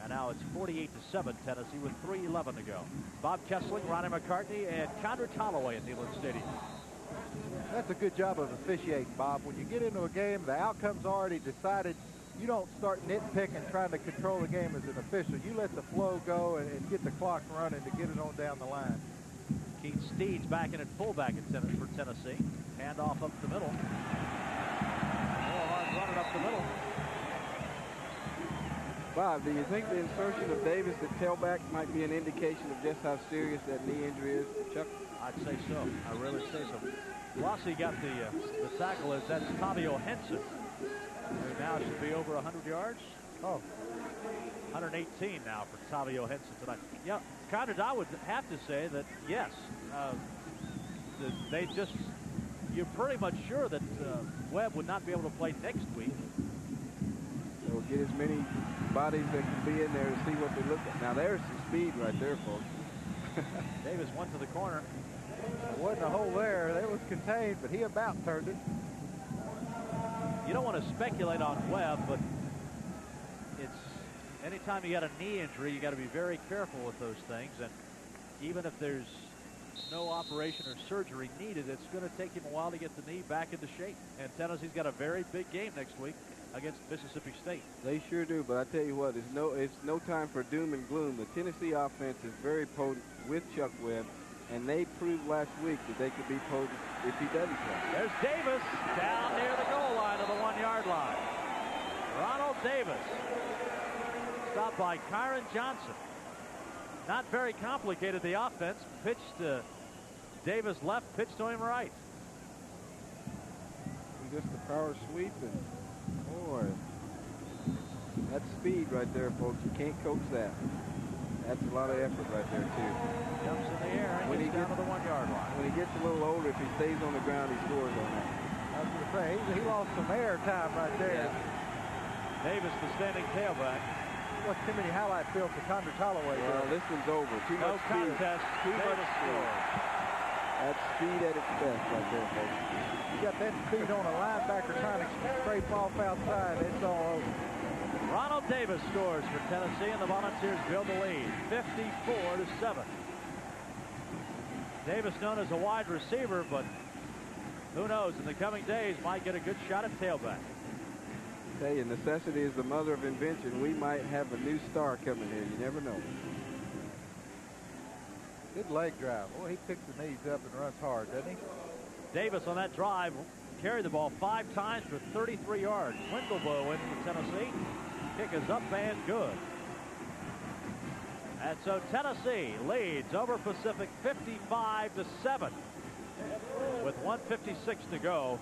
And now it's 48-7 Tennessee with 3:11 to go. Bob Kessling, Ronnie McCartney, and Condridge Holloway at Neyland Stadium. That's a good job of officiating, Bob. When you get into a game, the outcome's already decided. You don't start nitpicking trying to control the game as an official. You let the flow go and get the clock running to get it on down the line. Keith Steeds back in at fullback for Tennessee. Handoff up the middle. Hard running up the middle. Bob, do you think the insertion of Davis at tailback might be an indication of just how serious that knee injury is, Chuck? I'd say so. I really say so. Rossi got the tackle as that's Tavio Henson, who now should be over 100 yards. Oh. 118 now for Tavio Henson tonight. Yeah, Condridge, I would have to say that, yes, you're pretty much sure that Webb would not be able to play next week. So we'll get as many bodies that can be in there to see what they look at. Now there's some speed right there, folks. Davis went to the corner. There wasn't a hole there. It was contained, but he about turned it. You don't want to speculate on Webb, but it's anytime you got a knee injury, you got to be very careful with those things. And even if there's no operation or surgery needed, it's going to take him a while to get the knee back into shape. And Tennessee's got a very big game next week against Mississippi State. They sure do, but I tell you what, it's no time for doom and gloom. The Tennessee offense is very potent with Chuck Webb, and they proved last week that they could be potent if he doesn't play. There's Davis down near the goal line of the 1-yard line. Ronald Davis, stopped by Kyron Johnson. Not very complicated, the offense. Pitch to Davis left, pitch to him right. Just a power sweep, and boy, that's speed right there, folks. You can't coach that. That's a lot of effort right there, too. Jumps in the air and When he gets down gets- to the 1-yard line. When he gets a little older, if he stays on the ground, he scores on that. I was going to say, he lost some air time right there. Davis, the standing tailback. What's too many highlight films for Condor Holloway? Well, this one's over. Too No much speed. contest. Too much Davis speed. scores. That's speed at its best right there, folks. You got that speed on a linebacker trying to scrape off outside. It's all over. Ronald Davis scores for Tennessee, and the Volunteers build the lead, 54-7. Davis known as a wide receiver, but who knows, in the coming days might get a good shot at tailback. I tell you, necessity is the mother of invention. We might have a new star coming here. You never know. Good leg drive. Boy, he picks the knees up and runs hard, doesn't he? Davis on that drive carried the ball 5 times for 33 yards. Winklebow in for Tennessee. Kick is up and good. And so Tennessee leads over Pacific 55-7 with 1:56 to go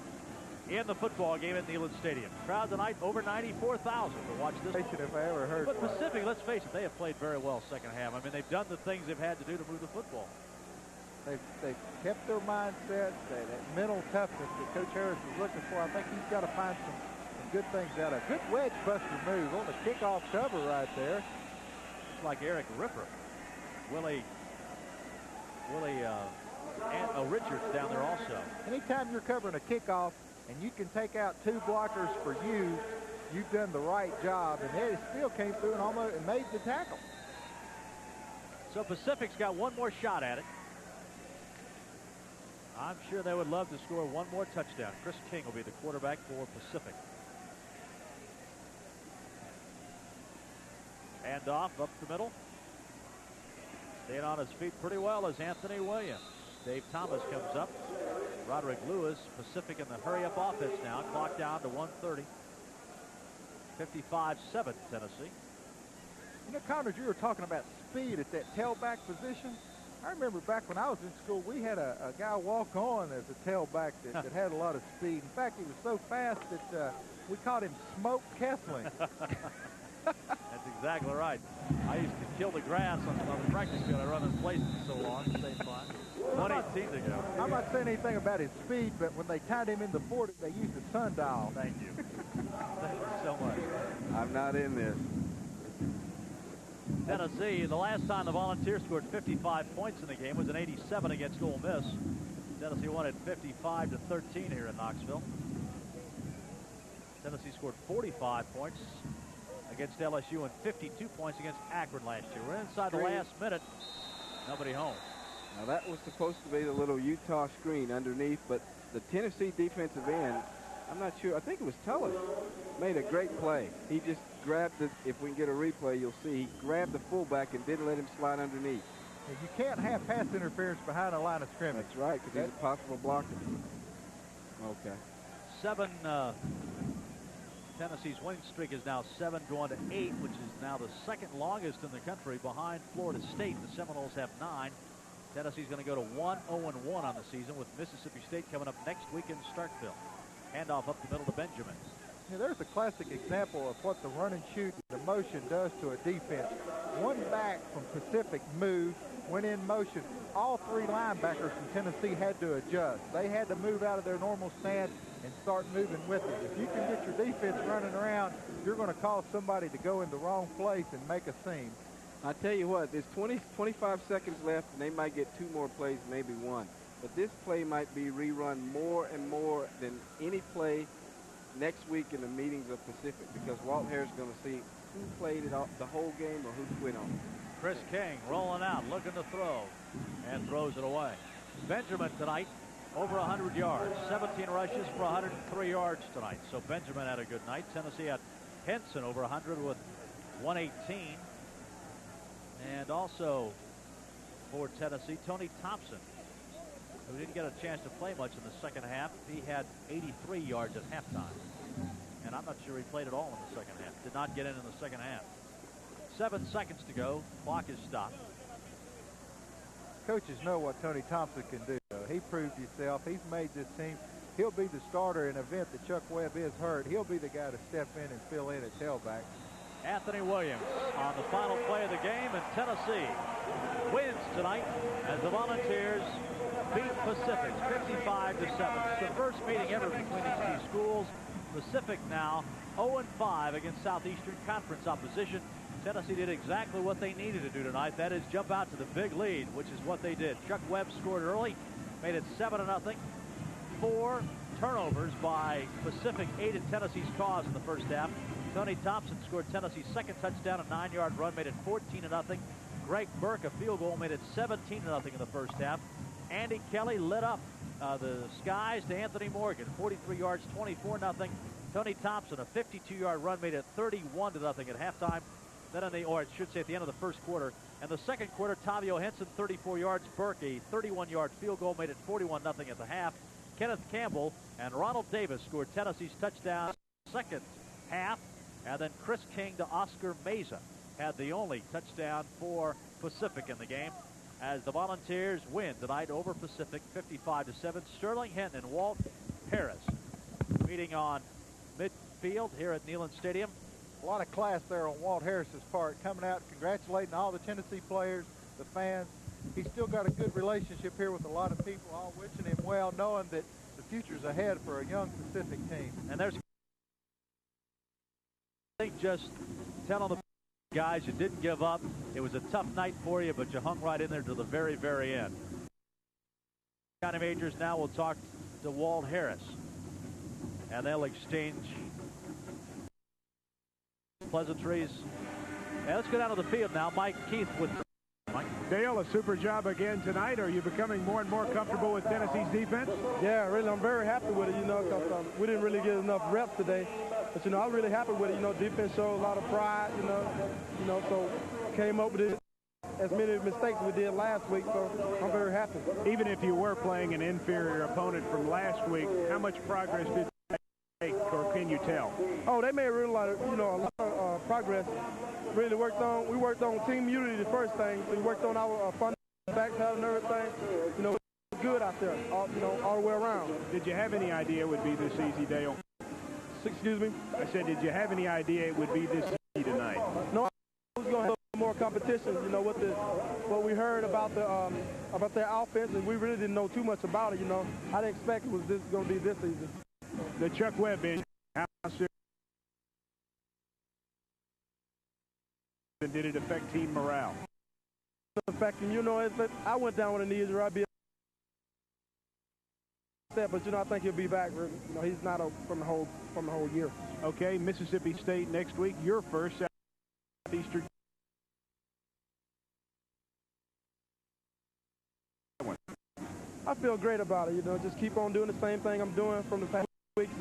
in the football game at Neyland Stadium. Crowd tonight over 94,000 to watch this. If I ever heard But one. Pacific, let's face it, they have played very well second half. I mean, they've done the things they've had to do to move the football. They've kept their mindset, that mental toughness that Coach Harris is looking for. I think he's got to find some good things out of it. Good wedge buster move on the kickoff cover right there. It's like Eric Ripper. Willie Richards down there also. Anytime you're covering a kickoff and you can take out 2 blockers for you, you've done the right job. And they still came through and almost made the tackle. So Pacific's got one more shot at it. I'm sure they would love to score one more touchdown. Chris King will be the quarterback for Pacific. Handoff up the middle. Staying on his feet pretty well is Anthony Williams. Dave Thomas comes up. Roderick Lewis, Pacific in the hurry-up offense now. Clock down to 1:30. 55-7 Tennessee. You know, Connors, you were talking about speed at that tailback position. I remember back when I was in school, we had a guy walk on as a tailback that had a lot of speed. In fact, he was so fast that we called him Smoke Kessling. That's exactly right. I used to kill the grass on the practice field. I run in place for so long, same fun. 118 to go. I'm not saying anything about his speed, but when they tied him in the 40, they used a sundial. Thank you. Thank you so much. I'm not in this. Tennessee, the last time the Volunteers scored 55 points in the game was in '87 against Ole Miss. Tennessee won it 55-13 here in Knoxville. Tennessee scored 45 points against LSU and 52 points against Akron last year. We're inside the last minute. Nobody home. Now that was supposed to be the little Utah screen underneath, but the Tennessee defensive end, I'm not sure, I think it was Tullis, made a great play. He just grabbed it. If we can get a replay, you'll see he grabbed the fullback and didn't let him slide underneath. And you can't have pass interference behind the line of scrimmage. That's right, because he's a possible blocker. Okay. 7 Tennessee's winning streak is now 7 going to 8, which is now the second longest in the country behind Florida State. The Seminoles have 9. Tennessee's going to go to 1-0-1 on the season with Mississippi State coming up next week in Starkville. Handoff up the middle to Benjamin. Yeah, there's a classic example of what the run and shoot, the motion does to a defense. One back from Pacific moved, went in motion. All 3 linebackers from Tennessee had to adjust. They had to move out of their normal stance and start moving with it. If you can get your defense running around, you're going to cause somebody to go in the wrong place and make a seam. I tell you what, there's 25 seconds left, and they might get 2 more plays, maybe 1. But this play might be rerun more and more than any play next week in the meetings of Pacific, because Walt Harris is going to see who played it all, the whole game or who quit on it. Chris King rolling out, looking to throw, and throws it away. Benjamin tonight, over 100 yards, 17 rushes for 103 yards tonight. So Benjamin had a good night. Tennessee had Henson over 100 with 118. And also for Tennessee, Tony Thompson, who didn't get a chance to play much in the second half. He had 83 yards at halftime. And I'm not sure he played at all in the second half. Did not get in the second half. 7 seconds to go. Clock is stopped. Coaches know what Tony Thompson can do. he proved himself. He's made this team. He'll be the starter in an event that Chuck Webb is hurt. He'll be the guy to step in and fill in at tailback. Anthony Williams on the final play of the game, and Tennessee wins tonight as the Volunteers beat Pacific 55-7. It's the first meeting ever between these two schools. Pacific now 0-5 against Southeastern Conference opposition. Tennessee did exactly what they needed to do tonight. That is jump out to the big lead, which is what they did. Chuck Webb scored early, made it 7-0. 4 turnovers by Pacific aided Tennessee's cause in the first half. Tony Thompson scored Tennessee's second touchdown, a 9-yard run, made it 14-0. Greg Burke, a field goal, made it 17-0 in the first half. Andy Kelly lit up the skies to Anthony Morgan, 43 yards, 24-0. Tony Thompson, a 52-yard run, made it 31-0 at halftime. Then at the end of the first quarter. And the second quarter, Tavio Henson, 34 yards. Burke, a 31-yard field goal, made it 41-0 at the half. Kenneth Campbell and Ronald Davis scored Tennessee's touchdown second half. And then Chris King to Oscar Meza had the only touchdown for Pacific in the game, as the Volunteers win tonight over Pacific 55-7. Sterling Hinton and Walt Harris meeting on midfield here at Neyland Stadium. A lot of class there on Walt Harris's part, coming out congratulating all the Tennessee players, the fans. He's still got a good relationship here with a lot of people, all wishing him well, knowing that the future's ahead for a young Pacific team. And there's, I think, just telling the guys you didn't give up. It was a tough night for you, but you hung right in there to the very, very end. Johnny Majors now will talk to Walt Harris, and they'll exchange pleasantries. And let's go down to the field now. Mike Keith with Mike. Dale, a super job again tonight. Are you becoming more and more comfortable with Tennessee's defense? Yeah, really, I'm very happy with it, because we didn't really get enough reps today. But, I'm really happy with it. Defense showed a lot of pride, so came up with it. As many mistakes we did last week, so I'm very happy. Even if you were playing an inferior opponent from last week, how much progress did they make, or can you tell? Oh, they made really a lot of progress. Really worked on team unity, the first thing. So we worked on our fun back pattern and everything. Good out there, all the way around. Did you have any idea it would be this easy, Dale? Excuse me? I said, did you have any idea it would be this easy tonight? No, I was going to have more competition. With what we heard about their offense, and we really didn't know too much about it. I didn't expect it was going to be this easy. The Chuck Webb injury, how serious did it affect team morale? Affecting, I went down with a knee injury. I'd be upset, but I think he'll be back. He's not from the whole year. Okay, Mississippi State next week. Your first Southeastern. I feel great about it. Just keep on doing the same thing I'm doing from the past weeks.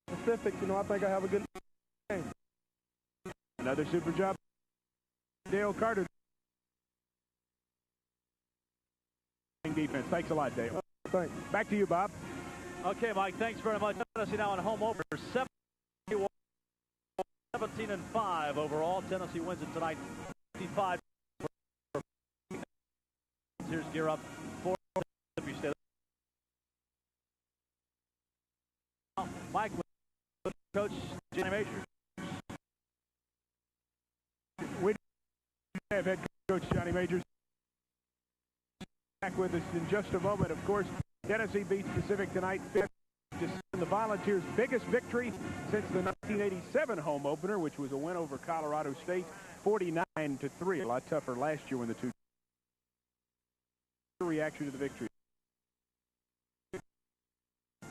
Pacific, I think I have a good game. Another super job, Dale Carter. Defense. Thanks a lot, Dale. Thanks. Back to you, Bob. Okay, Mike, thanks very much. Tennessee now on home opener, 17-5 overall. Tennessee wins it tonight, 55. Here's gear up for Mississippi State. Mike, Coach Johnny Majors. We have head coach Johnny Majors back with us in just a moment. Of course, Tennessee beats Pacific tonight. Just the Volunteers' biggest victory since the 1987 home opener, which was a win over Colorado State, 49-3. A lot tougher last year when the two. Reaction to the victory.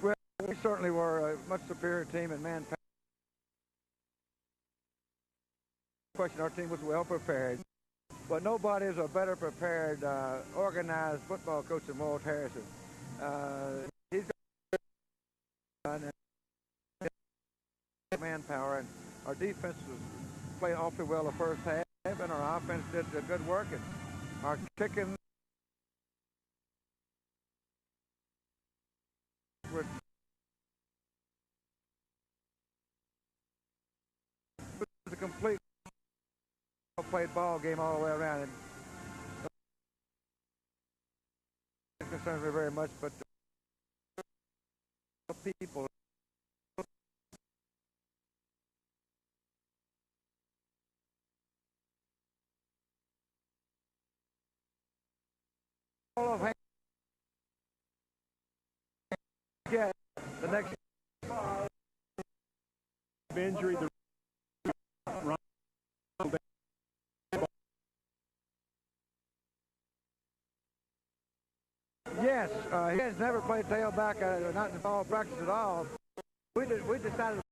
Well, we certainly were a much superior team in manpower. Question, our team was well prepared, but nobody is a better prepared, organized football coach than Walt Harrison. He's got manpower, and our defense was playing awfully well the first half, and our offense did good work, and our kicking was a complete played ball game all the way around. And concerns me very much, but people. Hall of Fame. Yeah, the next injury. Yes, he has never played tailback, not in ball practice at all. We decided